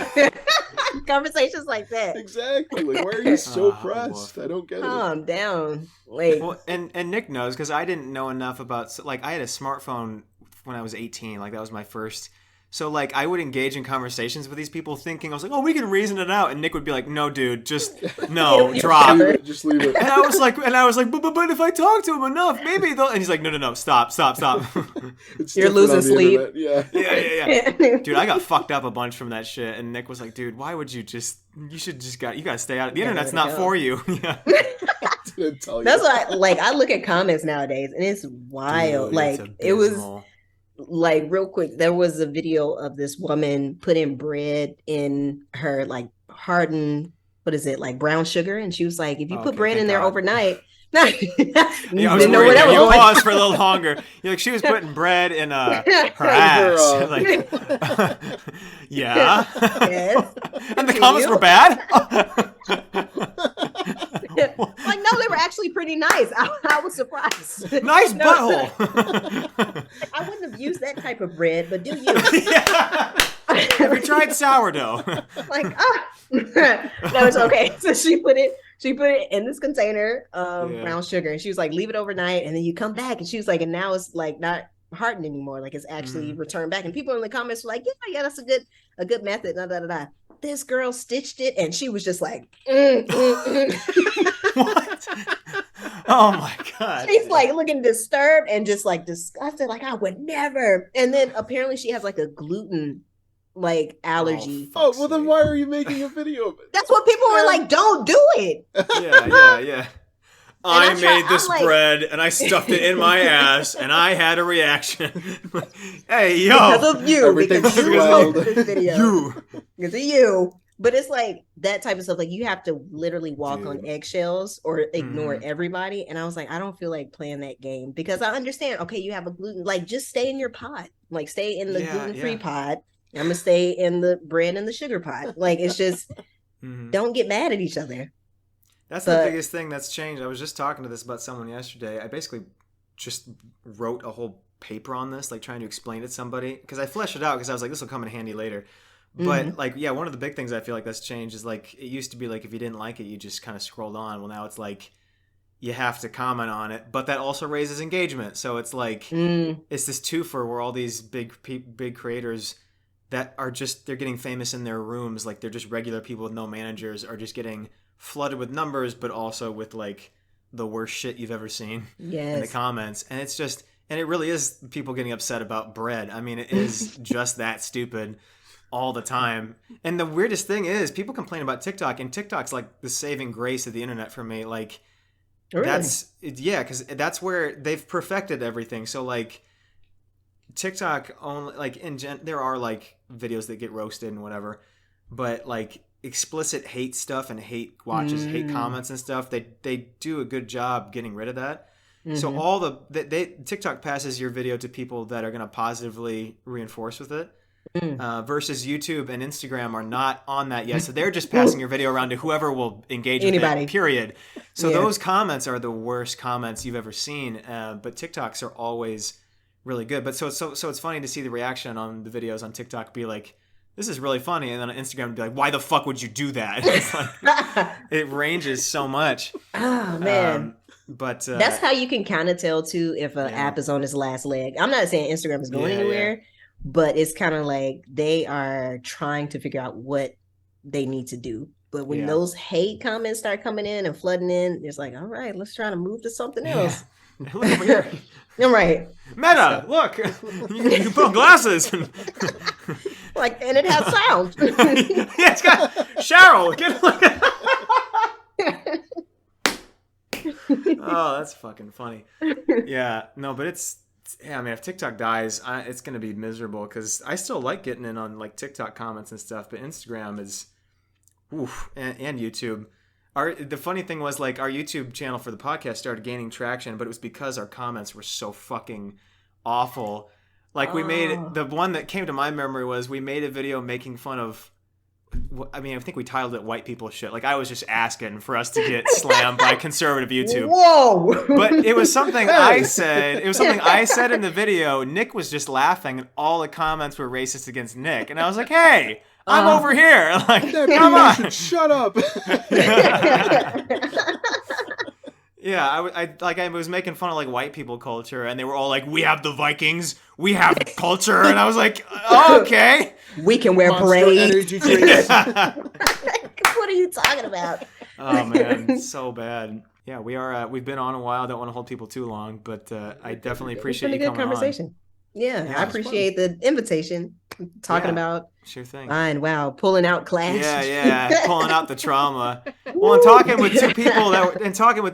[SPEAKER 5] Conversations like that.
[SPEAKER 3] Exactly. Like, why are you so pressed? I don't get it.
[SPEAKER 5] Calm down. Like,
[SPEAKER 2] Well, and Nick knows because I didn't know enough about. Like, I had a smartphone when I was 18. Like, that was my first. So, like, I would engage in conversations with these people thinking, I was like, oh, we can reason it out. And Nick would be like, no, dude, just, no, drop.
[SPEAKER 3] Just leave it.
[SPEAKER 2] And I was like, but if I talk to him enough, maybe they'll. And he's like, no, stop.
[SPEAKER 3] It's
[SPEAKER 5] You're
[SPEAKER 3] different
[SPEAKER 5] losing
[SPEAKER 3] on the
[SPEAKER 5] sleep.
[SPEAKER 3] internet. Yeah.
[SPEAKER 2] Yeah. Dude, I got fucked up a bunch from that shit. And Nick was like, dude, why would you you gotta stay out. The internet's not for you. Yeah.
[SPEAKER 3] Didn't tell you.
[SPEAKER 5] that's why, like, I look at comments nowadays and it's wild.
[SPEAKER 2] Dude,
[SPEAKER 5] like,
[SPEAKER 2] it's
[SPEAKER 5] it was
[SPEAKER 2] abysmal.
[SPEAKER 5] like real quick. There was a video of this woman putting bread in her like hardened, what is it, like brown sugar, and she was like, if you put
[SPEAKER 2] Okay,
[SPEAKER 5] bread in
[SPEAKER 2] thank
[SPEAKER 5] there
[SPEAKER 2] God.
[SPEAKER 5] overnight.
[SPEAKER 2] Yeah, I was
[SPEAKER 5] Didn't know
[SPEAKER 2] worried
[SPEAKER 5] where that
[SPEAKER 2] that you
[SPEAKER 5] was going.
[SPEAKER 2] paused for a little longer. You're like, she was putting bread in her ass. Like, yeah.
[SPEAKER 5] Yes.
[SPEAKER 2] And the comments were bad.
[SPEAKER 5] Like, no, they were actually pretty nice. I was surprised.
[SPEAKER 2] Nice
[SPEAKER 5] No.
[SPEAKER 2] butthole.
[SPEAKER 5] I wouldn't have used that type of bread, but do you?
[SPEAKER 2] Yeah. Have you tried sourdough?
[SPEAKER 5] Like, no, it's okay. So she put it in this container of brown sugar, and she was like, leave it overnight, and then you come back, and she was like, and now it's like not hardened anymore, like it's actually returned back. And people in the comments were like, yeah, that's a good method. This girl stitched it, and she was just like,
[SPEAKER 2] What? Oh my God.
[SPEAKER 5] she's like looking disturbed and just like disgusted, like I would never. And then apparently she has like a gluten like allergy.
[SPEAKER 3] Oh, well then why are you making a video of it?
[SPEAKER 5] That's what people were like, don't do it.
[SPEAKER 2] Yeah. I made this bread and I stuffed it in my ass and I had a reaction. Hey, yo.
[SPEAKER 5] Because of you.
[SPEAKER 3] Everything's
[SPEAKER 5] Because you
[SPEAKER 3] swelled.
[SPEAKER 5] posted this video.
[SPEAKER 2] You.
[SPEAKER 5] Because of you. But it's like that type of stuff. Like you have to literally walk on eggshells or ignore everybody. And I was like, I don't feel like playing that game because I understand. Okay, you have a gluten. Like just stay in your pot. Like stay in the gluten-free pot. I'm gonna stay in the bread and the sugar pot. Like it's just don't get mad at each other.
[SPEAKER 2] That's the biggest thing that's changed. I was just talking to this about someone yesterday. I basically just wrote a whole paper on this, like trying to explain it to somebody, because I fleshed it out because I was like, this will come in handy later. But like, yeah, one of the big things I feel like that's changed is like, it used to be like if you didn't like it, you just kind of scrolled on. Well, now it's like you have to comment on it, but that also raises engagement. So it's like it's this twofer where all these big creators that are just, they're getting famous in their rooms, like they're just regular people with no managers, are just getting flooded with numbers, but also with like the worst shit you've ever seen in the comments. And it's just, and it really is people getting upset about bread. I mean, it is just that stupid all the time. And the weirdest thing is people complain about TikTok, and TikTok's like the saving grace of the internet for me. Like because that's where they've perfected everything. So like TikTok only, like there are like videos that get roasted and whatever, but like explicit hate stuff and hate watches, hate comments and stuff, they do a good job getting rid of that. So all TikTok passes your video to people that are going to positively reinforce with it. Versus YouTube and Instagram are not on that yet, so they're just passing your video around to whoever will engage with it, period. So those comments are the worst comments you've ever seen, but TikToks are always really good. But so it's funny to see the reaction on the videos on TikTok be like, this is really funny, and then on Instagram be like, why the fuck would you do that? It's like, it ranges so much.
[SPEAKER 5] Oh man.
[SPEAKER 2] But
[SPEAKER 5] that's how you can kind of tell too if an app is on its last leg. I'm not saying Instagram is going anywhere, but it's kind of like they are trying to figure out what they need to do. But when those hate comments start coming in and flooding in, it's like, all right, let's try to move to something else.
[SPEAKER 2] Look over here.
[SPEAKER 5] I'm right.
[SPEAKER 2] Meta, look, you put on glasses.
[SPEAKER 5] Like, and it has sound.
[SPEAKER 2] Yeah, it's got Cheryl. Oh, that's fucking funny. Yeah, no, but I mean, if TikTok dies, it's going to be miserable, because I still like getting in on like TikTok comments and stuff, but Instagram is, and YouTube. The funny thing was, like, our YouTube channel for the podcast started gaining traction, but it was because our comments were so fucking awful. Like, we made, the one that came to my memory was we made a video making fun of, I mean, I think we titled it "White People Shit." Like, I was just asking for us to get slammed by conservative YouTube.
[SPEAKER 5] Whoa!
[SPEAKER 2] But it was something I said. It was something I said in the video. Nick was just laughing, and all the comments were racist against Nick. And I was like, "Hey, I'm over here. Like, come on,
[SPEAKER 3] shut up."
[SPEAKER 2] Yeah, I was making fun of like white people culture, and they were all like, "We have the Vikings, we have culture," and I was like, oh, "Okay,
[SPEAKER 5] we can wear
[SPEAKER 3] Monster
[SPEAKER 5] braids."
[SPEAKER 3] energy drinks.
[SPEAKER 5] What are you talking about?
[SPEAKER 2] Oh man, so bad. Yeah, we are. We've been on a while. I don't want to hold people too long, but I definitely appreciate you coming on.
[SPEAKER 5] It's been a good conversation. Yeah, I appreciate the invitation. Talking about
[SPEAKER 2] sure thing.
[SPEAKER 5] Fine, wow, pulling out class.
[SPEAKER 2] Yeah, pulling out the trauma. Well, and talking with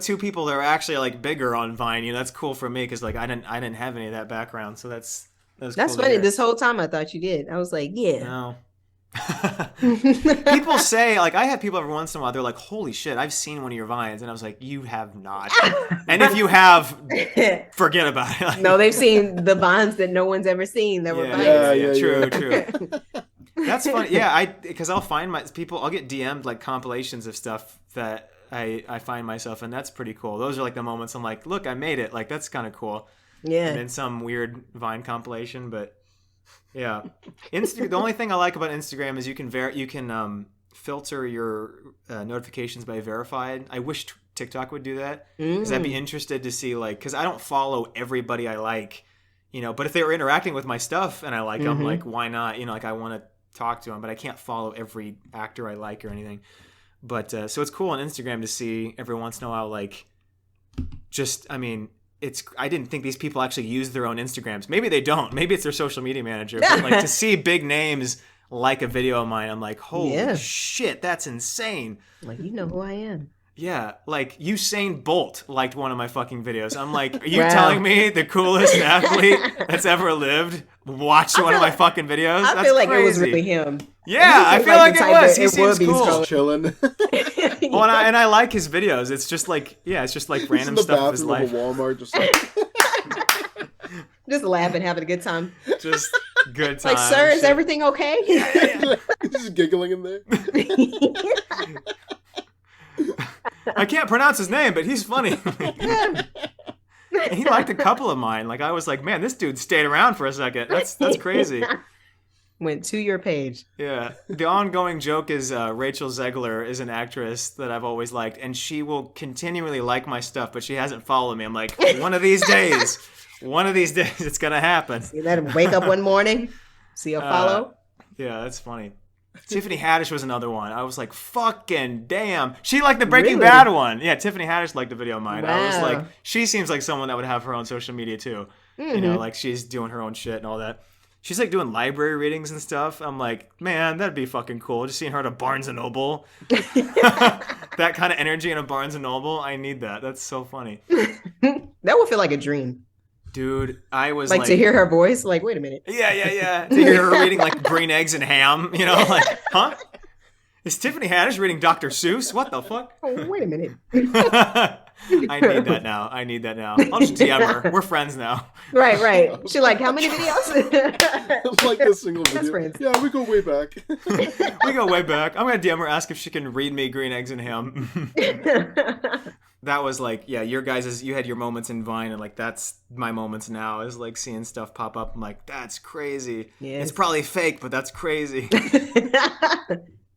[SPEAKER 2] two people that are actually like bigger on Vine, you know, that's cool for me, because like I didn't have any of that background, so that's cool
[SPEAKER 5] funny. This whole time I thought you did. I was like, yeah.
[SPEAKER 2] No. People say, like, I have people every once in a while, they're like, holy shit, I've seen one of your Vines, and I was like, you have not. And if you have, forget about it.
[SPEAKER 5] No, they've seen the Vines that no one's ever seen that were Vines.
[SPEAKER 2] True. That's funny. Yeah, because I'll find I'll get DM'd like compilations of stuff that I find myself, and that's pretty cool. Those are like the moments I'm like, look, I made it. Like, that's kind of cool. Yeah. And then some weird Vine compilation, but yeah. The only thing I like about Instagram is you can filter your notifications by verified. I wish TikTok would do that, because I'd be interested to see, like, because I don't follow everybody I like, you know, but if they were interacting with my stuff and I like them, like, why not? You know, like, I want to talk to them, but I can't follow every actor I like or anything. But so it's cool on Instagram to see every once in a while, like, just, I mean, I didn't think these people actually use their own Instagrams. Maybe they don't. Maybe it's their social media manager. But like, to see big names like a video of mine, I'm like, holy shit, that's insane.
[SPEAKER 5] Like, you know who I am.
[SPEAKER 2] Yeah, like Usain Bolt liked one of my fucking videos. I'm like, are you telling me the coolest athlete that's ever lived watched one of my fucking videos?
[SPEAKER 5] I feel like it was really him.
[SPEAKER 2] Yeah, I feel like it was. He seems cool.
[SPEAKER 3] Just chilling.
[SPEAKER 2] Well, and I like his videos. It's just like, it's just like random stuff of his life.
[SPEAKER 3] Of Walmart, just like
[SPEAKER 5] just laughing, having a good time.
[SPEAKER 2] Just good time.
[SPEAKER 5] Like, sir, is everything okay?
[SPEAKER 2] Yeah.
[SPEAKER 3] Just giggling in there.
[SPEAKER 2] I can't pronounce his name, but he's funny. And he liked a couple of mine. Like I was like, man, this dude stayed around for a second. That's crazy.
[SPEAKER 5] Went to your page.
[SPEAKER 2] Yeah. The ongoing joke is Rachel Zegler is an actress that I've always liked, and she will continually like my stuff, but she hasn't followed me. I'm like, one of these days it's gonna happen.
[SPEAKER 5] You let him wake up one morning, see a follow.
[SPEAKER 2] Yeah, that's funny. Tiffany Haddish was another one. I was like, fucking damn. She liked the Breaking Bad one. Yeah, Tiffany Haddish liked the video of mine.
[SPEAKER 5] Wow.
[SPEAKER 2] I was like, she seems like someone that would have her own social media too.
[SPEAKER 5] Mm-hmm.
[SPEAKER 2] You know, like she's doing her own shit and all that. She's like doing library readings and stuff. I'm like, man, that'd be fucking cool. Just seeing her at a Barnes & Noble. That kind of energy in a Barnes & Noble. I need that. That's so funny.
[SPEAKER 5] That would feel like a dream.
[SPEAKER 2] Dude, I was
[SPEAKER 5] like to hear her voice. Like, wait a minute.
[SPEAKER 2] Yeah. To hear her reading like Green Eggs and Ham. You know, like, huh? Is Tiffany Haddish reading Dr. Seuss? What the fuck?
[SPEAKER 5] Oh, wait a minute.
[SPEAKER 2] I need that now. I'll just DM her. We're friends now.
[SPEAKER 5] Right. She like, how many videos?
[SPEAKER 3] Like this single video.
[SPEAKER 5] That's friends.
[SPEAKER 3] Yeah, we go way back.
[SPEAKER 2] We go way back. I'm going to DM her, ask if she can read me Green Eggs and Ham. That was like, yeah, you had your moments in Vine, and like that's my moments now is like seeing stuff pop up. I'm like, that's crazy.
[SPEAKER 5] Yes.
[SPEAKER 2] It's probably fake, but that's crazy.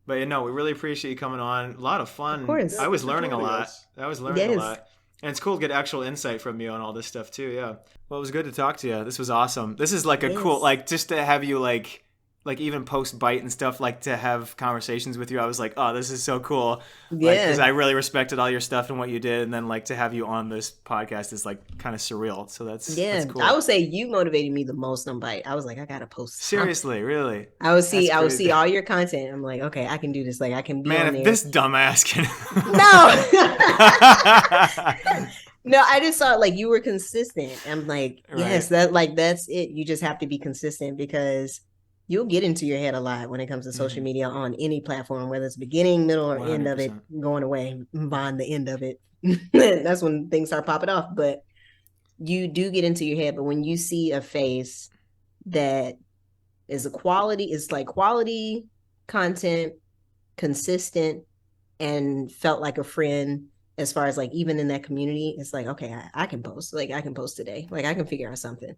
[SPEAKER 2] But you know, we really appreciate you coming on. A lot of fun.
[SPEAKER 5] Of course.
[SPEAKER 2] I was learning a lot.
[SPEAKER 5] Yes.
[SPEAKER 2] And it's cool to get actual insight from you on all this stuff too. Yeah. Well, it was good to talk to you. This was awesome. This is like a cool, like just to have you like even post Byte and stuff, like to have conversations with you. I was like, oh, this is so cool.
[SPEAKER 5] Yeah.
[SPEAKER 2] Because I really respected all your stuff and what you did. And then like to have you on this podcast is like kind of surreal. So that's cool.
[SPEAKER 5] I would say you motivated me the most on Byte. I was like, I gotta post something.
[SPEAKER 2] Seriously, really.
[SPEAKER 5] I would see all your content. I'm like, okay, I can do this. Like I can be on
[SPEAKER 2] Man,
[SPEAKER 5] there.
[SPEAKER 2] if this dumbass can
[SPEAKER 5] No, I just saw like you were consistent. I'm like, yes,
[SPEAKER 2] Right.
[SPEAKER 5] that's it. You just have to be consistent because you'll get into your head a lot when it comes to social media on any platform, whether it's beginning, middle, or end of it,
[SPEAKER 2] 100%.
[SPEAKER 5] going away, beyond the end of it. That's when things start popping off. But you do get into your head. But when you see a face that is quality content, consistent, and felt like a friend, as far as like even in that community, it's like, okay, I can post. Like I can post today. Like I can figure out something.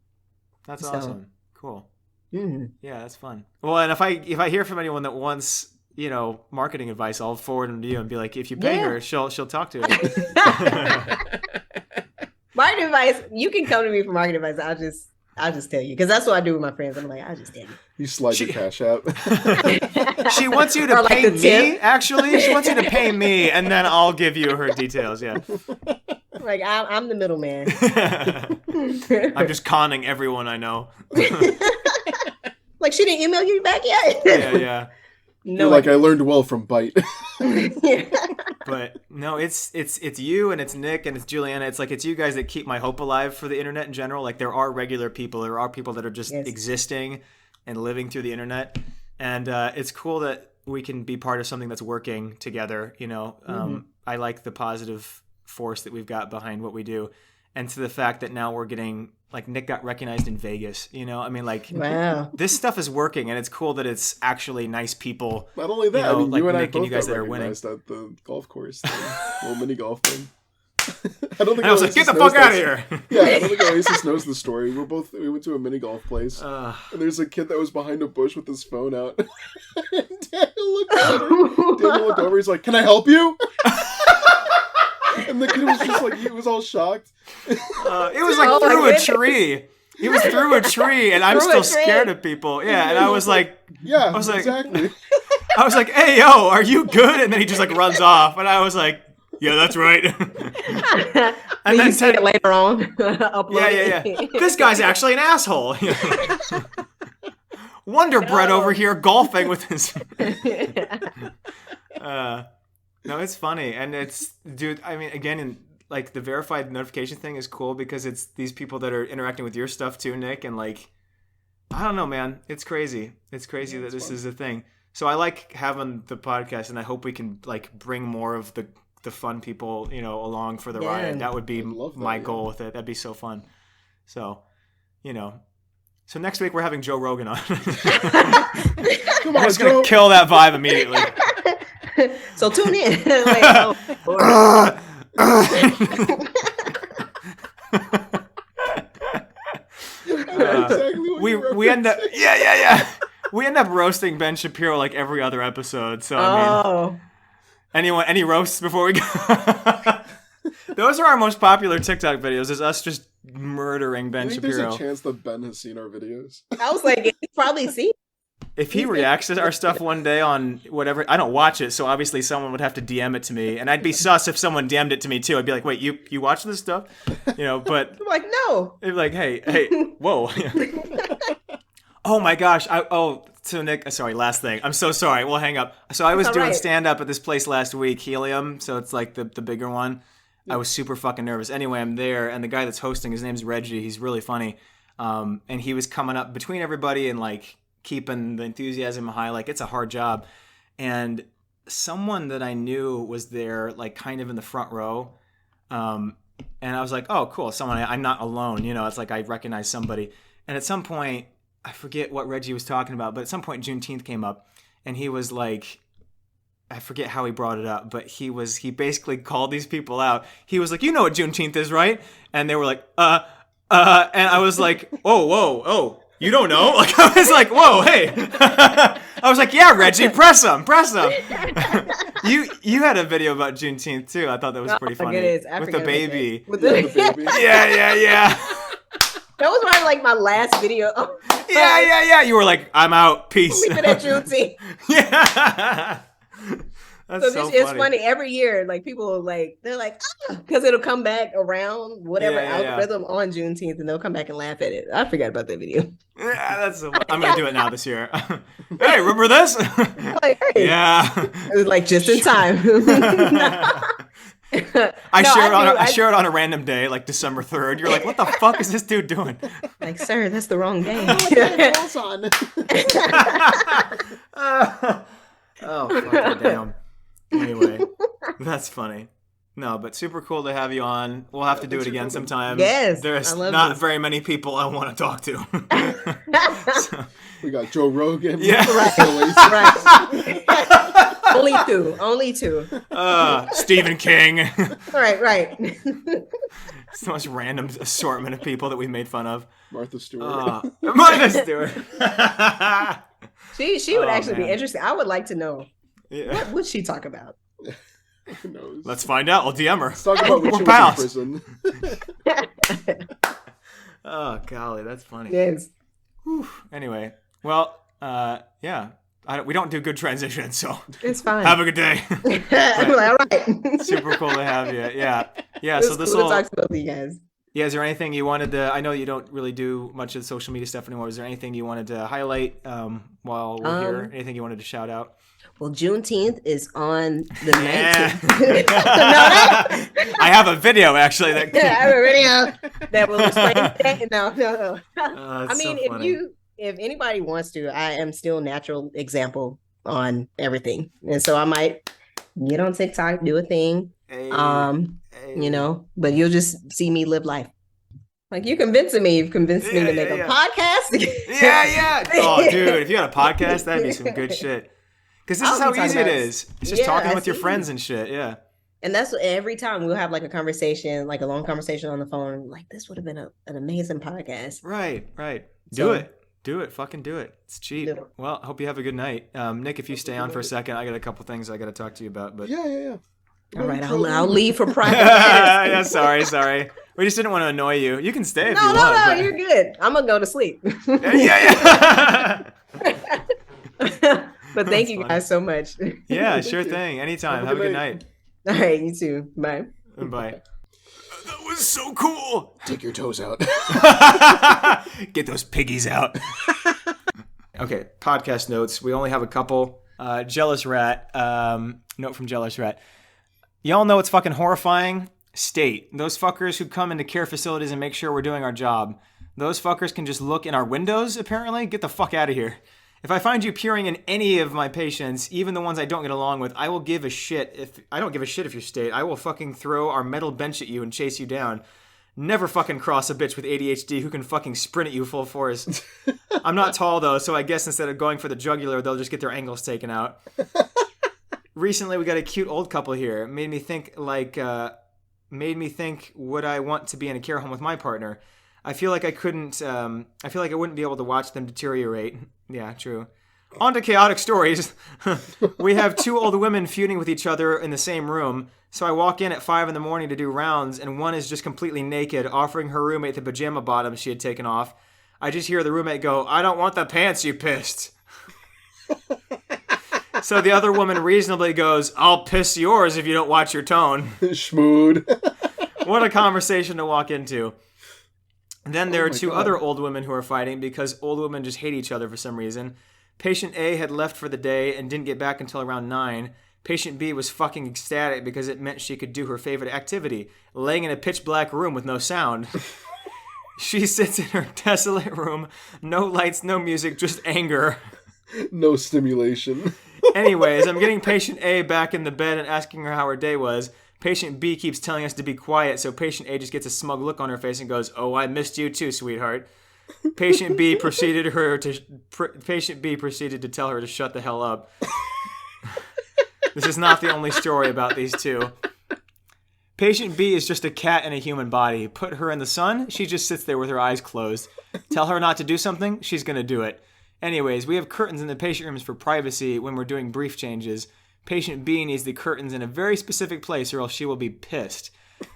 [SPEAKER 2] That's awesome. Cool.
[SPEAKER 5] Mm-hmm.
[SPEAKER 2] Yeah, that's fun. Well, and if I hear from anyone that wants, you know, marketing advice, I'll forward them to you and be like, if you pay her, she'll talk to you.
[SPEAKER 5] Marketing advice, you can come to me for marketing advice. I'll just tell you, because that's what I do with my friends. I'm like, I'll just tell you.
[SPEAKER 3] You slide your cash out.
[SPEAKER 2] She wants you to
[SPEAKER 5] Or like
[SPEAKER 2] pay
[SPEAKER 5] the
[SPEAKER 2] me,
[SPEAKER 5] tip.
[SPEAKER 2] actually. She wants you to pay me, and then I'll give you her details, yeah.
[SPEAKER 5] Like I'm the middleman.
[SPEAKER 2] I'm just conning everyone I know.
[SPEAKER 5] Like she didn't email you back yet?
[SPEAKER 2] Yeah.
[SPEAKER 5] No.
[SPEAKER 3] You're like, I learned well from Byte.
[SPEAKER 2] But no, it's you and it's Nick and it's Juliana. It's like it's you guys that keep my hope alive for the internet in general. Like there are regular people. There are people that are just existing and living through the internet. And it's cool that we can be part of something that's working together. You know, I like the positive force that we've got behind what we do. And to the fact that now we're getting, like, Nick got recognized in Vegas, you know? I mean, like,
[SPEAKER 5] wow.
[SPEAKER 2] This stuff is working, and it's cool that it's actually nice people.
[SPEAKER 3] Not only that,
[SPEAKER 2] you know,
[SPEAKER 3] I mean,
[SPEAKER 2] like
[SPEAKER 3] you and I
[SPEAKER 2] Nick and
[SPEAKER 3] both
[SPEAKER 2] you guys
[SPEAKER 3] got
[SPEAKER 2] that are winning.
[SPEAKER 3] recognized at the golf course thing, little mini golf thing. I don't think
[SPEAKER 2] And I was like,
[SPEAKER 3] Oasis
[SPEAKER 2] get the
[SPEAKER 3] knows
[SPEAKER 2] fuck out of
[SPEAKER 3] that-
[SPEAKER 2] here.
[SPEAKER 3] Yeah, I don't think Oasis knows the story. We went to a mini golf place, and there's a kid that was behind a bush with his phone out. Daniel looked over. He's like, "Can I help you?" And the kid was just like, he was all shocked.
[SPEAKER 2] It was like through a tree. He was through a tree, and I'm still scared of people. Yeah, and I was like,
[SPEAKER 3] exactly.
[SPEAKER 2] I was like, hey, yo, are you good? And then he just like runs off, and I was like, yeah, that's right.
[SPEAKER 5] And then you see it later on.
[SPEAKER 2] Yeah. This guy's actually an asshole. Wonder Bread over here golfing with his. No, it's funny, and it's, dude. I mean, again, like the verified notification thing is cool because it's these people that are interacting with your stuff too, Nick, and like, I don't know, man, it's crazy. It's crazy that this is a thing. So I like having the podcast, and I hope we can like bring more of the fun people, you know, along for the ride. That would be my goal with it. That'd be so fun. So, you know. So next week we're having Joe Rogan on.
[SPEAKER 3] Come on,
[SPEAKER 2] I was gonna kill that vibe immediately.
[SPEAKER 5] So tune in.
[SPEAKER 3] Exactly what
[SPEAKER 2] we end up we end up roasting Ben Shapiro like every other episode. So I mean, any roasts before we go? Those are our most popular TikTok videos. Is us just murdering Ben
[SPEAKER 3] I think
[SPEAKER 2] Shapiro.
[SPEAKER 3] there's a chance that Ben has seen our videos.
[SPEAKER 5] I was like, he probably see.
[SPEAKER 2] If he reacts to our stuff one day on whatever, I don't watch it, so obviously someone would have to DM it to me, and I'd be sus if someone DM'd it to me too. I'd be like, "Wait, you watch this stuff?" You know, but
[SPEAKER 5] I'm like, no.
[SPEAKER 2] it'd be like, "Hey, whoa!" Oh my gosh! So Nick, sorry, last thing. I'm so sorry. We'll hang up. So I was
[SPEAKER 5] all
[SPEAKER 2] doing
[SPEAKER 5] right.
[SPEAKER 2] stand up at this place last week, Helium. So it's like the bigger one. I was super fucking nervous. Anyway, I'm there, and the guy that's hosting, his name's Reggie. He's really funny, and he was coming up between everybody and like keeping the enthusiasm high. Like, it's a hard job. And someone that I knew was there, like kind of in the front row. And I was like, oh, cool. I'm not alone. You know, it's like I recognize somebody. And at some point, I forget what Reggie was talking about, but at some point Juneteenth came up and he was like, I forget how he brought it up, but he basically called these people out. He was like, you know what Juneteenth is, right? And they were like, and I was like, oh, you don't know? Like, I was like, whoa, hey. I was like, yeah, Reggie, press him. You had a video about Juneteenth too. I thought that was pretty funny. With the baby.
[SPEAKER 5] With the baby.
[SPEAKER 2] Yeah.
[SPEAKER 5] That was probably like my last video.
[SPEAKER 2] Yeah. You were like, I'm out. Peace.
[SPEAKER 5] Leave it at Juneteenth.
[SPEAKER 2] Yeah. That's so
[SPEAKER 5] it's funny. Every year, like people like, they're like, because it'll come back around whatever algorithm on Juneteenth, and they'll come back and laugh at it. I forgot about that video.
[SPEAKER 2] Yeah, that's so funny. I'm gonna do it now this year. Hey, remember this?
[SPEAKER 5] Like, hey.
[SPEAKER 2] Yeah.
[SPEAKER 5] It was like just in time.
[SPEAKER 2] I share it on a random day, like December 3rd. You're like, what the fuck is this dude doing?
[SPEAKER 5] Like, sir, that's the wrong day.
[SPEAKER 2] Oh, fucking damn. Anyway, that's funny. No, but super cool to have you on. We'll have to do it again sometime.
[SPEAKER 5] Yes,
[SPEAKER 2] There's
[SPEAKER 5] I love
[SPEAKER 2] not
[SPEAKER 5] this.
[SPEAKER 2] very many people I want to talk to. So,
[SPEAKER 3] We got Joe Rogan.
[SPEAKER 2] Yeah.
[SPEAKER 5] Right. Only two.
[SPEAKER 2] Stephen King.
[SPEAKER 5] Right.
[SPEAKER 2] It's the most random assortment of people that we've made fun of.
[SPEAKER 3] Martha Stewart.
[SPEAKER 2] Martha Stewart.
[SPEAKER 5] She would actually be
[SPEAKER 2] man.
[SPEAKER 5] interesting. I would like to know.
[SPEAKER 2] Yeah.
[SPEAKER 5] What would she talk about?
[SPEAKER 3] Who knows?
[SPEAKER 2] Let's find out. I'll DM her.
[SPEAKER 3] Let's talk about when
[SPEAKER 2] We're
[SPEAKER 3] she
[SPEAKER 2] pals.
[SPEAKER 3] was in prison.
[SPEAKER 2] Oh, golly, that's funny.
[SPEAKER 5] Yes.
[SPEAKER 2] Whew. Anyway, well, yeah. We don't do good transitions, so
[SPEAKER 5] It's fine.
[SPEAKER 2] have a good day.
[SPEAKER 5] I'm like, all right.
[SPEAKER 2] Super cool to have you. Yeah.
[SPEAKER 5] It's
[SPEAKER 2] So this
[SPEAKER 5] cool to
[SPEAKER 2] will.
[SPEAKER 5] talk to both of you guys.
[SPEAKER 2] Yeah. Is there anything you wanted to? I know you don't really do much of the social media stuff anymore. Is there anything you wanted to highlight while we're here? Anything you wanted to shout out?
[SPEAKER 5] Well, Juneteenth is on the
[SPEAKER 2] Yeah.
[SPEAKER 5] 19th.
[SPEAKER 2] I have a video actually that.
[SPEAKER 5] I have a video that will explain that. No. I mean,
[SPEAKER 2] so funny.
[SPEAKER 5] if anybody wants to, I am still natural example on everything, and so I might get on TikTok, do a thing,
[SPEAKER 2] Hey.
[SPEAKER 5] you know. But you'll just see me live life. Like, you're convincing me. You've convinced me to make a podcast.
[SPEAKER 2] Yeah. Oh, dude, if you had a podcast, that'd be some good shit. Because this is how easy it is. It's just talking with your friends and shit. Yeah.
[SPEAKER 5] And that's every time we'll have like a conversation, like a long conversation on the phone. Like, this would have been an amazing podcast.
[SPEAKER 2] Right.
[SPEAKER 5] So-
[SPEAKER 2] Do it. Fucking do it. It's cheap.
[SPEAKER 5] Do it.
[SPEAKER 2] Well, I hope you have a good night. Nick, if you stay on for a second, I got a couple things I got to talk to you about. But
[SPEAKER 3] Yeah.
[SPEAKER 5] All right, I'll leave for private.
[SPEAKER 2] yeah, sorry. We just didn't want to annoy you. You can stay if you want.
[SPEAKER 5] No,
[SPEAKER 2] but-
[SPEAKER 5] you're good. I'm gonna go to sleep.
[SPEAKER 2] Yeah.
[SPEAKER 5] But thank you guys so much.
[SPEAKER 2] Yeah, sure thing. Anytime. Have a good night.
[SPEAKER 5] All right, you too. Bye.
[SPEAKER 2] Bye. That was so cool.
[SPEAKER 3] Take your toes out.
[SPEAKER 2] Get those piggies out. Okay, podcast notes. We only have a couple. Jealous Rat. Note from Jealous Rat. Y'all know it's fucking horrifying? State. Those fuckers who come into care facilities and make sure we're doing our job. Those fuckers can just look in our windows, apparently? Get the fuck out of here. If I find you peering in any of my patients, even the ones I don't get along with, I will give a shit. I don't give a shit if you're state. I will fucking throw our metal bench at you and chase you down. Never fucking cross a bitch with ADHD who can fucking sprint at you full force. I'm not tall though, so I guess instead of going for the jugular, they'll just get their angles taken out. Recently, we got a cute old couple here. It made me think like made me think, would I want to be in a care home with my partner? I feel like I couldn't, I feel like I wouldn't be able to watch them deteriorate. Yeah, true. On to chaotic stories. We have 2 old women feuding with each other in the same room. So I walk in at 5 a.m. to do rounds, and one is just completely naked, offering her roommate the pajama bottoms she had taken off. I just hear the roommate go, "I don't want the pants, you pissed." So the other woman reasonably goes, "I'll piss yours if you don't watch your tone."
[SPEAKER 3] Schmood.
[SPEAKER 2] What a conversation to walk into. Then there are 2
[SPEAKER 3] God.
[SPEAKER 2] other old women who are fighting because old women just hate each other for some reason. Patient A had left for the day and didn't get back until around 9. Patient B was fucking ecstatic because it meant she could do her favorite activity, laying in a pitch black room with no sound. She sits in her desolate room, no lights, no music, just anger.
[SPEAKER 3] No stimulation.
[SPEAKER 2] Anyways, I'm getting patient A back in the bed and asking her how her day was. Patient B keeps telling us to be quiet, so patient A just gets a smug look on her face and goes, "Oh, I missed you too, sweetheart." Patient B proceeded to tell her to shut the hell up. This is not the only story about these 2. Patient B is just a cat in a human body. Put her in the sun, she just sits there with her eyes closed. Tell her not to do something, she's going to do it. Anyways, we have curtains in the patient rooms for privacy when we're doing brief changes. Patient B needs the curtains in a very specific place or else she will be pissed.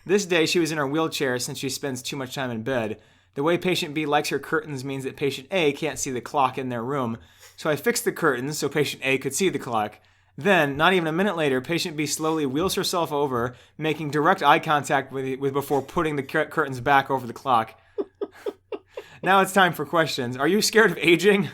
[SPEAKER 2] This day she was in her wheelchair since she spends too much time in bed. The way patient B likes her curtains means that patient A can't see the clock in their room. So I fixed the curtains so patient A could see the clock. Then, not even a minute later, patient B slowly wheels herself over, making direct eye contact with before putting the curtains back over the clock. Now it's time for questions. Are you scared of aging?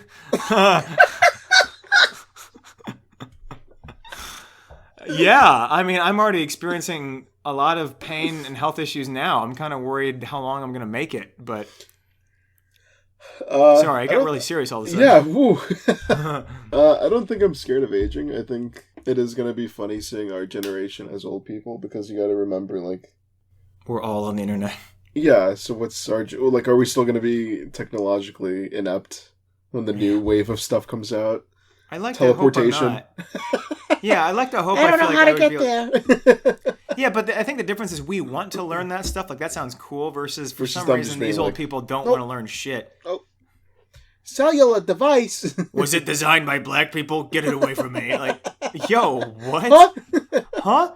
[SPEAKER 2] Yeah, I mean, I'm already experiencing a lot of pain and health issues now. I'm kind of worried how long I'm going to make it, but... Sorry, I got really serious all of a sudden.
[SPEAKER 3] Yeah, woo. I don't think I'm scared of aging. I think it is going to be funny seeing our generation as old people, because you got to remember, like...
[SPEAKER 2] We're all on the internet.
[SPEAKER 3] Yeah, so what's our... Like, are we still going to be technologically inept when the new wave of stuff comes out?
[SPEAKER 2] I like
[SPEAKER 3] teleportation.
[SPEAKER 2] To hope I'm not. Yeah, I like to hope
[SPEAKER 6] I don't
[SPEAKER 2] feel
[SPEAKER 6] know
[SPEAKER 2] like
[SPEAKER 6] how
[SPEAKER 2] I
[SPEAKER 6] to
[SPEAKER 2] would
[SPEAKER 6] get there.
[SPEAKER 2] Yeah, but I think the difference is we want to learn that stuff. Like, that sounds cool versus for some
[SPEAKER 3] them
[SPEAKER 2] reason
[SPEAKER 3] just being
[SPEAKER 2] these old
[SPEAKER 3] like,
[SPEAKER 2] people don't
[SPEAKER 3] nope.
[SPEAKER 2] want to learn shit.
[SPEAKER 3] Oh. Cellular device.
[SPEAKER 2] Was it designed by black people? Get it away from me. Like, yo, what? Huh?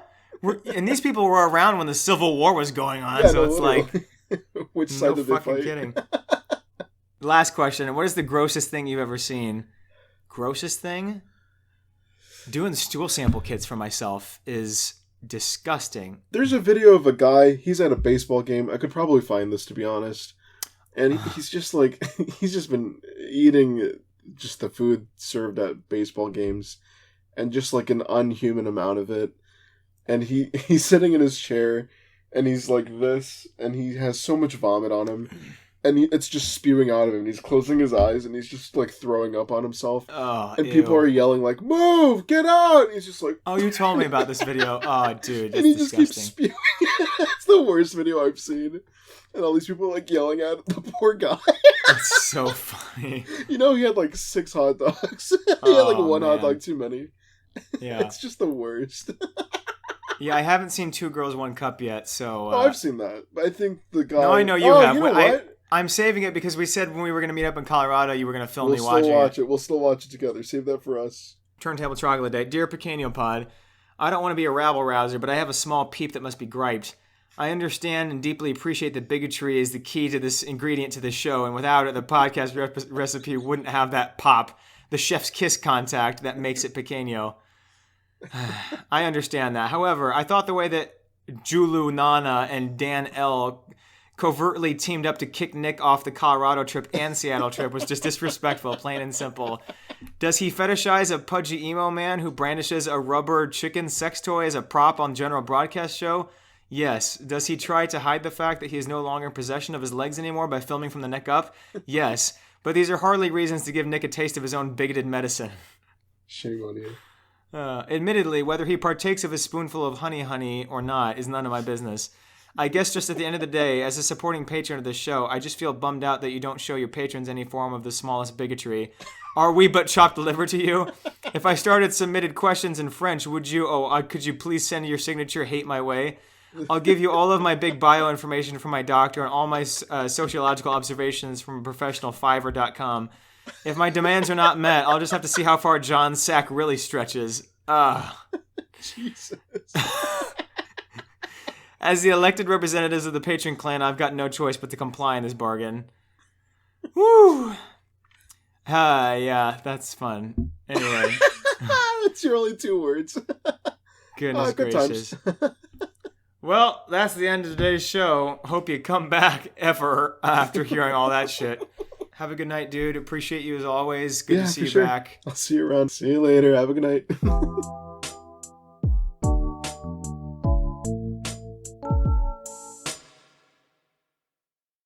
[SPEAKER 2] And these people were around when the Civil War was going on,
[SPEAKER 3] Yeah,
[SPEAKER 2] so
[SPEAKER 3] no,
[SPEAKER 2] it's like...
[SPEAKER 3] Which side
[SPEAKER 2] no
[SPEAKER 3] did they
[SPEAKER 2] fucking
[SPEAKER 3] fight?
[SPEAKER 2] kidding. Last question. What is the grossest thing you've ever seen? Grossest thing? Doing stool sample kits for myself is disgusting.
[SPEAKER 3] There's a video of a guy, he's at a baseball game. I could probably find this, to be honest. And he's just like, he's just been eating just the food served at baseball games. And just like an unhuman amount of it. And he's sitting in his chair, and he's like this, and he has so much vomit on him. And it's just spewing out of him. He's closing his eyes, and he's just like throwing up on himself.
[SPEAKER 2] Oh,
[SPEAKER 3] and people are yelling like, "Move! Get out!" And he's just like,
[SPEAKER 2] "Oh, you told me about this video." Oh, dude, that's
[SPEAKER 3] and he
[SPEAKER 2] disgusting.
[SPEAKER 3] just keeps spewing. It's the worst video I've seen. And all these people are like yelling at the poor guy.
[SPEAKER 2] That's so funny.
[SPEAKER 3] You know, he had like 6 hot dogs. He had like one hot dog too many.
[SPEAKER 2] Yeah,
[SPEAKER 3] it's just the worst.
[SPEAKER 2] Yeah, I haven't seen 2 Girls, 1 Cup yet, so...
[SPEAKER 3] Oh, I've seen that. But I think the guy...
[SPEAKER 2] No, I know you have.
[SPEAKER 3] You know what?
[SPEAKER 2] I'm saving it because we said when we were going to meet up in Colorado, you were going to film me
[SPEAKER 3] watching it. We'll still watch it together. Save that for us.
[SPEAKER 2] Turntable Troglodyte. Dear Pequeno Pod, I don't want to be a rabble-rouser, but I have a small peep that must be griped. I understand and deeply appreciate that bigotry is the key to this ingredient to this show, and without it, the podcast recipe wouldn't have that pop, the chef's kiss contact that makes it Pequeno. I understand that. However, I thought the way that Julu Nana and Dan L covertly teamed up to kick Nick off the Colorado trip and Seattle trip was just disrespectful, plain and simple. Does he fetishize a pudgy emo man who brandishes a rubber chicken sex toy as a prop on general broadcast show? Yes. Does he try to hide the fact that he is no longer in possession of his legs anymore by filming from the neck up? Yes. But these are hardly reasons to give Nick a taste of his own bigoted medicine.
[SPEAKER 3] Shame on you.
[SPEAKER 2] Admittedly, whether he partakes of a spoonful of honey or not is none of my business. I guess just at the end of the day, as a supporting patron of this show, I just feel bummed out that you don't show your patrons any form of the smallest bigotry. Are we but chopped liver to you? If I started submitted questions in French, could you please send your signature hate my way? I'll give you all of my big bio information from my doctor and all my sociological observations from professionalfiverr.com. If my demands are not met, I'll just have to see how far John's sack really stretches.
[SPEAKER 3] Jesus.
[SPEAKER 2] As the elected representatives of the Patron clan, I've got no choice but to comply in this bargain. Woo! Yeah, that's fun. Anyway.
[SPEAKER 3] That's your only 2 words.
[SPEAKER 2] Goodness
[SPEAKER 3] good
[SPEAKER 2] gracious.
[SPEAKER 3] times.
[SPEAKER 2] Well, that's the end of today's show. Hope you come back ever after hearing all that shit. Have a good night, dude. Appreciate you as always. Good to see you back.
[SPEAKER 3] I'll see you around. See you later. Have a good night.